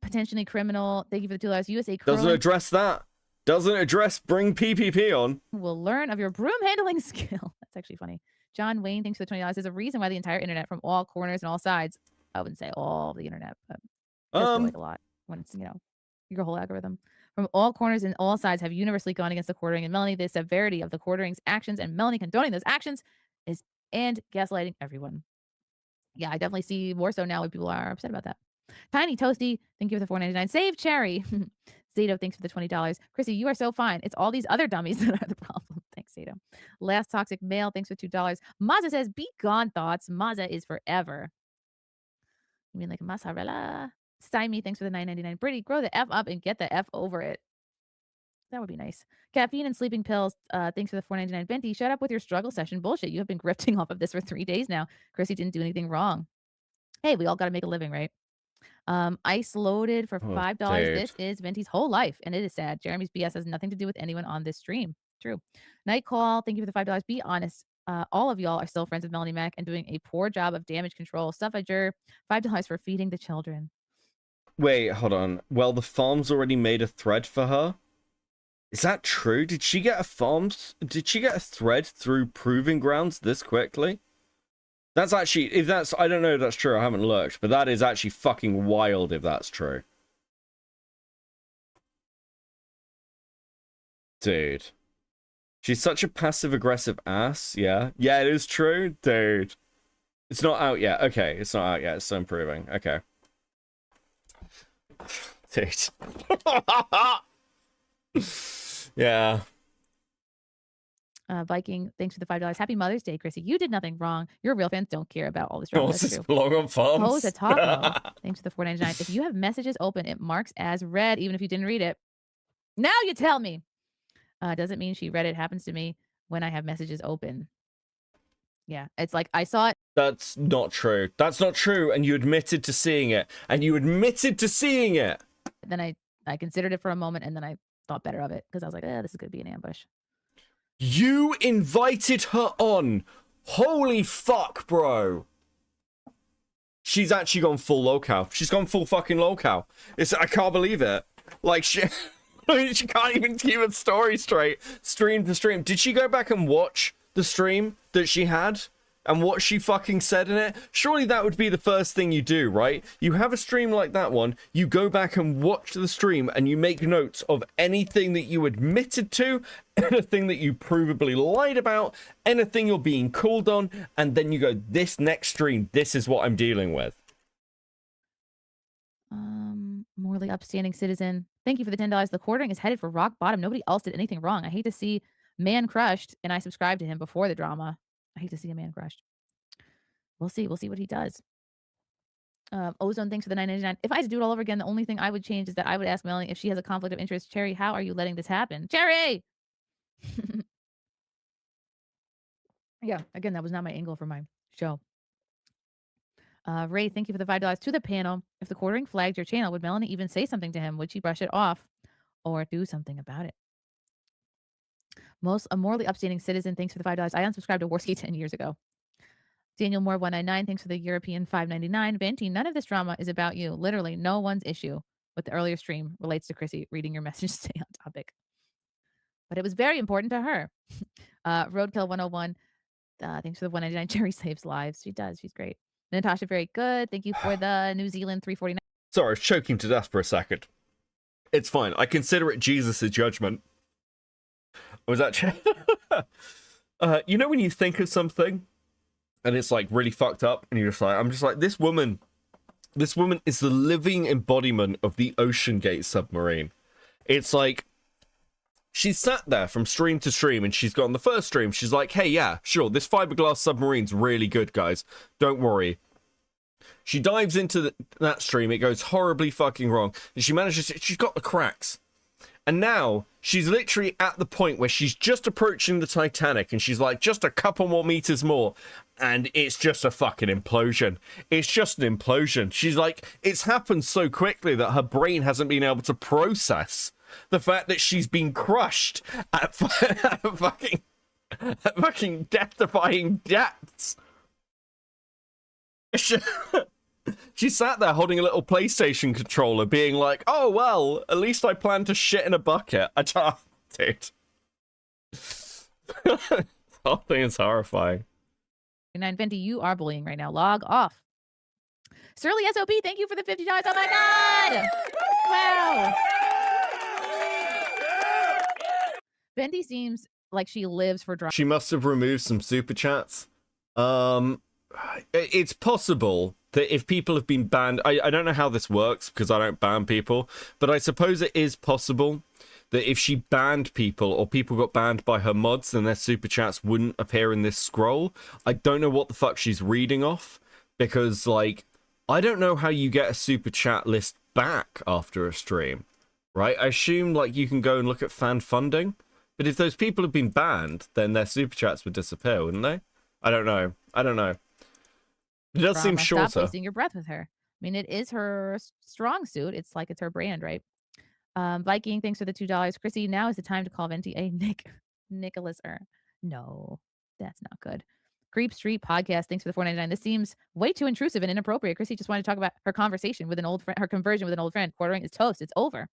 Potentially criminal. Thank you for the $2. USA Curling. Doesn't address that. Doesn't address bring PPP on. Will learn of your broom handling skill. That's actually funny. John Wayne, thanks for the $20. There's a reason why the entire internet from all corners and all sides. I wouldn't say all the internet, but like a lot when it's, you know, your whole algorithm. From all corners and all sides have universally gone against the quartering and Melanie. The severity of the quartering's actions and Melanie condoning those actions is and gaslighting everyone. Yeah, I definitely see more so now when people are upset about that. Tiny Toasty, thank you for the $4.99. Save Cherry. Zato, thanks for the $20. Chrissy, you are so fine. It's all these other dummies that are the problem. Thanks, Zato. Last Toxic Male, thanks for $2. Mazza says, be gone, thoughts. Mazza is forever. You mean like mozzarella? Stymie, thanks for the $9.99. Brittany, grow the F up and get the F over it. That would be nice. Caffeine and sleeping pills. Thanks for the $4.99. Venti, shut up with your struggle session bullshit. You have been grifting off of this for 3 days now. Chrissy didn't do anything wrong. Hey, we all got to make a living, right? Ice loaded for $5. This is Venti's whole life, and it is sad. Jeremy's BS has nothing to do with anyone on this stream. True. Night Call, thank you for the $5. Be honest. All of y'all are still friends with Melanie Mac and doing a poor job of damage control. Suffager, $5 for feeding the children. Wait, hold on. Well, the farm's already made a thread for her. Is that true? Did she get a thread through Proving Grounds this quickly? That's actually, if that's, I don't know if that's true, I haven't looked, but that is actually fucking wild if that's true. Dude. She's such a passive-aggressive ass, yeah? Yeah, it is true? Dude. It's not out yet. Okay, it's not out yet, it's still improving. Okay. Dude. Yeah. Viking, thanks for the $5. Happy Mother's Day, Chrissy. You did nothing wrong. Your real fans don't care about all this drama. What's this blog on farms? Pose a taco. Thanks for the $4.99. If you have messages open, it marks as read, even if you didn't read it. Now you tell me. Doesn't mean she read it. Happens to me when I have messages open. Yeah, it's like I saw it. That's not true. That's not true. And you admitted to seeing it. And you admitted to seeing it. Then I considered it for a moment, and then I thought better of it because I was like, this is going to be an ambush. You invited her on. Holy fuck, bro. She's actually gone full locale. She's gone full fucking locale. I can't believe it. Like, She can't even keep a story straight, stream to stream. Did she go back and watch the stream that she had and what she fucking said in it? Surely that would be the first thing you do, right? You have a stream like that one, you go back and watch the stream and you make notes of anything that you admitted to, anything that you provably lied about, anything you're being called on, and then you go, this next stream, this is what I'm dealing with. Morally upstanding citizen. Thank you for the $10. The quartering is headed for rock bottom. Nobody else did anything wrong. I hate to see man crushed, and I subscribed to him before the drama. I hate to see a man crushed. We'll see. We'll see what he does. Ozone, thanks for the $9.99. If I had to do it all over again, the only thing I would change is that I would ask Melanie if she has a conflict of interest. Cherry, how are you letting this happen? Cherry! Yeah, again, that was not my angle for my show. Ray, thank you for the $5 to the panel. If the quartering flagged your channel, would Melanie even say something to him? Would she brush it off or do something about it? A morally upstanding citizen, thanks for the $5. I unsubscribed to Warski 10 years ago. Daniel Moore 199, thanks for the European $5.99. Venti, none of this drama is about you. Literally, no one's issue with the earlier stream relates to Chrissie reading your message. Stay on topic. But it was very important to her. Roadkill 101, thanks for the $1.99. Jerry saves lives. She does. She's great. Natasha, very good. Thank you for the New Zealand 349. Sorry, I was choking to death for a second. It's fine. I consider it Jesus' judgment. I was actually... you know when you think of something and it's like really fucked up and you're just like, I'm just like, this woman is the living embodiment of the Ocean Gate submarine. It's like, she sat there from stream to stream and she's got on the first stream, she's like, hey, yeah, sure, this fiberglass submarine's really good, guys. Don't worry. She dives into that stream, it goes horribly fucking wrong, and she manages, she's got the cracks. And now, she's literally at the point where she's just approaching the Titanic, and she's like, just a couple more meters more, and it's just a fucking implosion. It's just an implosion. She's like, it's happened so quickly that her brain hasn't been able to process the fact that she's been crushed at fucking death-defying depths. She sat there holding a little PlayStation controller being like, oh, well, at least I plan to shit in a bucket. Dude. The whole thing is horrifying. 9 Venti, you are bullying right now. Log off. Surly SOP, thank you for the $50. Oh my god! Wow. Venti seems like she lives for drama. She must have removed some super chats. It's possible that if people have been banned, I don't know how this works because I don't ban people, but I suppose it is possible that if she banned people or people got banned by her mods, then their super chats wouldn't appear in this scroll. I don't know what the fuck she's reading off because, like, I don't know how you get a super chat list back after a stream, right? I assume, like, you can go and look at fan funding, but if those people have been banned, then their super chats would disappear, wouldn't they? I don't know. It does seem shorter. Stop wasting your breath with her. I mean, it is her strong suit. It's like it's her brand, right? Viking, thanks for the $2. Chrissy, now is the time to call Venti a Nicholas. No, that's not good. Creep Street Podcast, thanks for the $4.99. This seems way too intrusive and inappropriate. Chrissy just wanted to talk about her conversation with an old friend, her conversion with an old friend. Quartering is toast. It's over.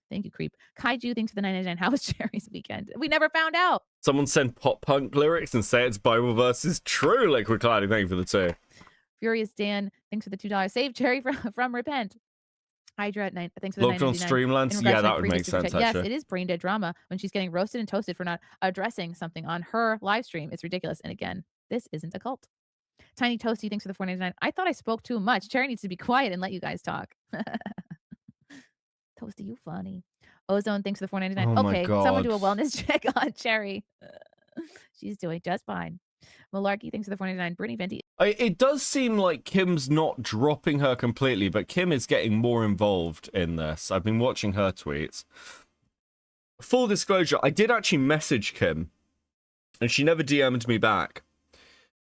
Thank you, Creep. Kaiju, thanks for the $9.99. How was Jerry's weekend? We never found out. Someone send pop punk lyrics and say it's Bible verses. True, Liquid Clouding. Thank you for the 2. Furious Dan, thanks for the $2. Save Cherry from Repent. Hydra at 9. Thanks for the Logged on Streamlands. Yeah, that would make sense. Actually. Yes, it is brain dead drama when she's getting roasted and toasted for not addressing something on her live stream. It's ridiculous. And again, this isn't a cult. Tiny Toasty, thanks for the $4.99. I thought I spoke too much. Cherry needs to be quiet and let you guys talk. Toasty, you funny. Ozone, thanks for the $4.99. Oh okay, God. someone do a wellness check on Cherry. She's doing just fine. Malarkey, thanks for the $4.99. Brittany Venti. It does seem like Kim's not dropping her completely, but Kim is getting more involved in this. I've been watching her tweets. Full disclosure, I did actually message Kim, and she never DM'd me back,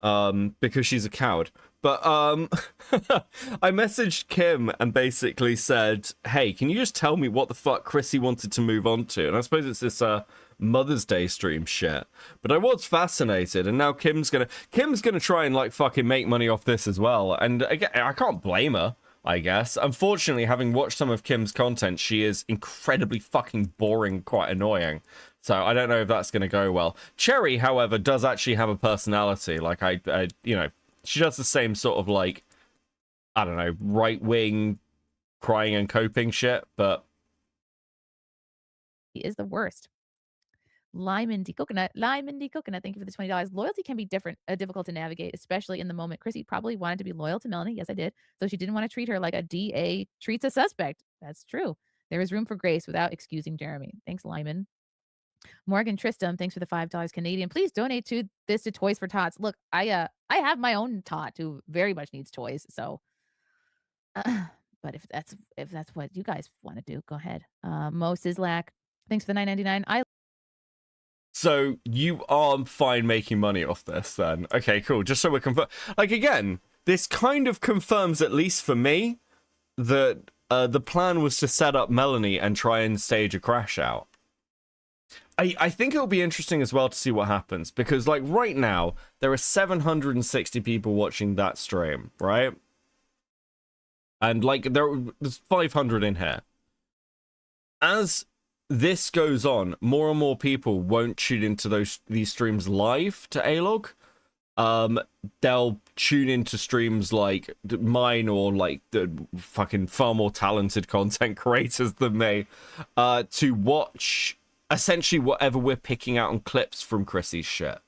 because she's a coward. But I messaged Kim and basically said, hey, can you just tell me what the fuck Chrissy wanted to move on to? And I suppose it's this Mother's Day stream shit. But I was fascinated, and now Kim's gonna try and like fucking make money off this as well. And again, I can't blame her. I guess. Unfortunately, having watched some of Kim's content, she is incredibly fucking boring, quite annoying. So I don't know if that's going to go well. Cherry, however, does actually have a personality. Like, you know, she does the same sort of, like, I don't know, right-wing crying and coping shit, but... He is the worst. Lyman D. Coconut. Thank you for the $20. Loyalty can be difficult to navigate, especially in the moment. Chrissy probably wanted to be loyal to Melanie. Yes, I did. So she didn't want to treat her like a DA treats a suspect. That's true. There is room for grace without excusing Jeremy. Thanks, Lyman. Morgan Tristram, thanks for the $5 Canadian. Please donate to Toys for Tots. Look, I have my own tot who very much needs toys. So, but if that's what you guys want to do, go ahead. Mo Sislak, thanks for the $9.99. So you are fine making money off this then? Okay, cool. Just so we're like, again, this kind of confirms, at least for me, that the plan was to set up Melanie and try and stage a crash out. I think it'll be interesting as well to see what happens, because like right now there are 760 people watching that stream, right? And like there's 500 in here. As this goes on, more and more people won't tune into these streams live to A-Log. They'll tune into streams like mine or like the fucking far more talented content creators than me, to watch essentially whatever we're picking out on clips from Chrissie's shit.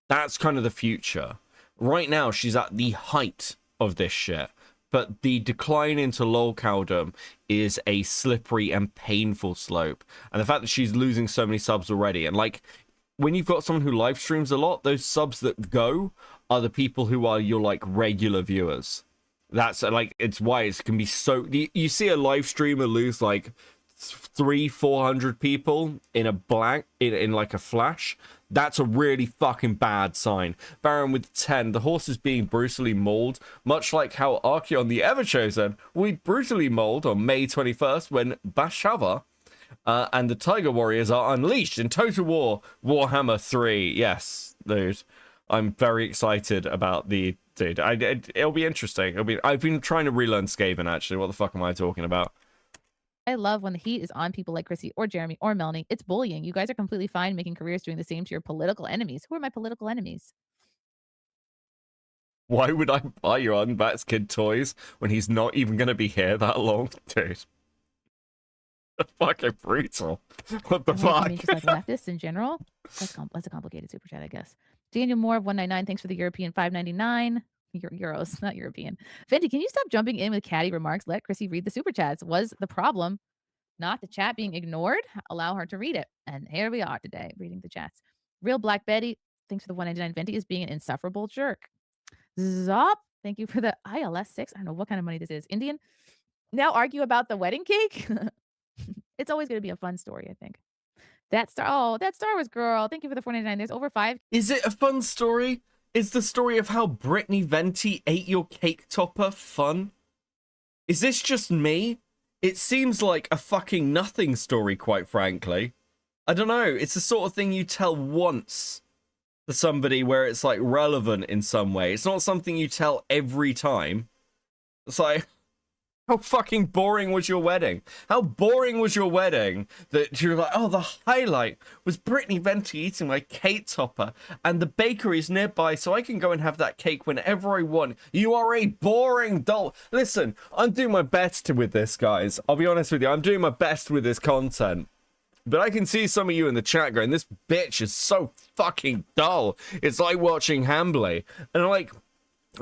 That's kind of the future. Right now, she's at the height of this shit, but the decline into lolcowdom is a slippery and painful slope. And the fact that she's losing so many subs already, and like, when you've got someone who live streams a lot, those subs that go are the people who are your like regular viewers. That's like, it's why it can be so... You see a live streamer lose like 300-400 people in a blank, in like a flash. That's a really fucking bad sign. Baron with 10. The horse is being brutally mauled, much like how Archeon the Everchosen will be brutally mauled on May 21st when Bashava and the Tiger Warriors are unleashed in Total War Warhammer 3. Yes, dude. I'm very excited about the... Dude, it'll be interesting. I've been trying to relearn Skaven, actually. What the fuck am I talking about? I love when the heat is on people like Chrissy or Jeremy or Melanie. It's bullying. You guys are completely fine making careers doing the same to your political enemies. Who are my political enemies? Why would I buy your Unbat's kid toys when he's not even going to be here that long? Dude. That's fucking brutal. What the fuck? I mean, just like leftists in general. That's a complicated super chat, I guess. Daniel Moore of 199. Thanks for the European 599. Euros, not European. Fenty, can you stop jumping in with catty remarks? Let Chrissy read the super chats. Was the problem not the chat being ignored? Allow her to read it. And here we are today, reading the chats. Real Black Betty, thanks for the 199. Fenty is being an insufferable jerk. Zop, thank you for the ILS 6. I don't know what kind of money this is. Indian, now argue about the wedding cake? It's always going to be a fun story, I think. That Star Wars girl, thank you for the 499. There's over 5. Is it a fun story? Is the story of how Brittany Venti ate your cake topper fun? Is this just me? It seems like a fucking nothing story, quite frankly. I don't know. It's the sort of thing you tell once to somebody where it's like relevant in some way. It's not something you tell every time. It's like, how fucking boring was your wedding? How boring was your wedding that you're like, oh, the highlight was Brittany Venti eating my cake topper and the bakery's nearby so I can go and have that cake whenever I want. You are a boring doll. Listen, I'm doing my best with this, guys. I'll be honest with you. I'm doing my best with this content. But I can see some of you in the chat going, this bitch is so fucking dull. It's like watching Hambley. And I'm like...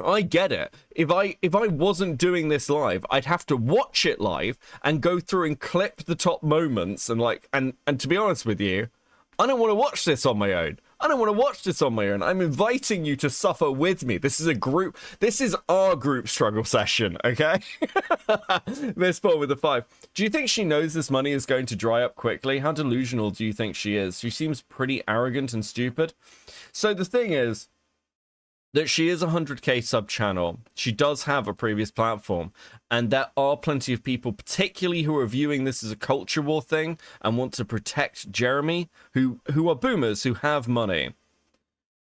I get it. If I wasn't doing this live, I'd have to watch it live and go through and clip the top moments and like and to be honest with you, I don't want to watch this on my own. I'm inviting you to suffer with me. This is our group struggle session, okay? Miss Paul with the 5. Do you think she knows this money is going to dry up quickly? How delusional do you think she is? She seems pretty arrogant and stupid. So the thing is that she is a 100k sub channel. She does have a previous platform, and there are plenty of people, particularly who are viewing this as a culture war thing and want to protect Jeremy, who are boomers who have money,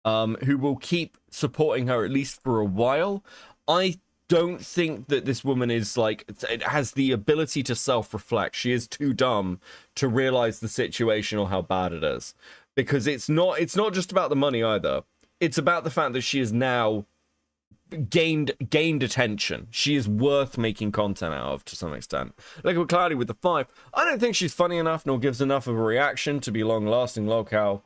who will keep supporting her at least for a while. I don't think that this woman is like, it has the ability to self-reflect. She is too dumb to realize the situation or how bad it is, because it's not just about the money either. It's about the fact that she is now gained attention. She is worth making content out of to some extent. Like with Cloudy with the 5, I don't think she's funny enough nor gives enough of a reaction to be long lasting. Lol cow.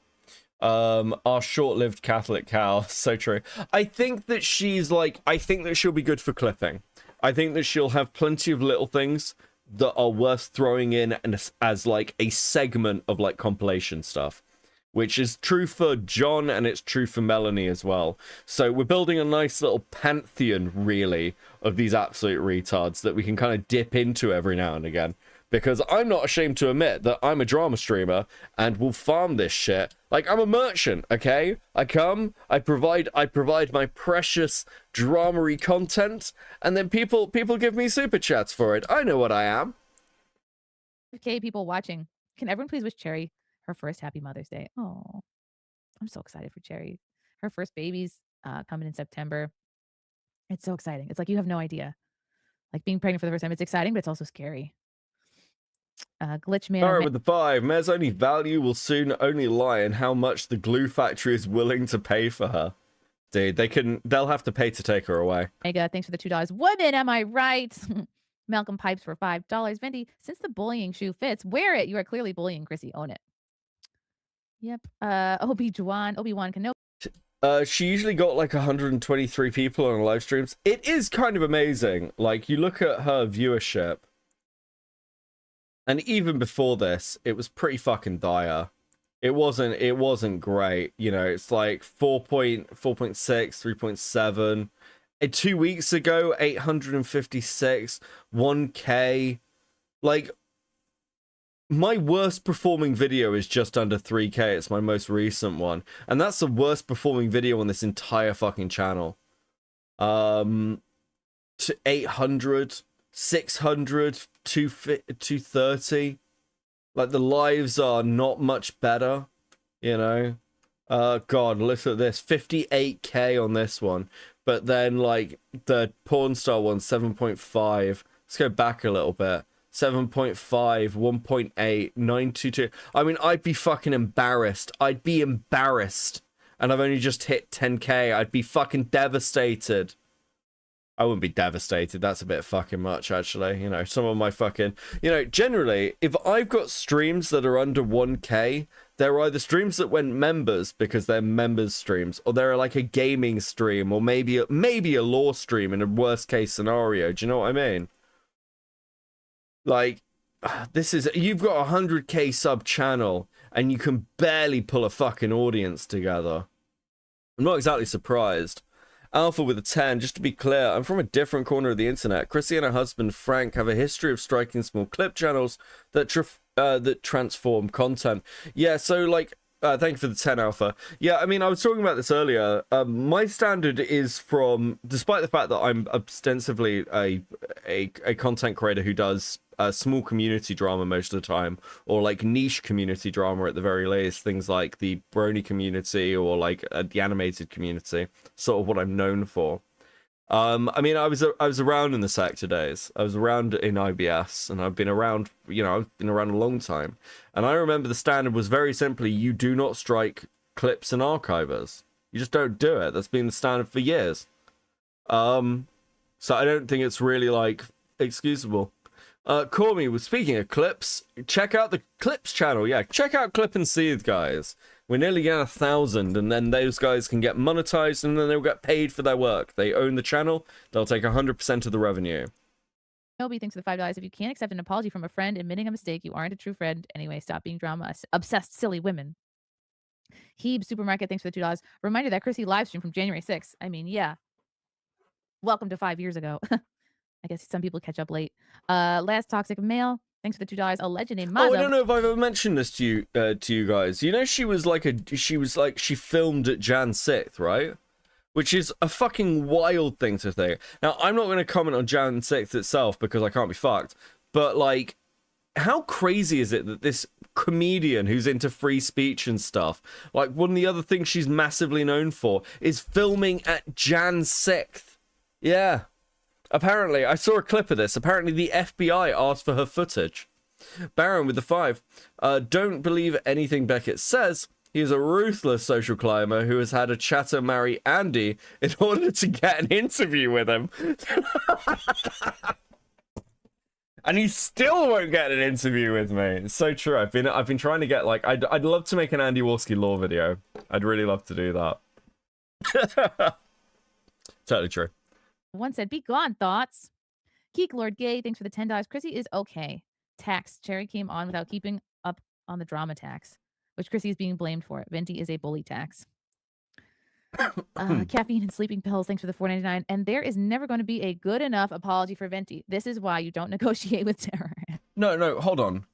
Our short-lived Catholic cow. So true. I think that she'll be good for clipping. I think that she'll have plenty of little things that are worth throwing in and as like a segment of like compilation stuff, which is true for John and it's true for Melanie as well. So we're building a nice little pantheon, really, of these absolute retards that we can kind of dip into every now and again. Because I'm not ashamed to admit that I'm a drama streamer and will farm this shit. Like, I'm a merchant, okay? I provide my precious dramery content, and then people give me super chats for it. I know what I am. Okay, people watching, can everyone please wish Cherry her first happy Mother's Day? Oh, I'm so excited for Cherry. Her first baby's coming in September. It's so exciting. It's like you have no idea. Like being pregnant for the first time, it's exciting, but it's also scary. Glitch man. Alright, with the 5, Mayor's only value will soon only lie in how much the glue factory is willing to pay for her. Dude, they'll have to pay to take her away. Mega, thanks for the $2. Women, am I right? Malcolm Pipes for $5. Vendi, since the bullying shoe fits, wear it. You are clearly bullying Chrissy. Own it. Yep. Obi-Wan Kenobi. She usually got like 123 people on her live streams. It is kind of amazing. Like, you look at her viewership, and even before this, it was pretty fucking dire. It wasn't great. You know, it's like 4.6, 3.7. 2 weeks ago, 856, 1K. Like, my worst performing video is just under 3K. It's my most recent one. And that's the worst performing video on this entire fucking channel. To 800, 600, 230. Like, the lives are not much better, you know? God, look at this. 58K on this one. But then, like, the porn star one, 7.5. Let's go back a little bit. 7.5, 1.8, 922. I mean, I'd be fucking embarrassed. I'd be embarrassed. And I've only just hit 10K. I'd be fucking devastated. I wouldn't be devastated. That's a bit fucking much, actually. You know, some of my fucking... You know, generally, if I've got streams that are under 1K, they're either streams that went members because they're members streams, or they're like a gaming stream, or maybe a lore stream in a worst case scenario. Do you know what I mean? Like, this is... You've got a 100K sub channel, and you can barely pull a fucking audience together. I'm not exactly surprised. Alpha with a 10, just to be clear, I'm from a different corner of the internet. Chrissie and her husband Frank have a history of striking small clip channels that transform content. Yeah, so like, thank you for the 10, Alpha. Yeah, I mean, I was talking about this earlier. My standard is from, despite the fact that I'm ostensibly a content creator who does small community drama most of the time, or like niche community drama at the very least, things like the brony community or like the animated community, sort of what I'm known for. I mean, I was around in the sector days. I was around in IBS, and I've been around, you know, I've been around a long time. And I remember the standard was very simply, you do not strike clips and archivers. You just don't do it. That's been the standard for years. So I don't think it's really like excusable. Cormy was speaking of clips. Check out the Clips channel. Yeah, check out Clip and Seethe, guys. We're nearly at 1,000, and then those guys can get monetized, and then they'll get paid for their work. They own the channel. They'll take 100% of the revenue. Nobi, thanks for the $5. If you can't accept an apology from a friend admitting a mistake, you aren't a true friend. Anyway, stop being drama obsessed, silly women. Heeb Supermarket, thanks for the $2. Reminder that Chrissy live stream from January 6th. I mean, yeah. Welcome to 5 years ago. I guess some people catch up late. Last Toxic Male, thanks for the $2. A legend named Mazza. Oh, I don't know if I've ever mentioned this to you guys. You know, she filmed at Jan 6th, right? Which is a fucking wild thing to think. Now, I'm not going to comment on Jan 6th itself because I can't be fucked. But like, how crazy is it that this comedian who's into free speech and stuff, like one of the other things she's massively known for, is filming at Jan 6th? Yeah. Apparently, I saw a clip of this. Apparently, the FBI asked for her footage. Baron with the 5. Don't believe anything Beckett says. He is a ruthless social climber who has had a chatter marry Andy in order to get an interview with him. And he still won't get an interview with me. It's so true. I've been trying to get, like, I'd love to make an Andy Wolski law video. I'd really love to do that. Totally true. One said, "Be gone, thoughts." Geek Lord Gay, thanks for the $10. Chrissy is okay. Tax. Cherry came on without keeping up on the drama tax, which Chrissy is being blamed for. Venti is a bully tax. Caffeine and sleeping pills, thanks for the $4.99. And there is never going to be a good enough apology for Venti. This is why you don't negotiate with terror. No, hold on.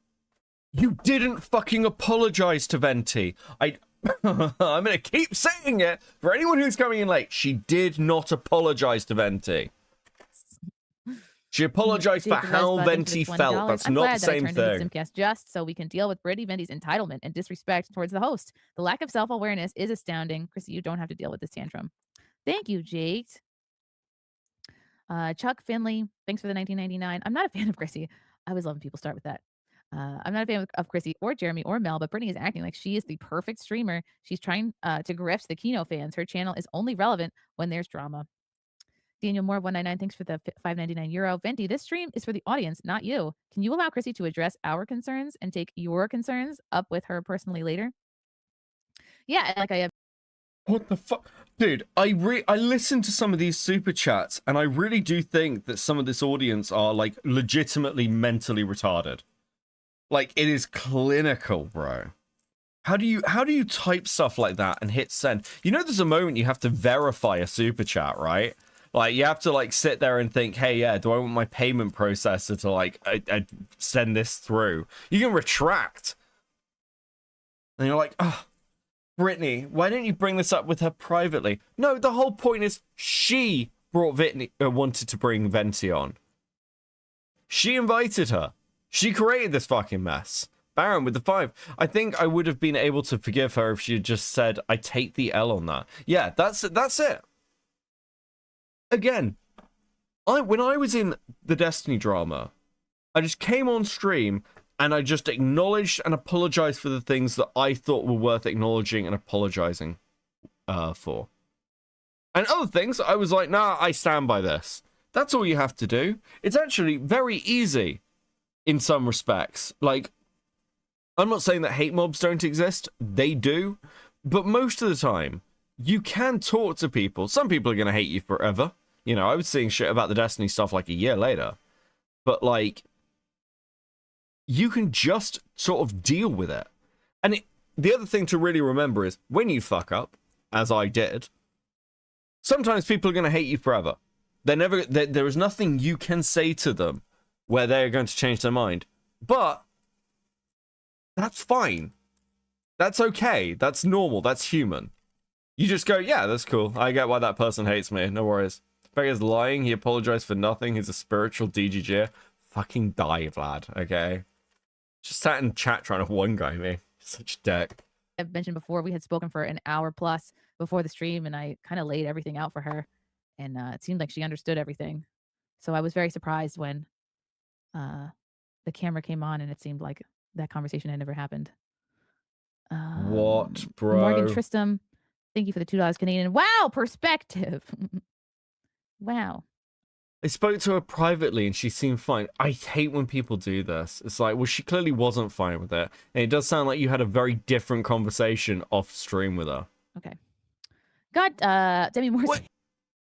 You didn't fucking apologize to Venti. I'm gonna keep saying it for anyone who's coming in late. She did not apologize to Venti. She apologized for how Venti felt. That's not the same thing. Simcast just so we can deal with Brady Venti's entitlement and disrespect towards the host. The lack of self-awareness is astounding. Chrissy, you don't have to deal with this tantrum. Thank you, Jake. Chuck Finley, thanks for the $19.99. I'm not a fan of Chrissy. I always love when people start with that. I'm not a fan of Chrissy or Jeremy or Mel, but Brittany is acting like she is the perfect streamer. She's trying to grift the Kino fans. Her channel is only relevant when there's drama. Daniel Moore, 199, thanks for the €5.99. Venti, this stream is for the audience, not you. Can you allow Chrissy to address our concerns and take your concerns up with her personally later? Yeah, like I have. What the fuck? Dude, I listened to some of these super chats, and I really do think that some of this audience are, like, legitimately mentally retarded. Like, it is clinical, bro. How do you type stuff like that and hit send? You know, there's a moment you have to verify a super chat, right? Like, you have to, like, sit there and think, hey, yeah, do I want my payment processor to, like, I send this through? You can retract. And you're like, oh, Brittany, why didn't you bring this up with her privately? No, the whole point is she wanted to bring Venti on. She invited her. She created this fucking mess. Baron with the 5. I think I would have been able to forgive her if she had just said, I take the L on that. Yeah, that's it. Again, when I was in the Destiny drama, I just came on stream and I just acknowledged and apologized for the things that I thought were worth acknowledging and apologizing for. And other things, I was like, nah, I stand by this. That's all you have to do. It's actually very easy in some respects. Like, I'm not saying that hate mobs don't exist. They do. But most of the time, you can talk to people. Some people are going to hate you forever. You know, I was seeing shit about the Destiny stuff like a year later. But, like, you can just sort of deal with it. And the other thing to really remember is, when you fuck up, as I did, sometimes people are going to hate you forever. There is nothing you can say to them where they're going to change their mind. But that's fine. That's okay. That's normal. That's human. You just go, yeah, that's cool. I get why that person hates me. No worries. Beggar's lying. He apologized for nothing. He's a spiritual DGG. Fucking die, Vlad. Okay? Just sat in chat trying to one guy me. Such a dick. I've mentioned before, we had spoken for an hour plus before the stream, and I kind of laid everything out for her. And it seemed like she understood everything. So I was very surprised when the camera came on and it seemed like that conversation had never happened. What, bro? Morgan Tristram, thank you for the $2 Canadian. Wow, perspective. Wow. I spoke to her privately and she seemed fine. I hate when people do this. It's like, well, she clearly wasn't fine with it. And it does sound like you had a very different conversation off stream with her. Okay. God, Demi Moore. What?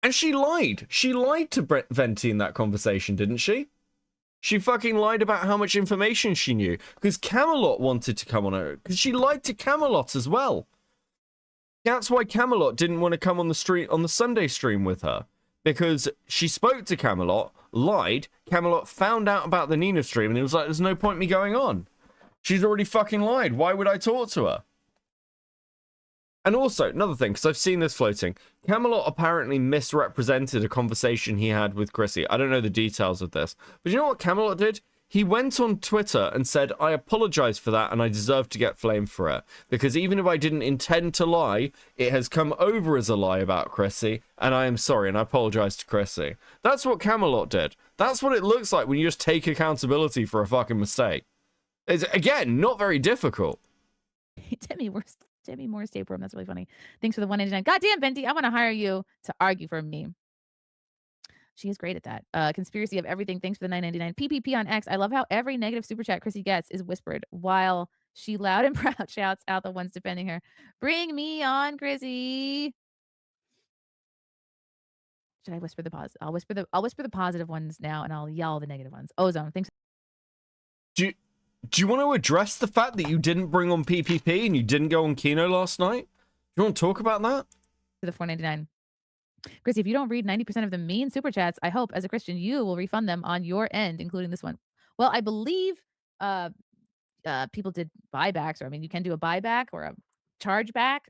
And she lied. She lied to Venti in that conversation, didn't she? She fucking lied about how much information she knew. Because Camelot wanted to come on her. Because she lied to Camelot as well. That's why Camelot didn't want to come on the Sunday stream with her. Because she spoke to Camelot, lied, Camelot found out about the Nina stream, and it was like, there's no point me going on. She's already fucking lied. Why would I talk to her? And also, another thing, because I've seen this floating, Camelot apparently misrepresented a conversation he had with Chrissie. I don't know the details of this. But you know what Camelot did? he went on Twitter and said, I apologize for that and I deserve to get flamed for it. Because even if I didn't intend to lie, it has come over as a lie about Chrissie, and I am sorry, and I apologize to Chrissie. That's what Camelot did. That's what it looks like when you just take accountability for a fucking mistake. It's, again, not very difficult. Timmy Moore's tape room. That's really funny. Thanks for the 189. Goddamn, Venti, I want to hire you to argue for me. She is great at that. Conspiracy of everything. Thanks for the 999. PPP on X. I love how every negative super chat Chrissie gets is whispered while she loud and proud shouts out the ones defending her. Bring me on, Chrissie. Should I whisper the positive? I'll whisper the positive ones now, and I'll yell the negative ones. Ozone. Thanks. Do you want to address the fact that you didn't bring on PPP and you didn't go on Kino last night? You want to talk about that? For the 499. Chrissie, if you don't read 90% of the mean super chats, I hope as a Christian you will refund them on your end, including this one. Well, I believe people did buybacks, or I mean, you can do a buyback or a chargeback.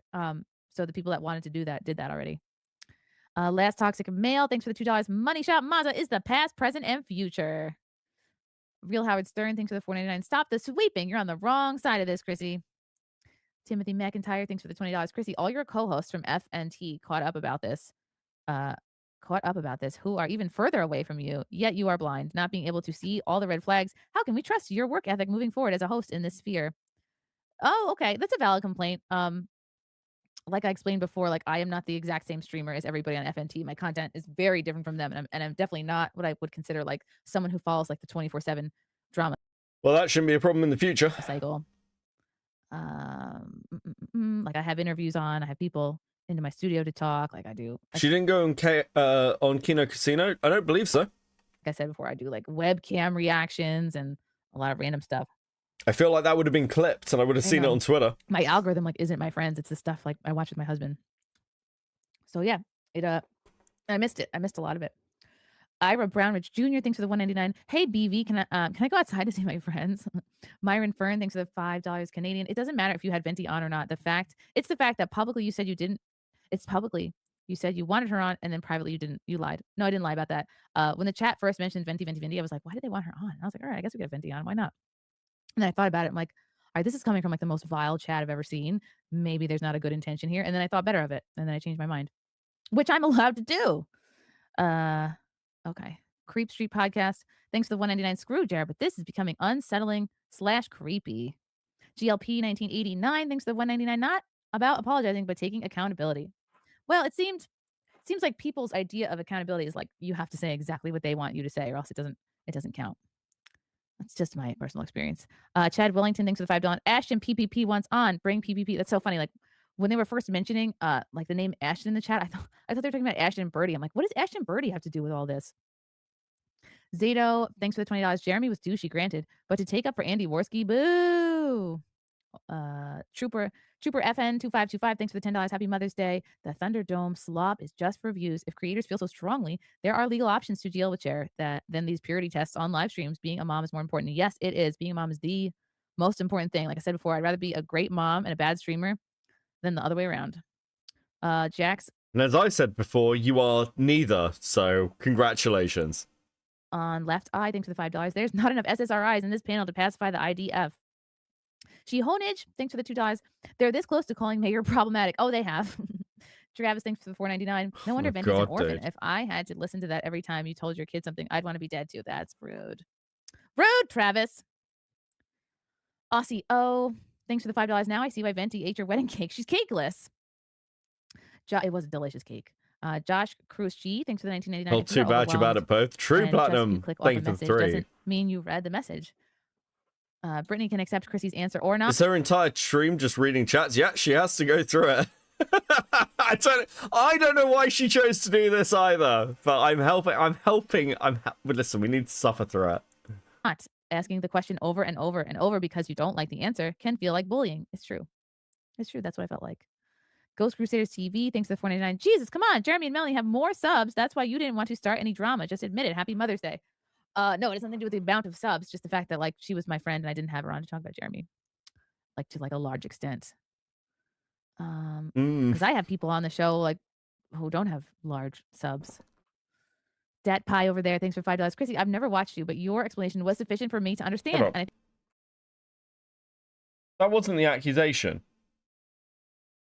So the people that wanted to do that did that already. Last toxic mail. Thanks for the $2. Money Shop Mazda is the past, present, and future. Real Howard Stern. Thanks for the 499. Stop the sweeping. You're on the wrong side of this, Chrissie. Timothy McIntyre. Thanks for the $20. Chrissie, all your co-hosts from FNT caught up about this. Who are even further away from you, yet you are blind, not being able to see all the red flags. How can we trust your work ethic moving forward as a host in this sphere? Oh, okay. That's a valid complaint. Like I explained before, like I am not the exact same streamer as everybody on FNT. My content is very different from them, and I'm definitely not what I would consider like someone who follows like the 24/7 drama. Well, that shouldn't be a problem in the future. Cycle. Like I have interviews on. I have people into my studio to talk. Like I do. She didn't go on Kino Casino? I don't believe so. Like I said before, I do like webcam reactions and a lot of random stuff. I feel like that would have been clipped and I would have seen it on Twitter. My algorithm like isn't my friends. It's the stuff like I watch with my husband. So yeah, I missed it. I missed a lot of it. Ira Brownridge Jr. Thanks for the 199. Hey BV, can I go outside to see my friends? Myron Fern, thanks for the $5 Canadian. It doesn't matter if you had Venti on or not. It's the fact that publicly you said you didn't. It's publicly you said you wanted her on, and then privately you didn't. You lied. No, I didn't lie about that. When the chat first mentioned Venti, I was like, why did they want her on? And I was like, all right, I guess we get Venti on. Why not? And then I thought about it. I'm like, all right, this is coming from like the most vile chat I've ever seen. Maybe there's not a good intention here. And then I thought better of it, and then I changed my mind, which I'm allowed to do. Okay. Creep Street Podcast. Thanks for the 199. Screw Jared, but this is becoming unsettling / creepy. GLP 1989. Thanks for the 199. Not about apologizing, but taking accountability. Well, it seems like people's idea of accountability is like you have to say exactly what they want you to say, or else it doesn't count. That's just my personal experience. Chad Wellington, thanks for the $5. Ashton PPP wants on. Bring PPP. That's so funny. Like when they were first mentioning like the name Ashton in the chat, I thought they were talking about Ashton and Birdie. I'm like, what does Ashton Birdie have to do with all this? Zato, thanks for the $20. Jeremy was douchey, granted, but to take up for Andy Worski, boo. Trooper FN 2525, thanks for the $10. Happy Mother's Day. The Thunderdome slop is just for views. If creators feel so strongly, there are legal options to deal with Chair than these purity tests on live streams. Being a mom is more important. Yes, it is. Being a mom is the most important thing. Like I said before, I'd rather be a great mom and a bad streamer than the other way around. Jax. And as I said before, you are neither, so congratulations. On Left Eye, thanks for the $5. There's not enough SSRIs in this panel to pacify the IDF. She-Honage, thanks for the $2. They're this close to calling Mayr problematic. Oh, they have. Travis, thanks for the $4.99. No wonder Venti's an orphan. Dude. If I had to listen to that every time you told your kid something, I'd want to be dead too. That's rude. Rude, Travis. Aussie O, thanks for the $5. Now I see why Venti ate your wedding cake. She's cakeless. It was a delicious cake. Josh Cruz G, thanks for the 1999. Not too bad about it both. True Platinum, thank you for the 3. Doesn't mean you read the message. Brittany can accept Chrissy's answer or not. Is her entire stream just reading chats? Yeah, she has to go through it. I don't know why she chose to do this either, but I'm helping. Listen, we need to suffer through it. Not asking the question over and over and over because you don't like the answer can feel like bullying. It's true. That's what I felt like. Ghost Crusaders TV, thanks for the 499. Jesus, come on. Jeremy and Melanie have more subs. That's why you didn't want to start any drama. Just admit it. Happy Mother's Day. No, it has nothing to do with the amount of subs. Just the fact that like she was my friend and I didn't have her on to talk about Jeremy, like to like a large extent. Because I have people on the show like who don't have large subs. Dat Pie over there, thanks for $5. Chrissy, I've never watched you, but your explanation was sufficient for me to understand. Hold on. And That wasn't the accusation.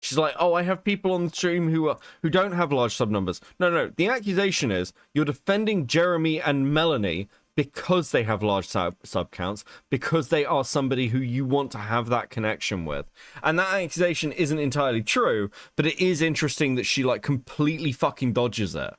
She's like, oh, I have people on the stream who don't have large sub numbers. No. The accusation is you're defending Jeremy and Melanie because they have large sub counts, because they are somebody who you want to have that connection with. And that accusation isn't entirely true, but it is interesting that she like completely fucking dodges it.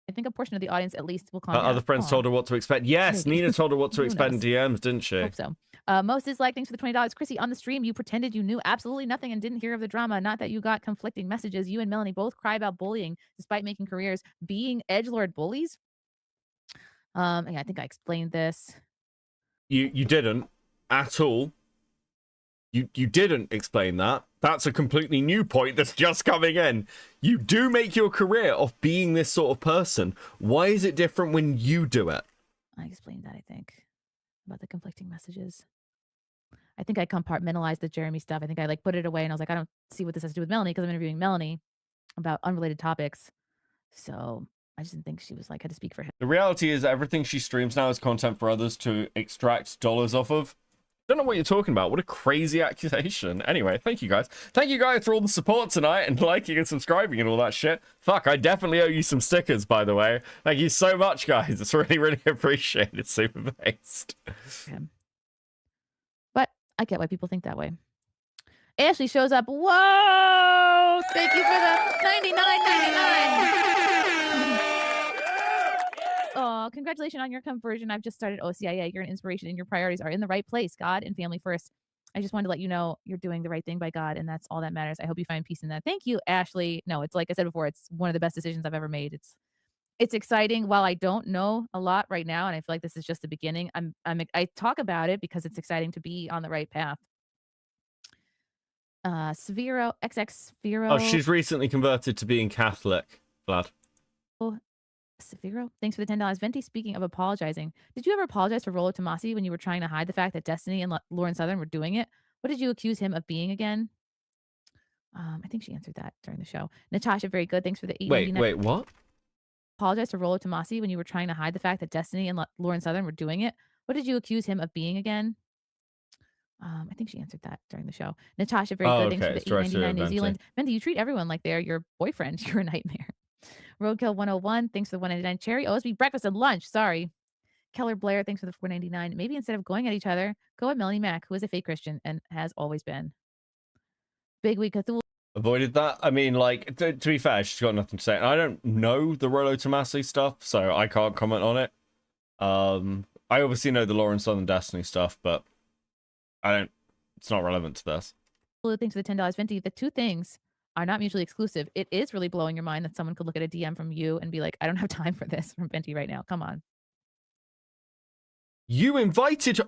I think a portion of the audience at least will comment. Other friends told her what to expect. Yes, Maybe. Nina told her what to Who expect in knows? DMs, didn't she? Hope so. Most is like, thanks for the $20. Chrissy, on the stream, you pretended you knew absolutely nothing and didn't hear of the drama. Not that you got conflicting messages. You and Melanie both cry about bullying despite making careers being edgelord bullies. Yeah, I think I explained this. You didn't at all. You didn't explain that. That's a completely new point that's just coming in. You do make your career off being this sort of person. Why is it different when you do it? I explained that, I think, about the conflicting messages. I think I compartmentalized the Jeremy stuff. I think I like put it away and I was like, I don't see what this has to do with Melanie because I'm interviewing Melanie about unrelated topics. So I just didn't think she was like had to speak for him. The reality is everything she streams now is content for others to extract dollars off of. Don't know what you're talking about. What a crazy accusation. Anyway, thank you guys. Thank you guys for all the support tonight and liking and subscribing and all that shit. Fuck, I definitely owe you some stickers, by the way. Thank you so much, guys. It's really, really appreciated. Super based. Okay. But I get why people think that way. Ashley shows up. Whoa! Thank you for the $99.99. Oh, congratulations on your conversion. I've just started OCIA. You're an inspiration and your priorities are in the right place. God and family first. I just wanted to let you know you're doing the right thing by God, and that's all that matters. I hope you find peace in that. Thank you, Ashley. No, it's like I said before, it's one of the best decisions I've ever made. It's exciting. While I don't know a lot right now, and I feel like this is just the beginning, I talk about it because it's exciting to be on the right path. Sphero, XX Sphero. Oh, she's recently converted to being Catholic, Vlad. Sphero, thanks for the $10. Venti, speaking of apologizing, did you ever apologize for Rollo Tomasi when you were trying to hide the fact that Destiny and Lauren Southern were doing it? What did you accuse him of being again? I think she answered that during the show. Natasha, very good. Thanks for the $8.99. Wait, what? Apologize to Rollo Tomasi when you were trying to hide the fact that Destiny and Lauren Southern were doing it. What did you accuse him of being again? I think she answered that during the show. Natasha, very good. Thanks for the $8.99 New Zealand. Venti, you treat everyone like they're your boyfriend. You're a nightmare. Roadkill 101, thanks for the $1.99. Cherry OSB breakfast and lunch. Sorry. Keller Blair, thanks for the $4.99. Maybe instead of going at each other, go at Melanie Mack, who is a fake Christian and has always been. Big Week Cthulhu. Avoided that. I mean, like, to be fair, she's got nothing to say. And I don't know the Rollo Tomasi stuff, so I can't comment on it. I obviously know the Lauren Southern Destiny stuff, but it's not relevant to this. Thanks for the $10. Venti, the two things are not mutually exclusive. It is really blowing your mind that someone could look at a DM from you and be like, I don't have time for this from Venti right now. Come on. You invited...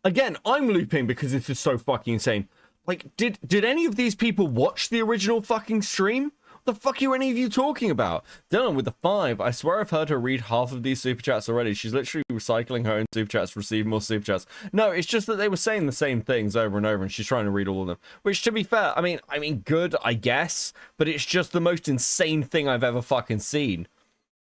Again, I'm looping because this is so fucking insane. Like, did any of these people watch the original fucking stream? What the fuck are any of you talking about? Dylan with the 5. I swear I've heard her read half of these super chats already. She's literally recycling her own super chats to receive more super chats. No, it's just that they were saying the same things over and over and she's trying to read all of them. Which, to be fair, I mean, good, I guess. But it's just the most insane thing I've ever fucking seen.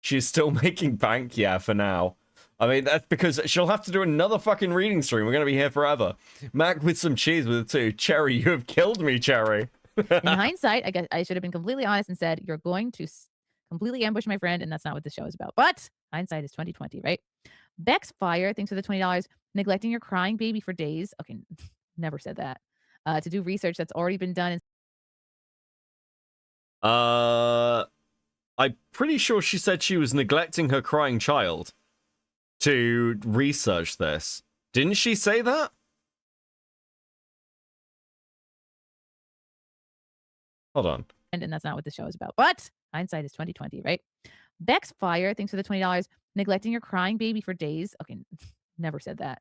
She's still making bank, yeah, for now. I mean, that's because she'll have to do another fucking reading stream. We're going to be here forever. Mac with some cheese with it too. Cherry, you have killed me, Cherry. In hindsight, I guess I should have been completely honest and said, you're going to completely ambush my friend, and that's not what the show is about. But hindsight is 2020, right? Bex Fire, thanks for the $20. Neglecting your crying baby for days. Okay, never said that. To do research that's already been done. I'm pretty sure she said she was neglecting her crying child to research this. Didn't she say that? Hold on. And that's not what the show is about. But hindsight is 2020, right? Bex Fire, thanks for the $20. Neglecting your crying baby for days. Okay, never said that.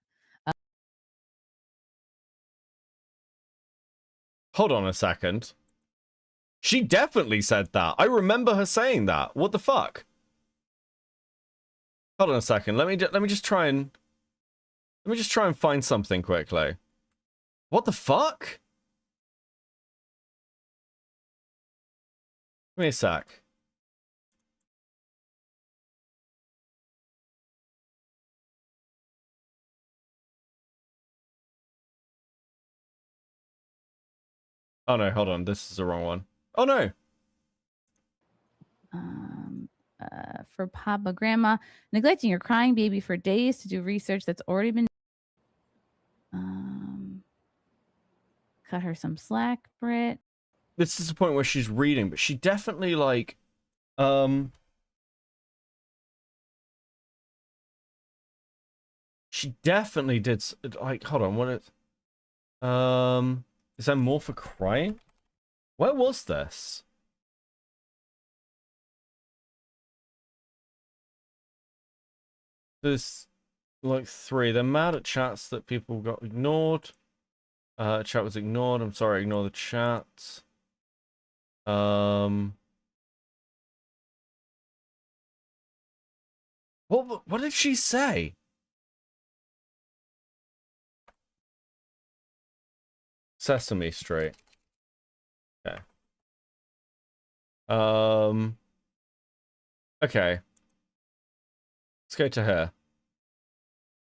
Hold on a second. She definitely said that. I remember her saying that. What the fuck? Hold on a second. Let me just try and find something quickly. What the fuck? Give me a sec. Oh no, hold on. This is the wrong one. Oh no. For Papa Grandma, neglecting your crying baby for days to do research that's already been. Cut her some slack, Brit. This is the point where she's reading, but she definitely like, she definitely did like. Hold on, what is? Is there more for crying? Where was this? There's like 3. They're mad at chats that people got ignored. Chat was ignored. I'm sorry, ignore the chat. What did she say? Sesame Street. Okay. Okay. Let's go to her.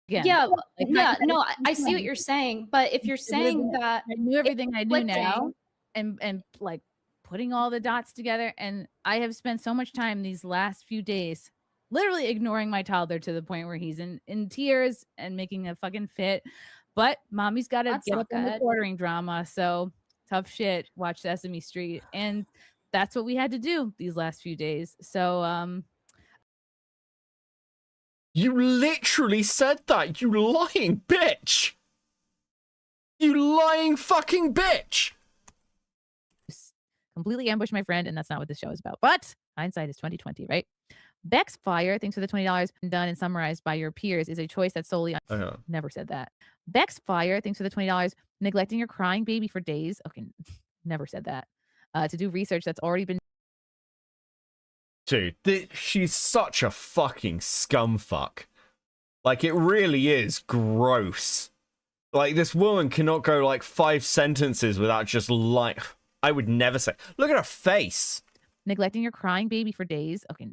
Yeah, Like, yeah, no, I see what you're saying, but if you're saying that I knew everything I knew now, conflicting- and like putting all the dots together, and I have spent so much time these last few days literally ignoring my toddler to the point where he's in tears and making a fucking fit. But mommy's got to That's get not up on the good. quartering drama, so tough shit. Watch Sesame Street, and that's what we had to do these last few days. So You literally said that, you lying bitch! You lying fucking bitch! completely ambushed my friend, and that's not what this show is about. But hindsight is 2020, right? Beck's fire, thanks for the $20, done and summarized by your peers, is a choice that's solely on. Never said that. Beck's fire, thanks for the $20, neglecting your crying baby for days. Okay, never said that. To do research that's already been. Dude, she's such a fucking scumfuck. Like, it really is gross. Like, this woman cannot go, like, 5 sentences without just, like... I would never say... Look at her face! Neglecting your crying baby for days. Okay.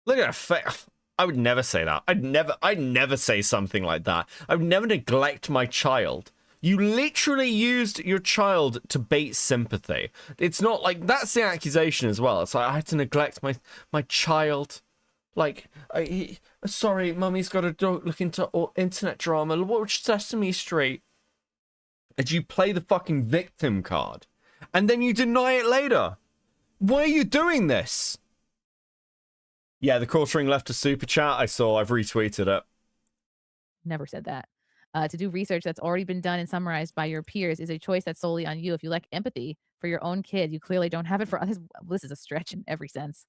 Look at her face. I would never say that. I'd never say something like that. I would never neglect my child. You literally used your child to bait sympathy. It's not like... That's the accusation as well. It's like, I had to neglect my child... Like, sorry, mummy's got to look into internet drama. Watch Sesame Street. And you play the fucking victim card. And then you deny it later. Why are you doing this? Yeah, the quartering left a super chat. I saw. I've retweeted it. Never said that. To do research that's already been done and summarized by your peers is a choice that's solely on you. If you lack empathy for your own kid, you clearly don't have it for others. This is a stretch in every sense.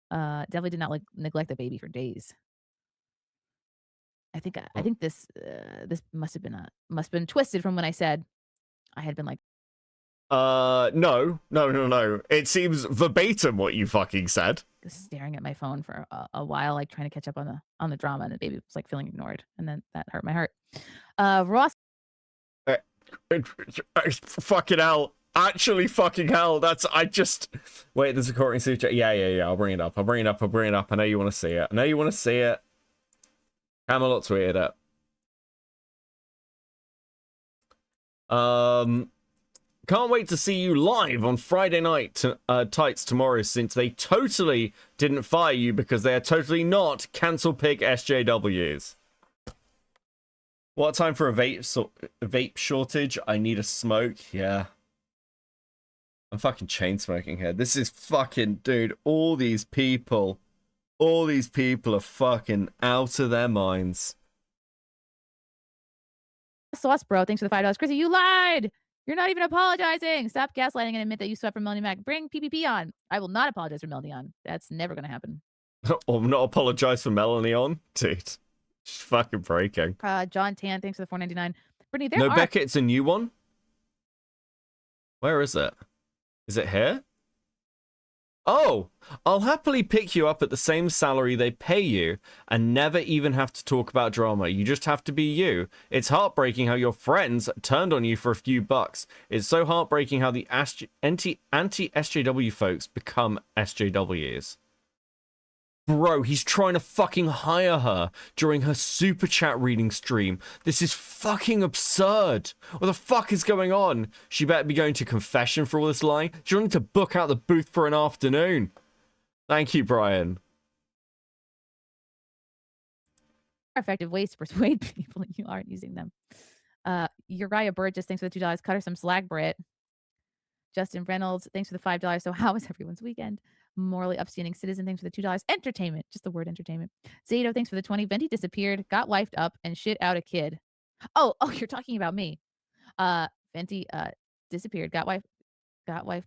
Definitely did not neglect the baby for days. I think this must have been twisted from when I said I had been like. No. It seems verbatim what you fucking said. Staring at my phone for a while, like trying to catch up on the drama, and the baby was like feeling ignored, and then that hurt my heart. Ross. Fucking hell. Actually, fucking hell. Wait, there's a quartering suture. Yeah. I'll bring it up. I know you want to see it. Camelot tweeted it. Can't wait to see you live on Friday night Tights tomorrow, since they totally didn't fire you because they are totally not cancel pig SJWs. What time for a vape shortage? I need a smoke. Yeah. I'm fucking chain smoking here. This is fucking, dude, all these people are fucking out of their minds. Sauce, bro. Thanks for the $5. Chrissie, you lied. You're not even apologizing. Stop gaslighting and admit that you sweat for Melanie Mac. Bring PPP on. I will not apologize for Melanie on. That's never going to happen. Or not apologize for Melanie on? Dude, she's fucking breaking. John Tan, thanks for the $4.99. Brittany, No, Becca, it's a new one? Where is it? Is it here? Oh, I'll happily pick you up at the same salary they pay you and never even have to talk about drama. You just have to be you. It's heartbreaking how your friends turned on you for a few bucks. It's so heartbreaking how the anti-SJW folks become SJWs. Bro, he's trying to fucking hire her during her super chat reading stream. This is fucking absurd. What the fuck is going on? She better be going to confession for all this lying. She wanted to book out the booth for an afternoon. Thank you, Brian. Effective ways to persuade people you aren't using them. Uriah Burgess, thanks for the $2. Cut her some slack, Brit. Justin Reynolds, thanks for the $5. So how was everyone's weekend? Morally upstanding citizen, thanks for the $2. Entertainment, just the word entertainment. Zato, thanks for the 20. Venti disappeared, got wifed up, and shit out a kid. Oh, you're talking about me. Venti disappeared, got wifed.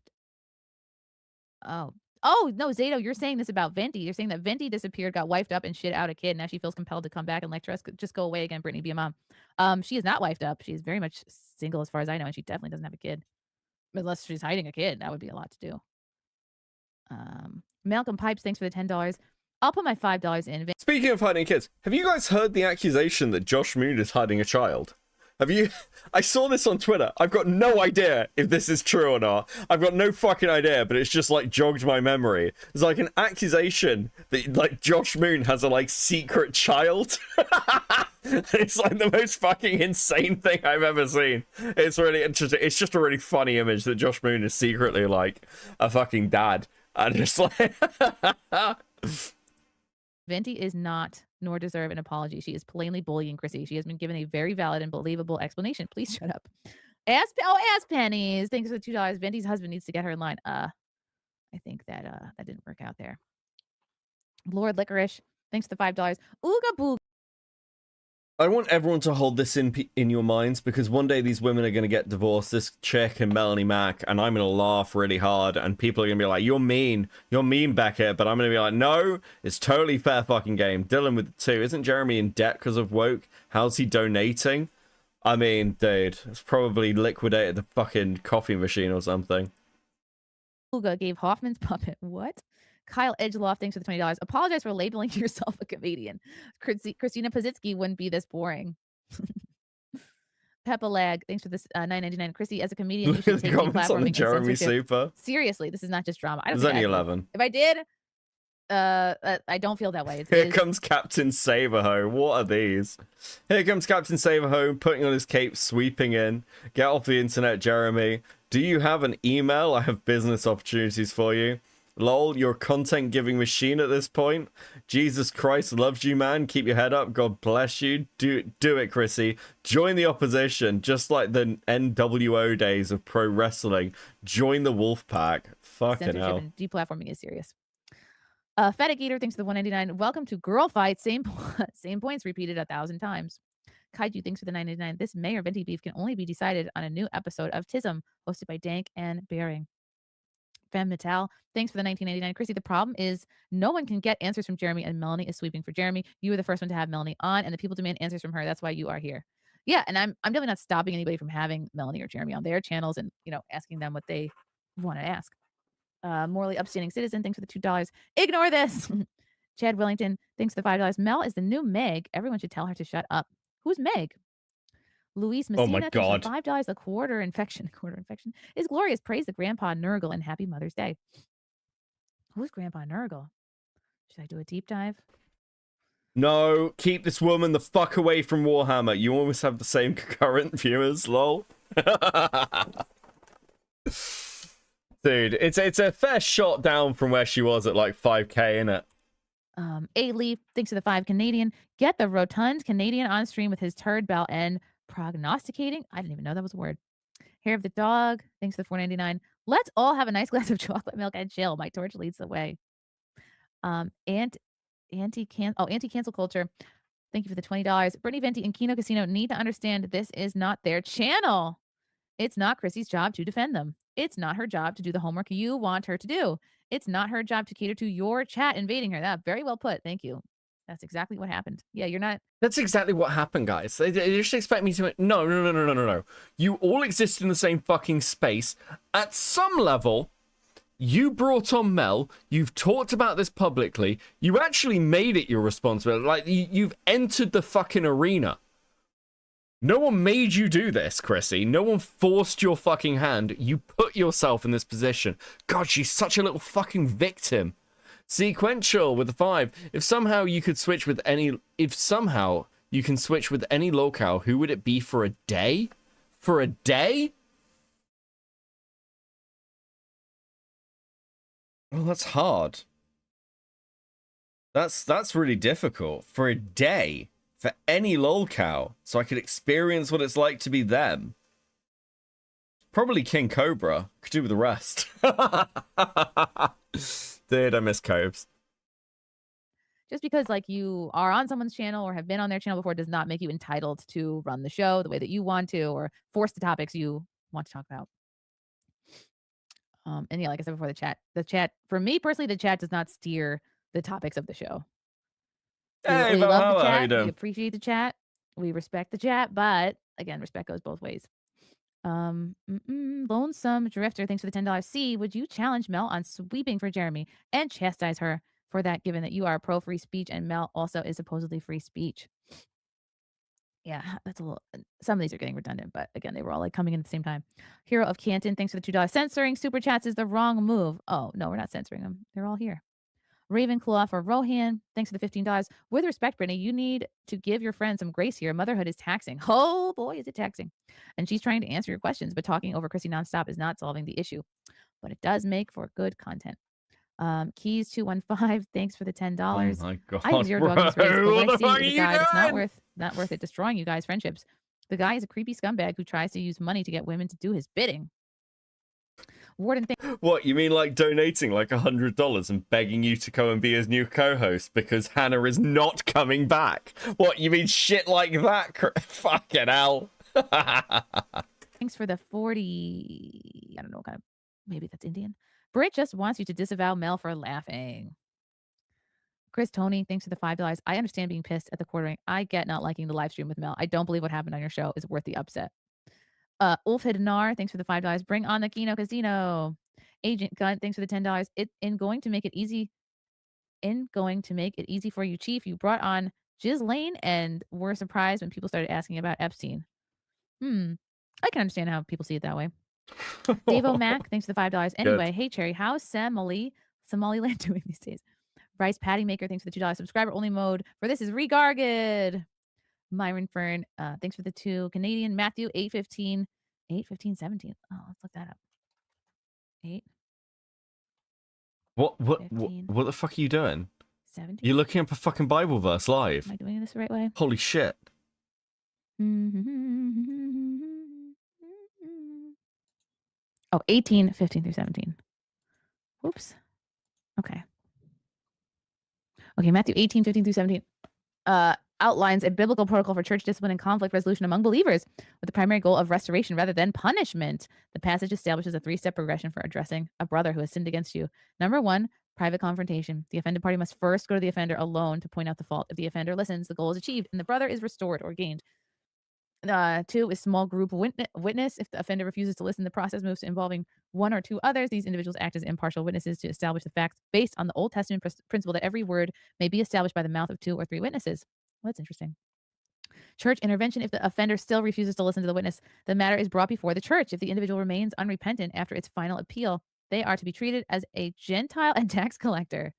Oh no, Zato, you're saying this about Venti. You're saying that Venti disappeared, got wifed up, and shit out a kid. Now she feels compelled to come back and lecture us. Just go away again, Brittany. Be a mom. She is not wifed up. She's very much single as far as I know, and she definitely doesn't have a kid. Unless she's hiding a kid, that would be a lot to do. Malcolm Pipes, thanks for the $10. I'll put my $5 in. Speaking of hiding kids, have you guys heard the accusation that Josh Moon is hiding a child? Have you? I saw this on Twitter. I've got no idea if this is true or not. I've got no fucking idea, but it's just like jogged my memory. It's like an accusation that like Josh Moon has a like secret child. It's like the most fucking insane thing I've ever seen. It's really interesting. It's just a really funny image that Josh Moon is secretly like a fucking dad. And just like Venti is not, nor deserve an apology. She is plainly bullying Chrissie. She has been given a very valid and believable explanation. Please shut up. Ass pennies. Thanks for the $2. Venti's husband needs to get her in line. I think that that didn't work out there. Lord Licorice, thanks for the $5. Ooga booga. I want everyone to hold this in your minds, because one day these women are going to get divorced, this chick and Melanie Mac, and I'm going to laugh really hard, and people are going to be like, you're mean, Beckett, but I'm going to be like, no, it's totally fair fucking game. Dylan with the 2. Isn't Jeremy in debt because of woke? How's he donating? I mean, dude, it's probably liquidated the fucking coffee machine or something. Ooga gave Hoffman's puppet. What? Kyle Edgeloff, thanks for the $20. Apologize for labeling yourself a comedian. Christina Pazitsky wouldn't be this boring. Peppa Lag, thanks for this $9.99. Chrissy, as a comedian, you should take platforming Jeremy Super. Seriously, this is not just drama. I don't There's only 11. If I did, I don't feel that way. Here comes Captain Saberho. What are these? Here comes Captain Saberho, putting on his cape, sweeping in. Get off the internet, Jeremy. Do you have an email? I have business opportunities for you. Lol, you're a content giving machine at this point. Jesus Christ loves you, man. Keep your head up. God bless you. Do it, Chrissy. Join the opposition, just like the NWO days of pro wrestling. Join the wolf pack. Fucking hell. And deplatforming is serious. Feta Gator, thanks for the $1.99. Welcome to Girl Fight. Same points repeated 1,000 times. Kaiju, thanks for the $9.99. This Mayr Venti beef can only be decided on a new episode of Tism, hosted by Dank and Bearing. Femme Natal, thanks for the $19.99. Chrissy, the problem is no one can get answers from Jeremy, and Melanie is sweeping for Jeremy. You were the first one to have Melanie on, and the people demand answers from her. That's why you are here. Yeah, and I'm definitely not stopping anybody from having Melanie or Jeremy on their channels and, you know, asking them what they want to ask. Morally upstanding citizen, thanks for the $2. Ignore this. Chad Wellington, thanks for the $5. Mel is the new Meg. Everyone should tell her to shut up. Who's Meg? Luis Messina, oh my God. $5. A quarter infection is glorious. Praise the Grandpa Nurgle and happy Mother's Day. Who's Grandpa Nurgle? Should I do a deep dive? No, keep this woman the fuck away from Warhammer. You almost have the same concurrent viewers, lol. Dude, it's a fair shot down from where she was at like 5k, innit? A-Leaf, thanks for the 5 Canadian. Get the rotund Canadian on stream with his turd bell and prognosticating. I didn't even know that was a word. Hair of the dog, thanks for the $4.99. Let's all have a nice glass of chocolate milk and chill. My torch leads the way. Anti-cancel culture. Thank you for the $20. Brittany Venti and Kino Casino need to understand this is not their channel. It's not Chrissy's job to defend them. It's not her job to do the homework you want her to do. It's not her job to cater to your chat invading her. That very well put. Thank you. That's exactly what happened. Yeah, you're not. That's exactly what happened, guys. They just expect me to. No. You all exist in the same fucking space. At some level, you brought on Mel. You've talked about this publicly. You actually made it your responsibility. Like, you've entered the fucking arena. No one made you do this, Chrissy. No one forced your fucking hand. You put yourself in this position. God, she's such a little fucking victim. Sequential with a 5. If somehow you can switch with any locale, who would it be for a day? For a day? Well, that's hard. That's really difficult. For a day. For any lolcow. So I could experience what it's like to be them. Probably King Cobra. Could do with the rest. Dude, I miss Cobes. Just because like you are on someone's channel or have been on their channel before does not make you entitled to run the show the way that you want to or force the topics you want to talk about. And yeah, like I said before, the chat, for me personally, the chat does not steer the topics of the show. Hey, We love the Valhalla, how you chat. We doing? appreciate the chat. We respect the chat, but again, respect goes both ways. Lonesome Drifter, thanks for the $10. C, would you challenge Mel on sweeping for Jeremy and chastise her for that, given that you are pro free speech and Mel also is supposedly free speech? Yeah, that's a little. Some of these are getting redundant, but again, they were all like coming in at the same time. Hero of Canton, thanks for the $2. Censoring super chats is the wrong move. Oh no, we're not censoring them. They're all here. Ravenclaw for Rohan, thanks for the $15. With respect, Brittany, you need to give your friend some grace here. Motherhood is taxing. Oh boy, is it taxing. And she's trying to answer your questions, but talking over Chrissie nonstop is not solving the issue. But it does make for good content. Keys 215, thanks for the $10. Oh my god, I have zero dog in this race, but what what the I see fuck is are a you guy that's doing? not worth it destroying you guys' friendships. The guy is a creepy scumbag who tries to use money to get women to do his bidding. Warden, What, you mean like donating like $100 and begging you to come and be his new co-host because Hannah is not coming back? What, you mean shit like that? Fucking hell. thanks for the 40. I don't know, kind of, maybe that's Indian. Britt just wants you to disavow Mel for laughing. Chris Tony, thanks for the $5. I understand being pissed at the quartering. I get not liking the live stream with Mel. I don't believe what happened on your show is worth the upset. Ulf Hidnar, thanks for the $5. Bring on the Kino Casino. Agent Gunt, thanks for the $10. Going to make it easy for you, Chief. You brought on Ghislaine and were surprised when people started asking about Epstein. I can understand how people see it that way. Davo Mac, thanks for the $5. Anyway, hey Cherry, how's Somaliland doing these days? Bryce Patty Maker, thanks for the $2. Subscriber only mode for this is Regarged. Myron Fern, thanks for the 2. Canadian Matthew 815 17. Oh, let's look that up. 8. What the fuck are you doing? 17. You're looking up a fucking Bible verse live. Am I doing this the right way? Holy shit. Oh, 18, 15 through 17. Whoops. Okay. Okay, Matthew 18, 15 through 17 outlines a biblical protocol for church discipline and conflict resolution among believers with the primary goal of restoration rather than punishment. The passage establishes a 3-step progression for addressing a brother who has sinned against you. Number 1, private confrontation. The offended party must first go to the offender alone to point out the fault. If the offender listens, the goal is achieved and the brother is restored or gained. 2 is small group witness. If the offender refuses to listen, the process moves to involving 1 or 2 others. These individuals act as impartial witnesses to establish the facts based on the Old Testament principle that every word may be established by the mouth of 2 or 3 witnesses. Well, that's interesting. Church intervention. If the offender still refuses to listen to the witness, the matter is brought before the church. If the individual remains unrepentant after its final appeal, they are to be treated as a Gentile and tax collector,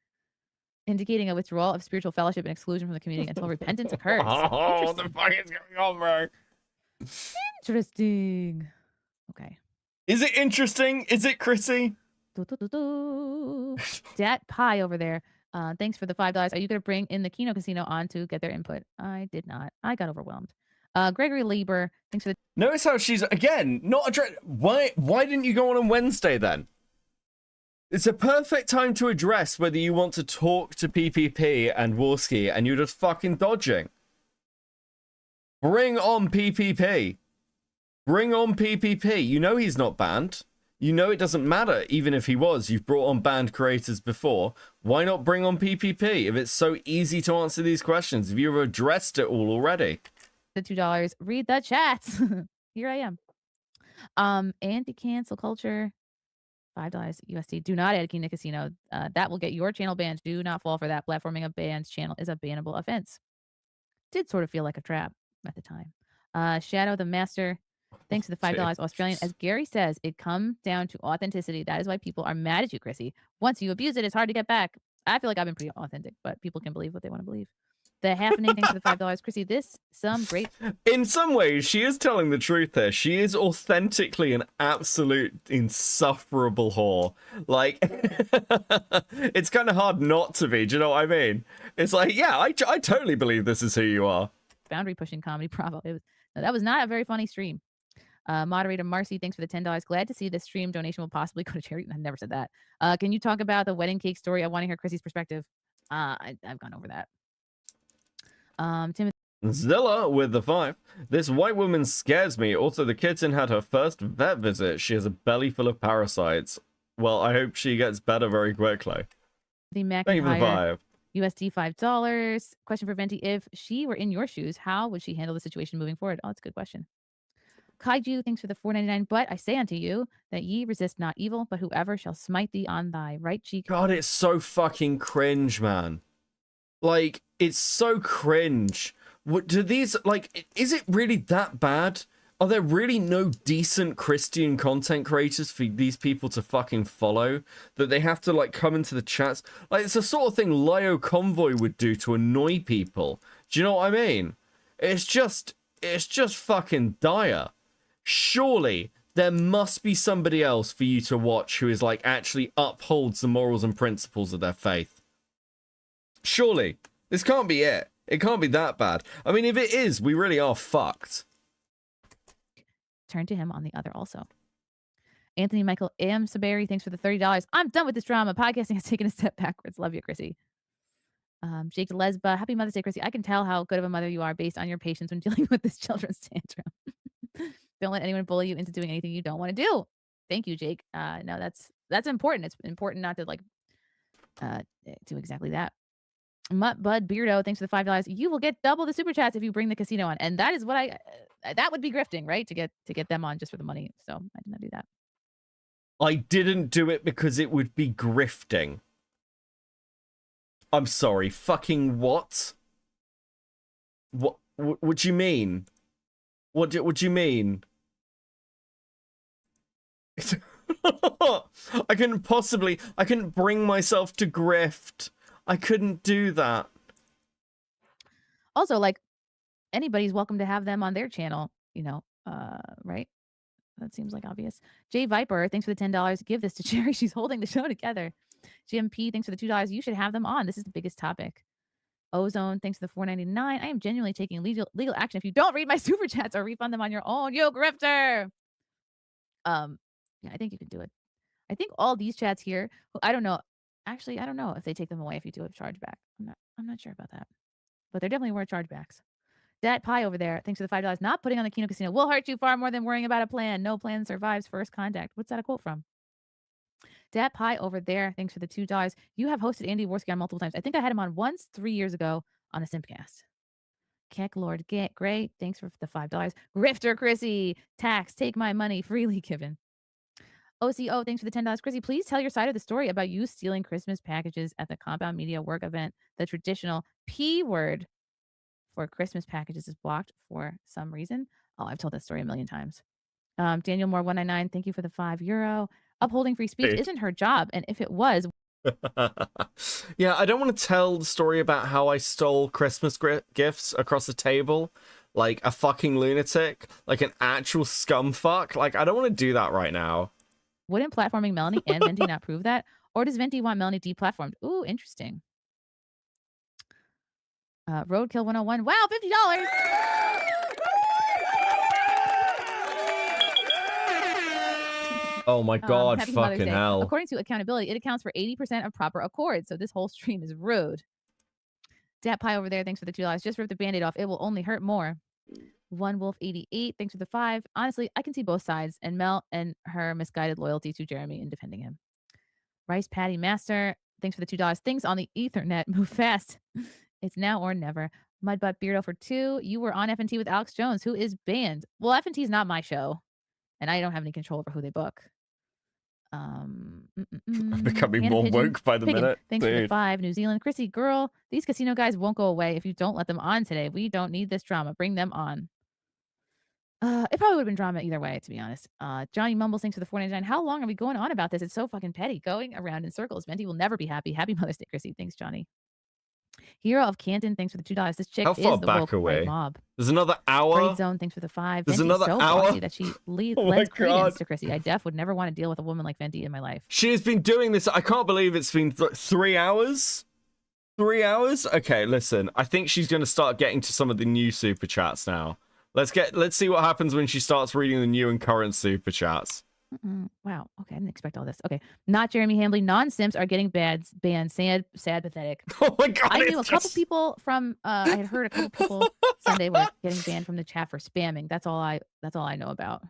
indicating a withdrawal of spiritual fellowship and exclusion from the community until repentance occurs. Oh, what the fuck is going on, bro? Interesting. Okay. Is it interesting? Is it, Chrissy? Dat Pie over there. Thanks for the $5. Are you going to bring in the Kino Casino on to get their input? I did not. I got overwhelmed. Gregory Lieber, thanks for the... Notice how she's, again, not address. Why didn't you go on Wednesday then? It's a perfect time to address whether you want to talk to PPP and Warski, and you're just fucking dodging. Bring on PPP. Bring on PPP. You know he's not banned. You know it doesn't matter, even if he was. You've brought on banned creators before. Why not bring on PPP if it's so easy to answer these questions? If you've addressed it all already. The $2. Read the chats. Here I am. Anti-cancel culture. $5 USD. Do not add Kino Casino. That will get your channel banned. Do not fall for that. Platforming a banned channel is a bannable offense. Did sort of feel like a trap at the time. Shadow the Master. Thanks to the $5 Australian. As Gary says, it comes down to authenticity. That is why people are mad at you, Chrissy. Once you abuse it, it's hard to get back. I feel like I've been pretty authentic, but people can believe what they want to believe. The half-name, thanks for the $5. Chrissy, this some great. In some ways, she is telling the truth here. She is authentically an absolute insufferable whore. Like, it's kind of hard not to be. Do you know what I mean? It's like, yeah, I totally believe this is who you are. Boundary pushing comedy. Bravo. No, that was not a very funny stream. Moderator Marcy, thanks for the $10. Glad to see this stream donation will possibly go to charity. I never said that. Can you talk about the wedding cake story? I want to hear Chrissy's perspective. I've gone over that. Timothy. Zilla with the 5. This white woman scares me. Also, the kitten had her first vet visit. She has a belly full of parasites. Well, I hope she gets better very quickly. The Thank you for the 5. USD $5. Question for Venti. If she were in your shoes, how would she handle the situation moving forward? Oh, that's a good question. Kaiju, thanks for the $4.99. But I say unto you that ye resist not evil, but whoever shall smite thee on thy right cheek. God, it's so fucking cringe, man. Like, it's so cringe. What do these, like, is it really that bad? Are there really no decent Christian content creators for these people to fucking follow? That they have to, like, come into the chats? Like, it's the sort of thing Lio Convoy would do to annoy people. Do you know what I mean? It's just fucking dire. Surely there must be somebody else for you to watch who is, like, actually upholds the morals and principles of their faith. Surely. This can't be it. It can't be that bad. I mean, if it is, we really are fucked. Turn to him on the other also. Anthony Michael M. Saberi, thanks for the $30. I'm done with this drama. Podcasting has taken a step backwards. Love you, Chrissy. Jake Lesba, happy Mother's Day, Chrissy. I can tell how good of a mother you are based on your patience when dealing with this children's tantrum. Don't let anyone bully you into doing anything you don't want to do. Thank you, Jake. No, that's important. It's important not to like do exactly that. Mutt Bud Beardo, thanks for the $5. You will get double the super chats if you bring the casino on, and that is what that would be grifting, right? To get them on just for the money. So I did not do that. I didn't do it because it would be grifting. I'm sorry. Fucking what? What do you mean? What do you mean? I couldn't bring myself to grift. I couldn't do that. Also, like, anybody's welcome to have them on their channel, you know, right? That seems like obvious. Jay Viper, thanks for the $10. Give this to Cherry. She's holding the show together. GMP, thanks for the $2. You should have them on. This is the biggest topic. Ozone, thanks for the $4.99. I am genuinely taking legal action if you don't read my super chats or refund them on your own. You grifter. Yeah, I think you can do it. I think all these chats here, I don't know. Actually, I don't know if they take them away if you do a chargeback. I'm not sure about that. But there definitely were chargebacks. Dat Pie over there, thanks for the $5. Not putting on the Kino Casino will hurt you far more than worrying about a plan. No plan survives first contact. What's that a quote from? Dat Pie over there, thanks for the $2. You have hosted Andy Worski on multiple times. I think I had him on once 3 years ago on a Simpcast. Keck Lord Gray, thanks for the $5. Grifter Chrissy, tax, take my money, freely given. OCO, thanks for the $10. Chrissy, please tell your side of the story about you stealing Christmas packages at the Compound Media work event. The traditional P word for Christmas packages is blocked for some reason. Oh, I've told that story a million times. Daniel Moore 199, thank you for the €5. Upholding free speech isn't her job, and if it was... Yeah, I don't want to tell the story about how I stole Christmas gifts across the table like a fucking lunatic, like an actual scumfuck. Like, I don't want to do that right now. Wouldn't platforming Melanie and Venti not prove that? Or does Venti want Melanie deplatformed? Ooh, interesting. Roadkill 101. Wow, $50. Oh my God, fucking hell. According to accountability, it accounts for 80% of proper accords. So this whole stream is rude. Dat Pie over there, thanks for the $2. Just rip the band-aid off. It will only hurt more. One Wolf 88, thanks for the 5. Honestly, I can see both sides, and Mel and her misguided loyalty to Jeremy in defending him. Rice Patty Master, thanks for the $2. Things on the Ethernet move fast. It's now or never. Mudbutt Beardo for 2. You were on F&T with Alex Jones, who is banned. Well, F&T is not my show, and I don't have any control over who they book. I'm becoming more woke by the minute. Thanks for the 5. New Zealand. Chrissy, girl, these casino guys won't go away if you don't let them on today. We don't need this drama. Bring them on. It probably would have been drama either way, to be honest. Johnny Mumbles, thanks for the 4.99. How long are we going on about this? It's so fucking petty. Going around in circles. Venti will never be happy. Happy Mother's Day, Chrissy. Thanks, Johnny. Hero of Canton, thanks for the $2. This chick How far is the back woke white away? mob. There's another hour. Braid Zone, thanks for the 5. There's Venti's another so hour? bossy that she Oh my lends credence God. to Chrissy. I def would never want to deal with a woman like Venti in my life. She has been doing this. I can't believe it's been 3 hours. 3 hours? Okay, listen. I think she's going to start getting to some of the new super chats now. Let's see what happens when she starts reading the new and current super chats. Wow. Okay, I didn't expect all this. Okay, not Jeremy Hambley. Non-Simps are getting banned. Sad, pathetic. Oh my God! I knew a it's couple just- people from. I had heard a couple people Sunday were getting banned from the chat for spamming. That's all I know about.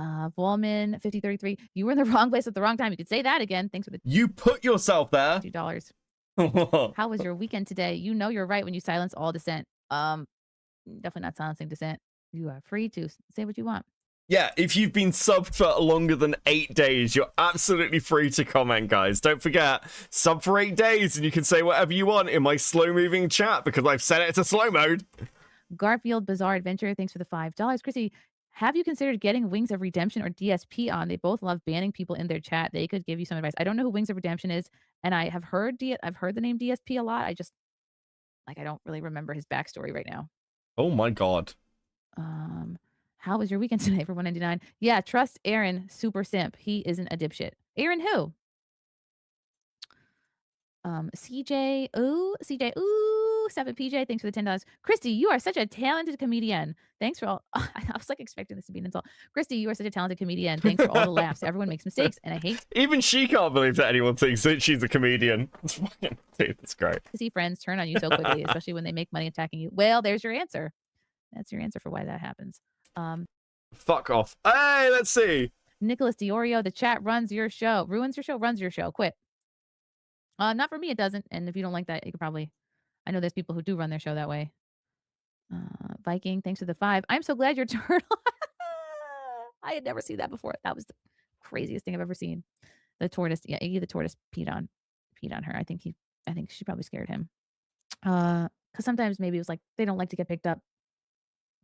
Volman 5033. You were in the wrong place at the wrong time. You could say that again. Thanks for the You put yourself there. $2. How was your weekend today? You know you're right when you silence all dissent. Definitely not silencing dissent. You are free to say what you want. Yeah, if you've been subbed for longer than 8 days, you're absolutely free to comment, guys. Don't forget, sub for 8 days and you can say whatever you want in my slow-moving chat because I've set it to slow mode. Garfield Bizarre Adventure, thanks for the $5. Chrissy, have you considered getting Wings of Redemption or DSP on? They both love banning people in their chat. They could give you some advice. I don't know who Wings of Redemption is, and I have heard I've heard the name DSP a lot. I just I don't really remember his backstory right now. Oh my God. How was your weekend today for 199? Yeah, trust Aaron, super simp. He isn't a dipshit. Aaron who? CJ, 7PJ, thanks for the $10. Christy, you are such a talented comedian. Thanks for all. I was like expecting this to be an insult. Christy, you are such a talented comedian. Thanks for all the laughs. Everyone makes mistakes, and I hate Even she can't believe that anyone thinks that she's a comedian. Dude, that's great. to see friends turn on you so quickly, especially when they make money attacking you. Well, there's your answer. That's your answer for why that happens. Fuck off. Hey, let's see. Nicholas Diorio, the chat runs your show. Ruins your show, runs your show. Quit. Not for me, it doesn't. And if you don't like that, you could probably. I know there's people who do run their show that way. Viking, thanks for the 5. I'm so glad you're turtle. I had never seen that before. That was the craziest thing I've ever seen. The tortoise, yeah, Iggy the tortoise peed on her. I think she probably scared him. Because sometimes maybe it was like they don't like to get picked up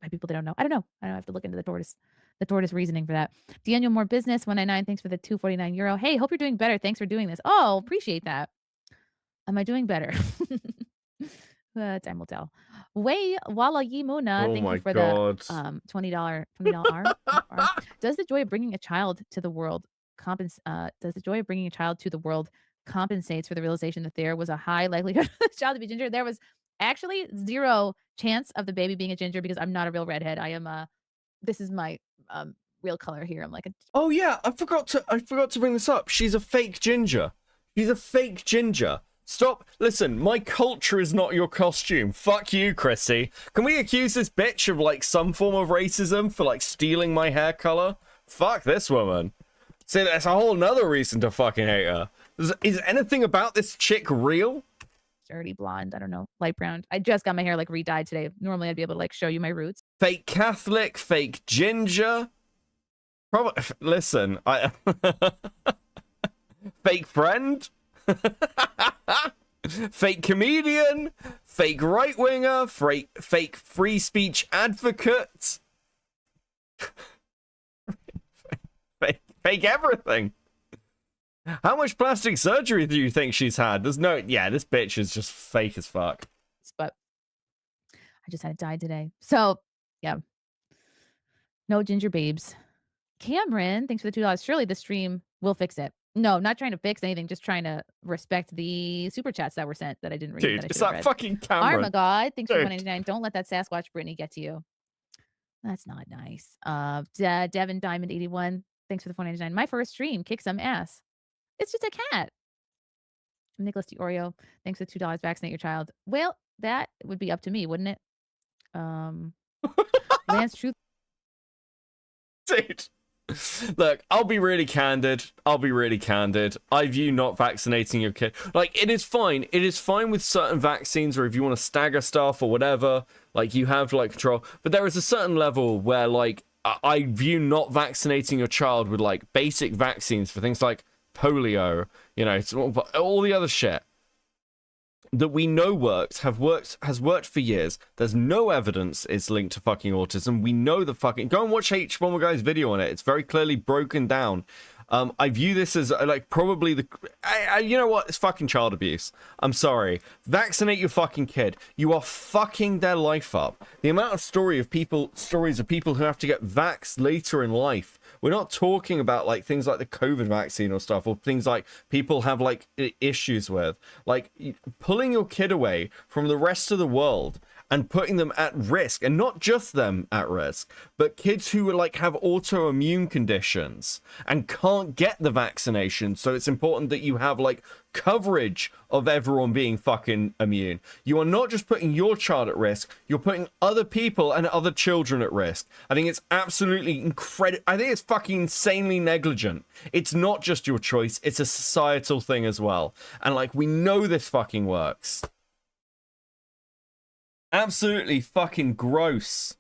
by people they don't know. I don't know. I have to look into the tortoise reasoning for that. Daniel More Business 199. Thanks for the €249. Hey, hope you're doing better. Thanks for doing this. Oh, appreciate that. Am I doing better? Time will tell. Way Wala Yimuna. Oh Thank my you for God. the $20 R. Does the joy of bringing a child to the world compensates for the realization that there was a high likelihood for the child to be ginger? There was actually 0 chance of the baby being a ginger because I'm not a real redhead. I am this is my real color here. I'm like Oh yeah, I forgot to bring this up. She's a fake ginger. She's a fake ginger. Stop. Listen, my culture is not your costume. Fuck you, Chrissy. Can we accuse this bitch of like some form of racism for like stealing my hair color? Fuck this woman. See, that's a whole nother reason to fucking hate her. Is anything about this chick real? dirty blonde. I don't know, light brown. I just got my hair like re-dyed today. Normally I'd be able to like show you my roots. Fake Catholic, fake ginger. Probably. Listen, I. Fake friend. Fake comedian. Fake right winger. Fake free speech advocate. Fake everything. How much plastic surgery do you think she's had? There's no. Yeah, this bitch is just fake as fuck. But I just had it dyed today. So yeah. No ginger babes. Cameron, thanks for the $2. Surely the stream will fix it. No, not trying to fix anything, just trying to respect the super chats that were sent that I didn't read. Dude, that I it's should have that read. fucking Cameron. Armagod, thanks for Dude. 199. Don't let that Sasquatch Brittany get to you. That's not nice. Devin Diamond 81, thanks for the 499. My first stream, kick some ass. It's just a cat. Nicholas DiOrio, thanks for the $2. Vaccinate your child. Well, that would be up to me, wouldn't it? Lance Truth. Dude. Look, I'll be really candid. I view not vaccinating your kid. Like, it is fine. It is fine with certain vaccines, or if you want to stagger stuff or whatever, like, you have, like, control. But there is a certain level where, like, I view not vaccinating your child with, like, basic vaccines for things like polio, you know, all the other shit. that we know has worked for years. There's no evidence it's linked to fucking autism. We know the fucking... Go and watch H. Bomber Guy's video on it. It's very clearly broken down. I view this as like probably the... you know what? It's fucking child abuse. I'm sorry. Vaccinate your fucking kid. You are fucking their life up. The amount of stories of people who have to get vaxxed later in life. We're not talking about like things like the COVID vaccine or stuff, or things like people have like issues with. Like pulling your kid away from the rest of the world and putting them at risk, and not just them at risk, but kids who like have autoimmune conditions and can't get the vaccination. So it's important that you have like coverage of everyone being fucking immune. You are not just putting your child at risk, you're putting other people and other children at risk. I think it's absolutely incredible. I think it's fucking insanely negligent. It's not just your choice, it's a societal thing as well. And like, we know this fucking works. Absolutely fucking gross.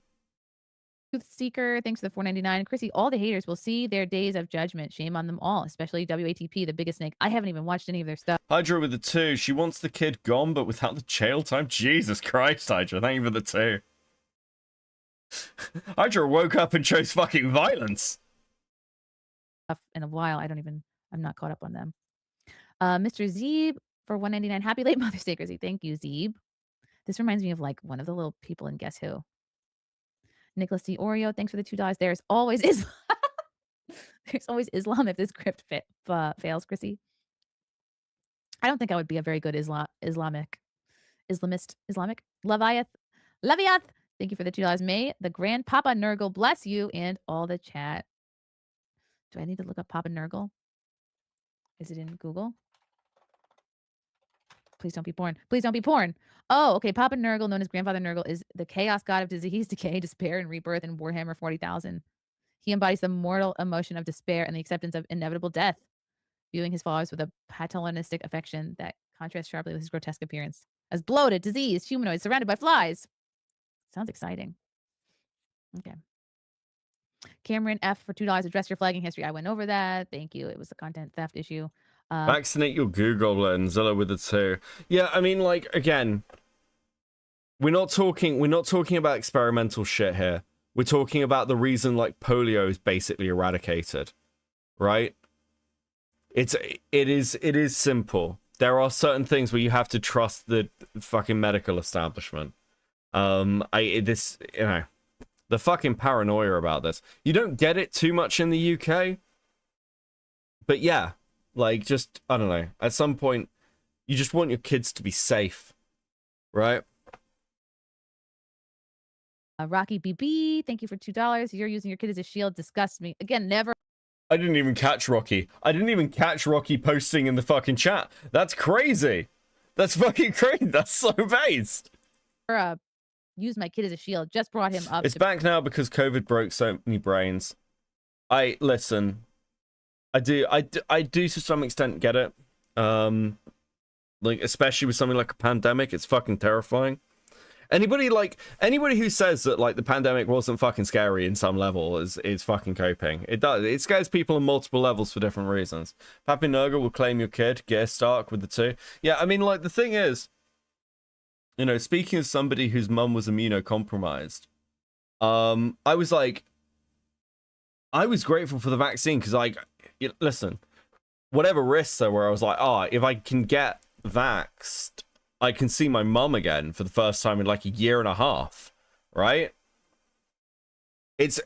Truth Seeker, thanks for the $4.99. Chrissy, all the haters will see their days of judgment. Shame on them all, especially WATP, the biggest snake. I haven't even watched any of their stuff. Hydra with the 2. She wants the kid gone, but without the jail time. Jesus Christ, Hydra. Thank you for the 2. Hydra woke up and chose fucking violence. In a while, I'm not caught up on them. Mr. Zeeb for $1.99. Happy late Mother's Day, Chrissy. Thank you, Zeeb. This reminds me of like one of the little people in Guess Who. Nicholas D. Oreo, thanks for the $2. There's always Islam. There's always Islam if this crypt fails, Chrissy. I don't think I would be a very good Islamic. Leviath. Thank you for the $2. May the Grand Papa Nurgle bless you and all the chat. Do I need to look up Papa Nurgle? Is it in Google? Please don't be porn. Please don't be porn. Oh, okay. Papa Nurgle, known as Grandfather Nurgle, is the chaos god of disease, decay, despair, and rebirth in Warhammer 40,000. He embodies the mortal emotion of despair and the acceptance of inevitable death, viewing his followers with a paternalistic affection that contrasts sharply with his grotesque appearance. As bloated, diseased, humanoid, surrounded by flies. Sounds exciting. Okay. Cameron F for $2. Address your flagging history. I went over that. Thank you. It was a content theft issue. Vaccinate your Google and Zilla with the 2. Yeah, I mean, like, again, we're not talking about experimental shit here. We're talking about the reason like polio is basically eradicated, right? It is simple. There are certain things where you have to trust the fucking medical establishment. The fucking paranoia about this. You don't get it too much in the UK, but yeah. Like, just, I don't know. At some point, you just want your kids to be safe, right? Rocky BB, thank you for $2. You're using your kid as a shield. Disgusts me. Again, never. I didn't even catch Rocky. I didn't even catch Rocky posting in the fucking chat. That's crazy. That's fucking crazy. That's so based. Use my kid as a shield. Just brought him up. It's back now because COVID broke so many brains. Listen. I do to some extent get it. Like, especially with something like a pandemic, it's fucking terrifying. Anybody who says that like the pandemic wasn't fucking scary in some level is fucking coping. It does. It scares people on multiple levels for different reasons. Pappy Nurgle will claim your kid. Gear Stark with the 2. Yeah, I mean, like, the thing is, you know, speaking as somebody whose mum was immunocompromised, I was grateful for the vaccine because, like, listen, whatever risks there were, I was like, if I can get vaxxed, I can see my mum again for the first time in like a year and a half, right? It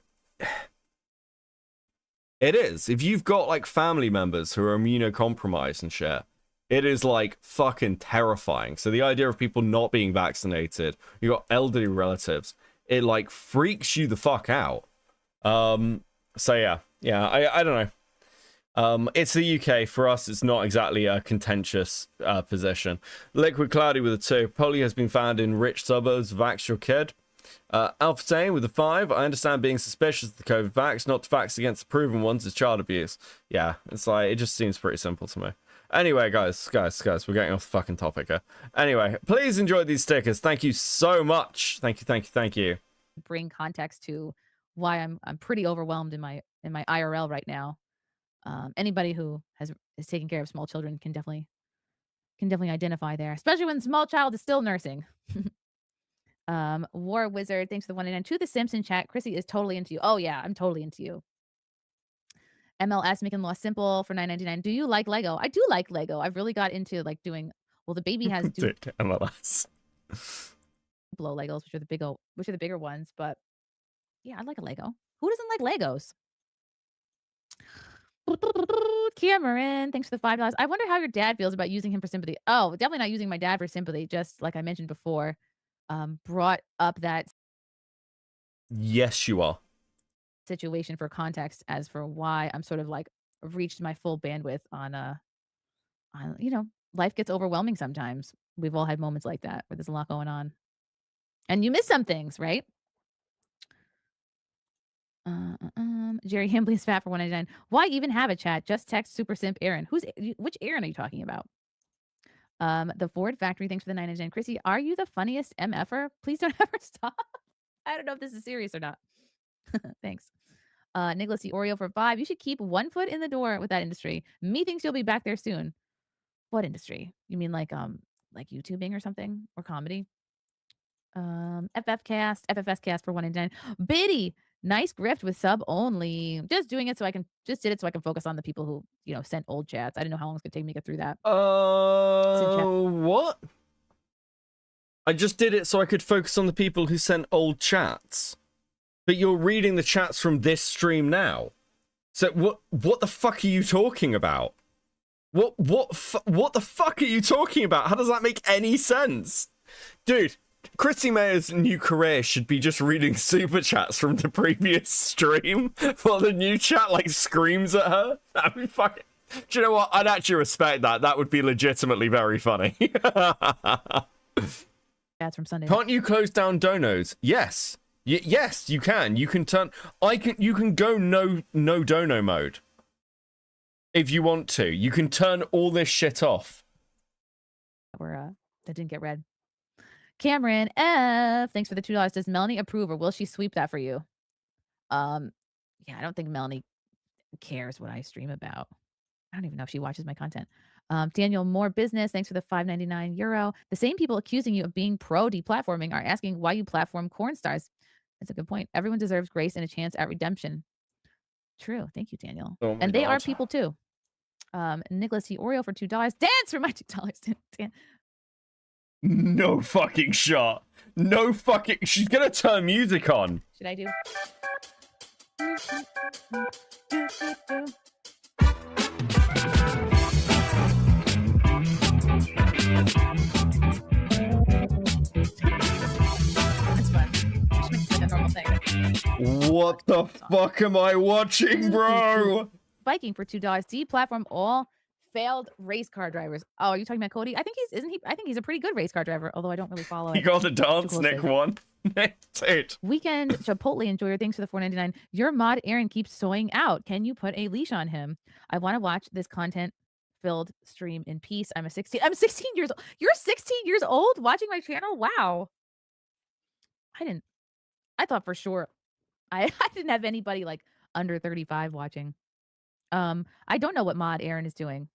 is. If you've got like family members who are immunocompromised and shit, it is like fucking terrifying. So the idea of people not being vaccinated, you got elderly relatives, it like freaks you the fuck out. So yeah, I don't know. It's the UK. For us, it's not exactly a contentious position. Liquid Cloudy with a 2. Polio has been found in rich suburbs. Vax your kid. Alpha Tane with a 5. I understand being suspicious of the COVID vax, not to vax against the proven ones is child abuse. Yeah, it's like, it just seems pretty simple to me. Anyway, guys, we're getting off the fucking topic here. Anyway, please enjoy these stickers. Thank you so much. Thank you. Bring context to why I'm pretty overwhelmed in my IRL right now. Anybody who is taking care of small children can definitely Can definitely identify there, especially when small child is still nursing. War Wizard, thanks for the 199. To the Simpson chat, Chrissy is totally into you. Oh yeah, I'm totally into you. MLS making law simple for $9.99. Do you like Lego? I do like Lego. I've really got into like doing. Well, the baby has Dick, MLS. blow Legos, which are the bigger ones. But yeah, I like a Lego. Who doesn't like Legos? Cameron, thanks for the $5. I wonder how your dad feels about using him for sympathy. Oh, definitely not using my dad for sympathy. Just like I mentioned before, brought up that Yes, you are. situation for context as for why I'm sort of like reached my full bandwidth on life gets overwhelming sometimes. We've all had moments like that where there's a lot going on. And you miss some things, right? Jerry Himbley's fat for $1.99. Why even have a chat? Just text Super Simp Aaron. Which Aaron are you talking about? The Ford Factory, thanks for the $9.99. Chrissy, are you the funniest MFer? Please don't ever stop. I don't know if this is serious or not. Thanks. Nicholas the Oreo for $5. You should keep one foot in the door with that industry. Methinks you'll be back there soon. What industry? You mean like YouTubing or something? Or comedy? FFS cast for $1.99. Biddy, nice grift with sub only. Just did it so I can focus on the people who, sent old chats. I didn't know how long it's gonna take me to get through that. What? I just did it so I could focus on the people who sent old chats. But you're reading the chats from this stream now. So what the fuck are you talking about? What the fuck are you talking about? How does that make any sense? Dude, Chrissie Mayr's new career should be just reading super chats from the previous stream while the new chat like screams at her. That'd be fucking... Do you know what? I'd actually respect that. That would be legitimately very funny. Chats from Sunday. Can't you close down donos? Yes. Yes, you can. You can turn... You can go no dono mode. If you want to. You can turn all this shit off. That didn't get read. Cameron F, thanks for the $2. Does Melanie approve or will she sweep that for you? Yeah, I don't think Melanie cares what I stream about. I don't even know if she watches my content. Daniel More Business, thanks for the €5.99. The same people accusing you of being pro deplatforming are asking why you platform corn stars. That's a good point. Everyone deserves grace and a chance at redemption. True. Thank you, Daniel. Oh my and they God. are people too. Nicholas T. Oreo for $2. Dance for my $2. No fucking shot. No fucking... She's gonna turn music on. Should I do? That's fun. Just make this like a normal thing. What the fuck am I watching, bro? Viking for $2. Deplatform all failed race car drivers. Oh, are you talking about Cody? I think he's a pretty good race car driver, although I don't really follow You it. got the dance, Nick one. Dude. Weekend Chipotle enjoyer, thanks for the $4.99. Your mod Aaron keeps soying out. Can you put a leash on him? I want to watch this content filled stream in peace. I'm 16 years old. You're 16 years old watching my channel? Wow. I thought for sure I didn't have anybody like under 35 watching. I don't know what mod Aaron is doing.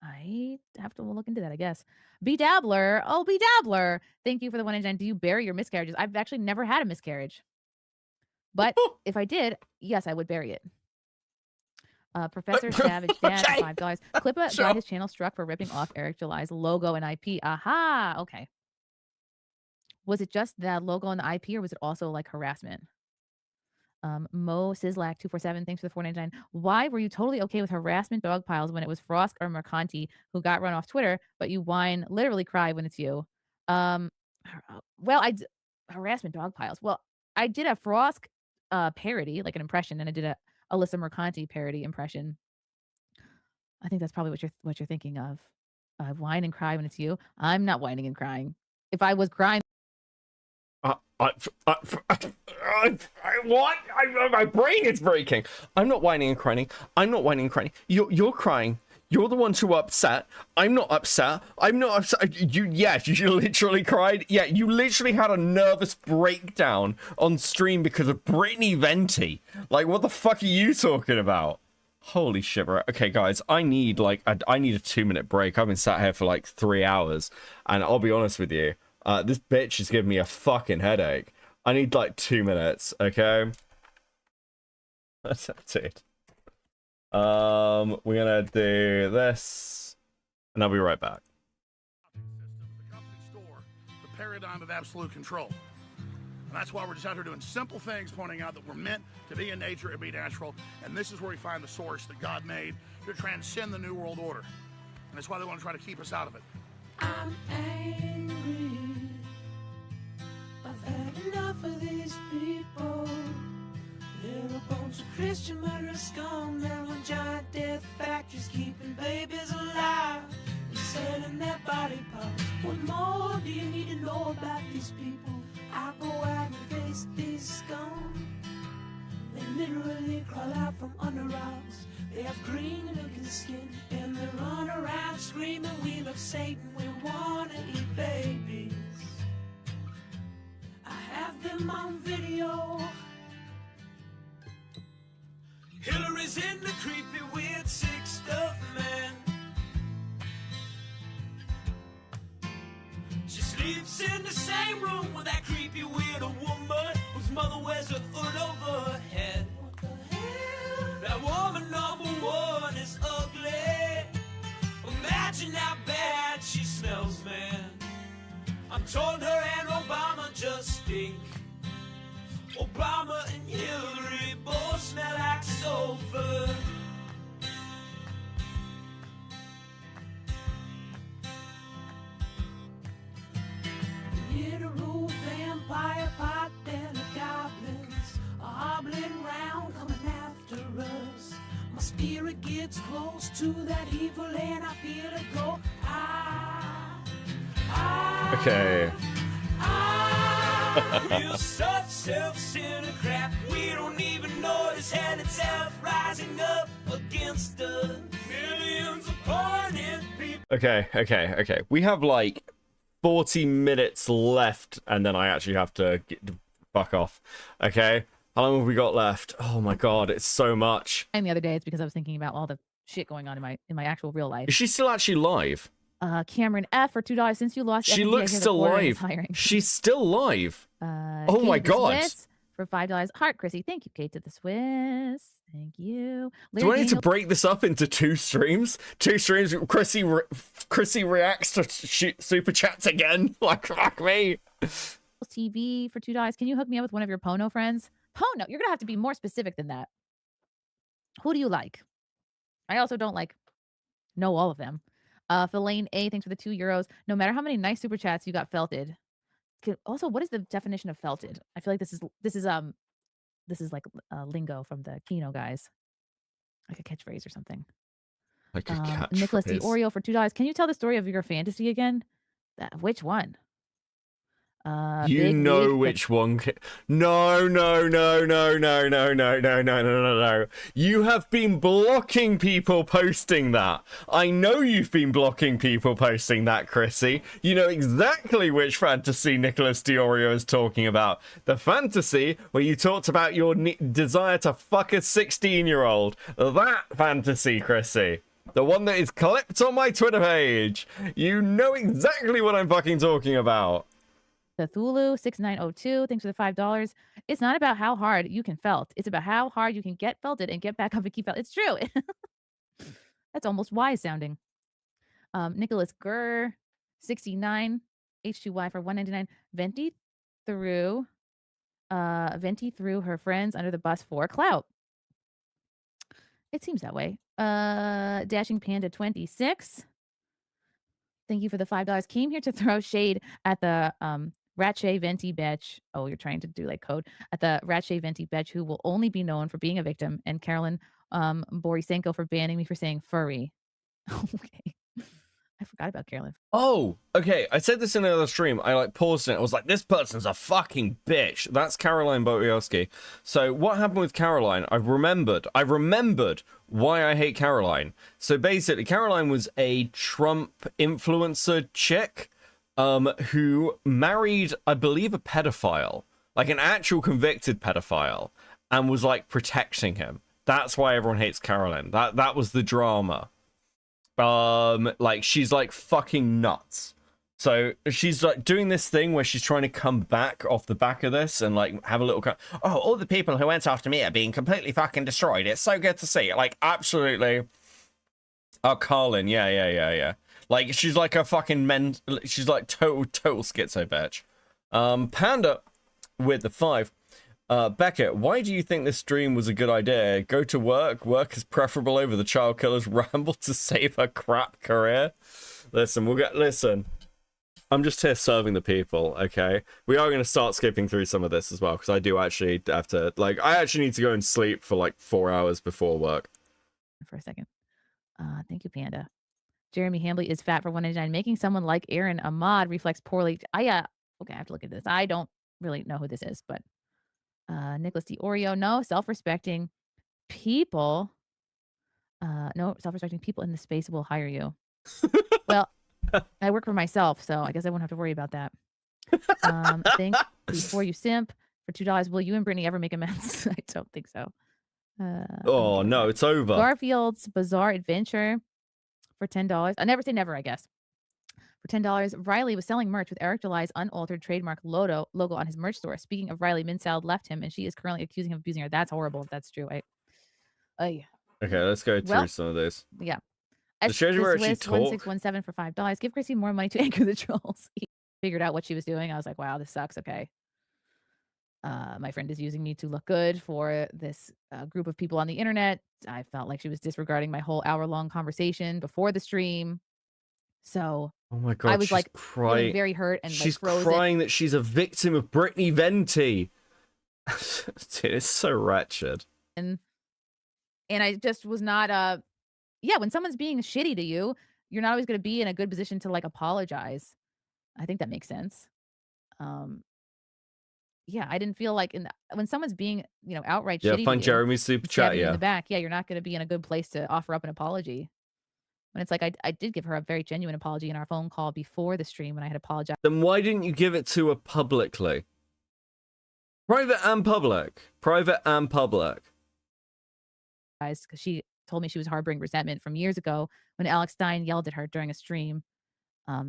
I have to look into that, I guess. B-Dabbler. Oh, B-Dabbler. Thank you for the $1.99. Do you bury your miscarriages? I've actually never had a miscarriage. But if I did, yes, I would bury it. Professor Savage Dad, $5. Clippa got his channel struck for ripping off Eric July's logo and IP. Aha. Okay. Was it just that logo and the IP, or was it also like harassment? Mo Sislak 247, thanks for the $4.99. Why were you totally okay with harassment dog piles when it was Frost or Mercanti who got run off Twitter, but you whine, literally cry when it's you? Harassment dog piles. Well, I did a Frost parody, like an impression, and I did a Alyssa Mercanti parody impression. I think that's probably what you're thinking of. Whine and cry when it's you. I'm not whining and crying. If I was crying. What? My brain is breaking. I'm not whining and crying. You're crying. You're the ones who are upset. I'm not upset. You literally cried. Yeah, you literally had a nervous breakdown on stream because of Brittany Venti. Like, what the fuck are you talking about? Holy shit, right? Okay, guys, I need like I need a 2-minute break. I've been sat here for like 3 hours, and I'll be honest with you, this bitch is giving me a fucking headache. I need like 2 minutes, okay? That's it. We're gonna do this, and I'll be right back. The company store, the paradigm of absolute control. And that's why we're just out here doing simple things, pointing out that we're meant to be in nature and be natural. And this is where we find the source that God made to transcend the New World Order. And that's why they want to try to keep us out of it. I'm angry. I've had enough of these people. They're a bunch of Christian murderers, scum. They're on giant death factories, keeping babies alive and selling their body parts. What more do you need to know about these people? I go out and face these scum. They literally crawl out from under rocks. They have green looking skin and they run around screaming, we love Satan, we wanna eat babies. I have them on video. Hillary's in the creepy weird sick stuff, man. She sleeps in the same room with that creepy weird woman whose mother wears a hood over her head. What the hell? That woman number one is ugly. Imagine how bad she smells, man. I'm told her and Obama just stink. Obama and Hillary both smell like sulfur. Literal vampire pot and the goblins are hobbling round coming after us. My spirit gets close to that evil and I feel it go. Okay. We're such self-centered crap. We don't even notice hell itself rising up against us. Millions of pointed people. Okay. We have like 40 minutes left, and then I actually have to fuck off. Okay, how long have we got left? Oh my god, it's so much. And the other day, it's because I was thinking about all the shit going on in my actual real life. Is she still actually live? Cameron F for $2 since you lost. She FND, looks still live. She's still live. Oh Kate my to the god. Swiss for $5. Heart Chrissy, thank you. Kate to the Swiss, thank you. Do I need to break this up into 2 streams? 2 streams. Chrissy reacts to super chats again. Like fuck me. TV for $2. Can you hook me up with one of your Pono friends? Pono, you're gonna have to be more specific than that. Who do you like? I also don't know all of them. Fellaine A, thanks for the €2. No matter how many nice super chats you got felted. Also, what is the definition of felted? I feel like this is like lingo from the Kino guys, like a catchphrase or something. Like a catchphrase. Nicholas D. Oreo for $2. Can you tell the story of your fantasy again? Which one? You know which one. No. You have been blocking people posting that. I know you've been blocking people posting that, Chrissy. You know exactly which fantasy Nicholas Diorio is talking about. The fantasy where you talked about your desire to fuck a 16-year-old. That fantasy, Chrissy. The one that is clipped on my Twitter page. You know exactly what I'm fucking talking about. Cthulhu 6902, thanks for the $5. It's not about how hard you can felt. It's about how hard you can get felted and get back up and keep felt. It's true. That's almost wise sounding. Nicholas Gurr 69, H2Y for $199. Venti threw her friends under the bus for clout. It seems that way. Dashing Panda 26. Thank you for the $5. Came here to throw shade at the Ratche Venti Betch. Oh, you're trying to do like code at the Ratche Venti Betch, who will only be known for being a victim, and Carolyn Borisenko for banning me for saying furry. Okay. I forgot about Carolyn. Oh, okay. I said this in another stream. I paused it. I was like, this person's a fucking bitch. That's Caroline Bobielski. So what happened with Caroline? I remembered why I hate Caroline. So basically, Caroline was a Trump influencer chick who married, I believe, a pedophile, like an actual convicted pedophile, and was like protecting him. That's why everyone hates Carolyn. That was the drama. Like, she's like fucking nuts. So she's like doing this thing where she's trying to come back off the back of this and like have a little oh, all the people who went after me are being completely fucking destroyed. It's so good to see. Like, absolutely. Oh, Carlin, yeah. Like, she's like a fucking she's like total schizo bitch. Panda with the 5. Beckett, why do you think this stream was a good idea? Go to work. Work is preferable over the child killer's ramble to save her crap career. Listen. I'm just here serving the people, okay? We are going to start skipping through some of this as well, because I do actually have to, like, I actually need to go and sleep for like 4 hours before work. For a second. Thank you, Panda. Jeremy Hambley is fat for 199. Making someone like Aaron Ahmad reflects poorly. Okay, I have to look at this. I don't really know who this is, but Nicholas D. Oreo, no, self-respecting people. No, self-respecting people in the space will hire you. Well, I work for myself, so I guess I won't have to worry about that. Think before you simp for $2. Will you and Brittany ever make amends? I don't think so. Oh no, it's over. Garfield's Bizarre Adventure for $10. I never say never, I guess. For $10, Riley was selling merch with Eric July's unaltered trademark logo on his merch store. Speaking of Riley, Minseld left him, and she is currently accusing him of abusing her. That's horrible if that's true. Okay, let's go through some of these. Yeah. The shows where she talk. 1617 for $5. Give Chrissie more money to anchor the trolls. He figured out what she was doing. I was like, wow, this sucks. Okay. My friend is using me to look good for this group of people on the internet. I felt like she was disregarding my whole hour-long conversation before the stream. So oh my God, I was like crying, very hurt and she's like crying that she's a victim of Brittany Venti. Dude, it's so wretched. And I just was not when someone's being shitty to you, you're not always going to be in a good position to like apologize. I think that makes sense. Yeah, I didn't feel like when someone's being, outright shitty Find to you, Jeremy's super chat, in the back. Yeah, you're not going to be in a good place to offer up an apology. When it's like I did give her a very genuine apology in our phone call before the stream when I had apologized. Then why didn't you give it to her publicly? Private and public. Because she told me she was harboring resentment from years ago when Alex Stein yelled at her during a stream.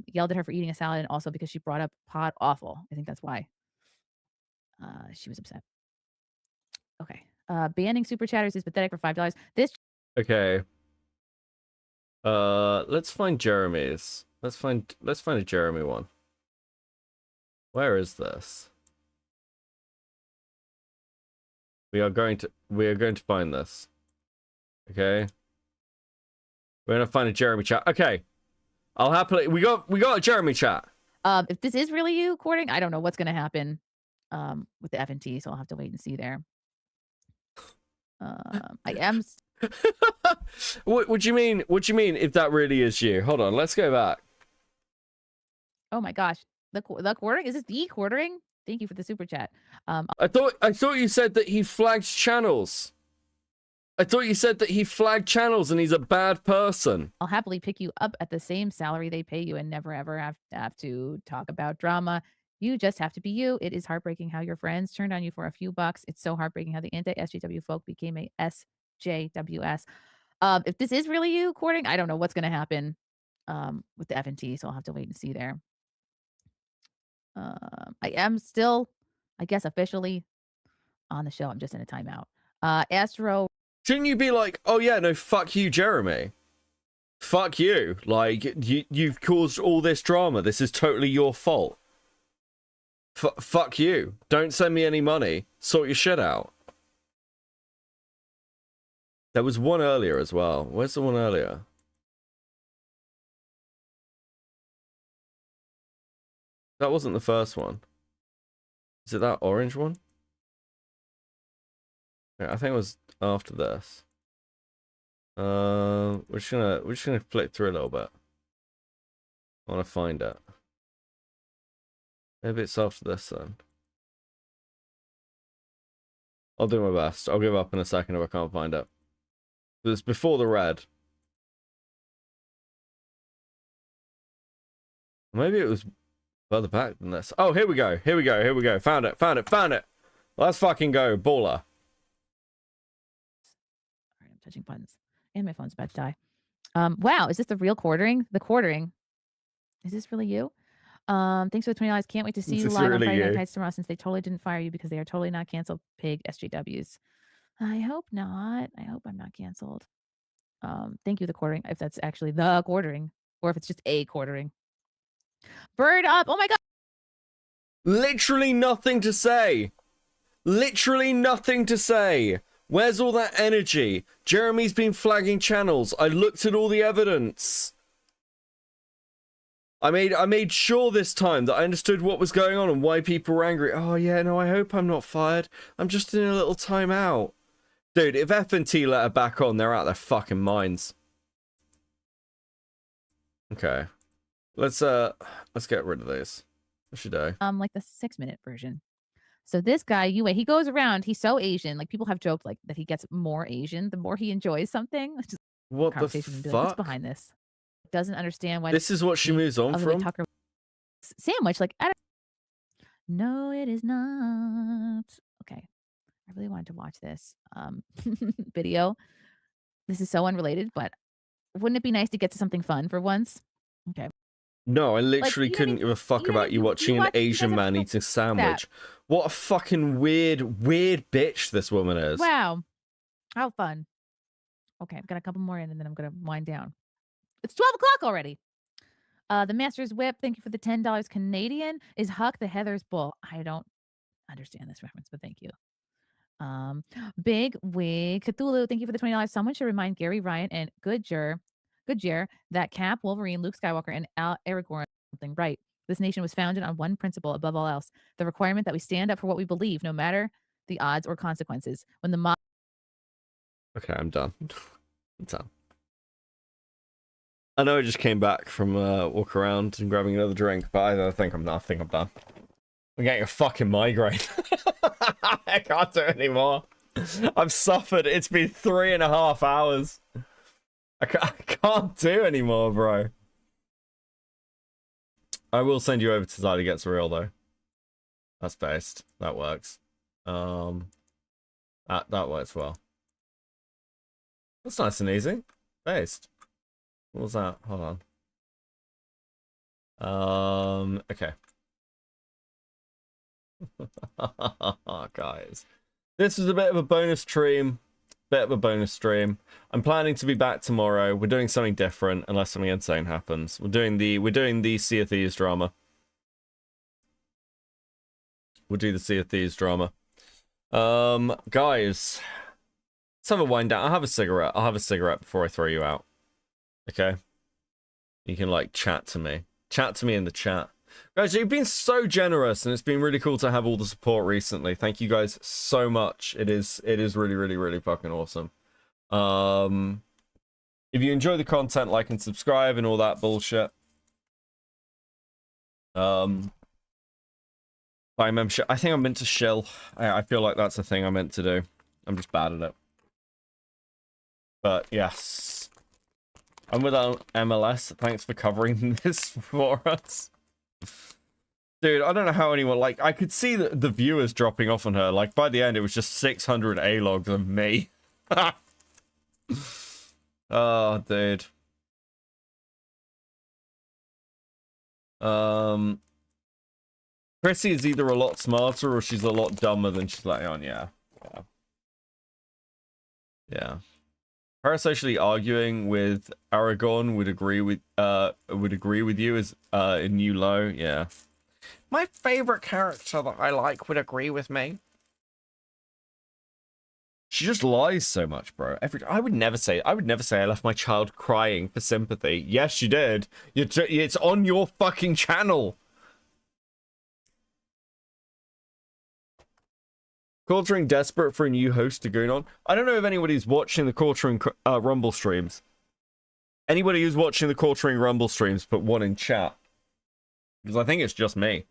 Yelled at her for eating a salad and also because she brought up pot awful. I think that's why she was upset. Okay. Banning super chatters is pathetic for $5. Okay. Let's find Jeremy's. Let's find a Jeremy one. Where is this? We are going to find this. Okay. We're gonna find a Jeremy chat. Okay. I'll happily we got a Jeremy chat. If this is really you recording, I don't know what's gonna happen with the F&T, so I'll have to wait and see there. I am What do you mean if that really is you? Hold on, let's go back. Oh my gosh. The quartering? Is this the quartering? Thank you for the super chat. I thought you said that he flagged channels. I thought you said that he flagged channels and he's a bad person. I'll happily pick you up at the same salary they pay you and never ever have to talk about drama. You just have to be you. It is heartbreaking how your friends turned on you for a few bucks. It's so heartbreaking how the anti-SJW folk became a SJWS. If this is really you recording, I don't know what's going to happen with the F&T, so I'll have to wait and see there. I am still, I guess, officially on the show. I'm just in a timeout. Astro. Shouldn't you be like, oh yeah, no, fuck you, Jeremy. Fuck you. Like, you've caused all this drama. This is totally your fault. Fuck you. Don't send me any money. Sort your shit out. There was one earlier as well. Where's the one earlier? That wasn't the first one. Is it that orange one? Yeah, I think it was after this. We're just gonna flick through a little bit. I want to find it. Maybe it's after this then. I'll do my best. I'll give up in a second if I can't find it. But it's before the red. Maybe it was further back than this. Oh, here we go. Found it. Let's fucking go, baller. touching buttons. And my phone's about to die. Wow, is this the real quartering? The quartering. Is this really you? Thanks for the $20. Can't wait to see Is you this live on really Friday Night you? Heights tomorrow since they totally didn't fire you because they are totally not canceled. Pig SJWs. I hope not. I hope I'm not canceled. Thank you, the quartering. If that's actually the quartering, or if it's just a quartering. Bird up. Oh my god. Literally nothing to say. Literally nothing to say. Where's all that energy? Jeremy's been flagging channels. I looked at all the evidence. I made sure this time that I understood what was going on and why people were angry. Oh yeah, no, I hope I'm not fired. I'm just in a little timeout. Dude, if F&T let her back on, they're out their fucking minds. Okay. Let's get rid of this. What should I? Like the 6-minute version. So this guy, Yue, he goes around. He's so Asian. Like people have joked like that he gets more Asian the more he enjoys something. Just What the conversation and be like, what's fuck? behind this? Doesn't understand why This is what she moves on other than from? Tucker sandwich. Like, I don't. No, it is not. Okay, I really wanted to watch this video. This is so unrelated, but wouldn't it be nice to get to something fun for once? Okay. No, I literally you know what I couldn't mean? give a fuck You know what I about mean? you You watching an watch- you guys Asian have man to eating a sandwich. What a fucking weird bitch this woman is. Wow, how fun. Okay, I've got a couple more in, and then I'm gonna wind down. It's 12 o'clock already. The Master's Whip, thank you for the $10 Canadian. Is Huck the Heather's Bull? I don't understand this reference, but thank you. Big Wig Cthulhu, thank you for the $20. Someone should remind Gary Ryan and Goodyear that Cap, Wolverine, Luke Skywalker, and Aragorn something right. This nation was founded on one principle above all else: the requirement that we stand up for what we believe, no matter the odds or consequences. When the mob. Okay, I'm done. I'm done. I know I just came back from walk around and grabbing another drink, but I think I'm done. I'm getting a fucking migraine. I can't do it anymore. I've suffered. It's been 3.5 hours. I can't do anymore, bro. I will send you over to Zadie Gets Real, though. That's based. That works. That works well. That's nice and easy. Based. What was that? Hold on. Okay. Guys. This was a bit of a bonus stream. I'm planning to be back tomorrow. We're doing something different, unless something insane happens. We're doing the Sea of Thieves drama. We'll do the Sea of Thieves drama. Guys, let's have a wind down. I'll have a cigarette before I throw you out. Okay? You can, like, chat to me. Chat to me in the chat. Guys, you've been so generous, and it's been really cool to have all the support recently. Thank you guys so much. It is really, really, really fucking awesome. If you enjoy the content, like and subscribe and all that bullshit. Buy membership. I think I'm meant to shill. I feel like that's the thing I'm meant to do. I'm just bad at it. But yes. I'm with MLS. Thanks for covering this for us. Dude, I don't know how anyone, like, I could see the viewers dropping off on her. Like, by the end, it was just 600 A-logs of me. Oh, dude. Chrissie is either a lot smarter or she's a lot dumber than she's letting on. Yeah. Parasocially arguing with Aragorn would agree with you as a new low. Yeah. My favorite character that I like would agree with me. She just lies so much, bro. I would never say I left my child crying for sympathy. Yes, you did. It's on your fucking channel. Quartering desperate for a new host to go on. I don't know if anybody's watching the Quartering Rumble streams. Anybody who's watching the Quartering Rumble streams, put one in chat. Because I think it's just me.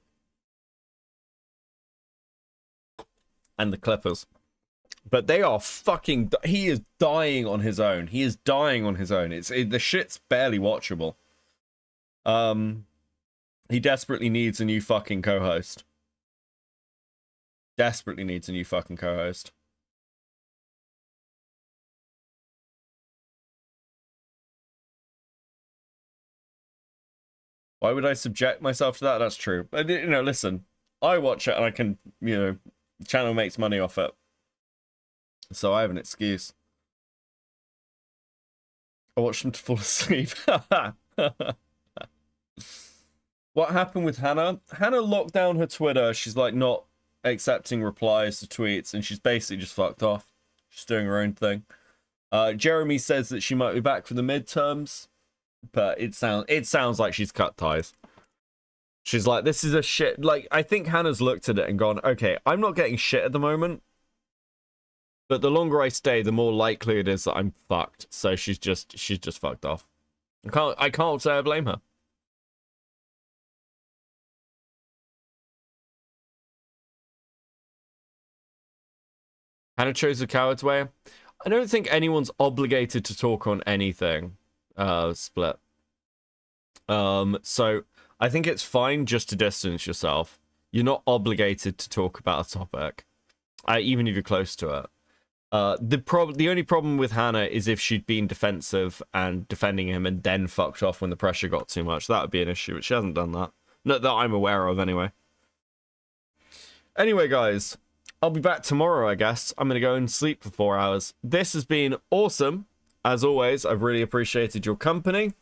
And the Clippers. But they are fucking... He is dying on his own. The shit's barely watchable. He desperately needs a new fucking co-host. Why would I subject myself to that? That's true. But, you know, listen, I watch it and I can, you know, the channel makes money off it. So I have an excuse. I watched them to fall asleep. What happened with Hannah? Hannah locked down her Twitter. She's like not accepting replies to tweets, and she's basically just fucked off. She's doing her own thing. Jeremy says that she might be back for the midterms, but it sounds like she's cut ties. She's like, this is a shit. Like, I think Hannah's looked at it and gone, okay, I'm not getting shit at the moment, but the longer I stay, the more likely it is that I'm fucked. So she's just fucked off. I can't say I blame her. Hannah chose the coward's way. I don't think anyone's obligated to talk on anything. Split. So I think it's fine just to distance yourself. You're not obligated to talk about a topic, even if you're close to it. The only problem with Hannah is if she'd been defensive and defending him and then fucked off when the pressure got too much. That would be an issue, but she hasn't done that. Not that I'm aware of, anyway. Anyway, guys, I'll be back tomorrow, I guess. I'm going to go and sleep for 4 hours. This has been awesome. As always, I've really appreciated your company.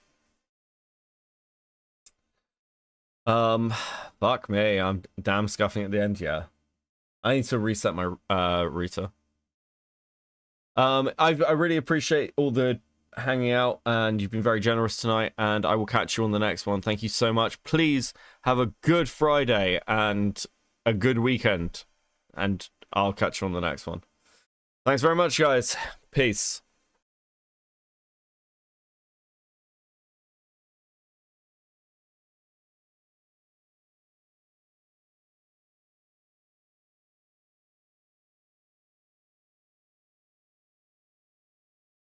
Fuck me. I'm damn scuffing at the end, yeah. I need to reset my router. I really appreciate all the hanging out, and you've been very generous tonight, and I will catch you on the next one. Thank you so much. Please have a good Friday and a good weekend, and I'll catch you on the next one. Thanks very much, guys. Peace.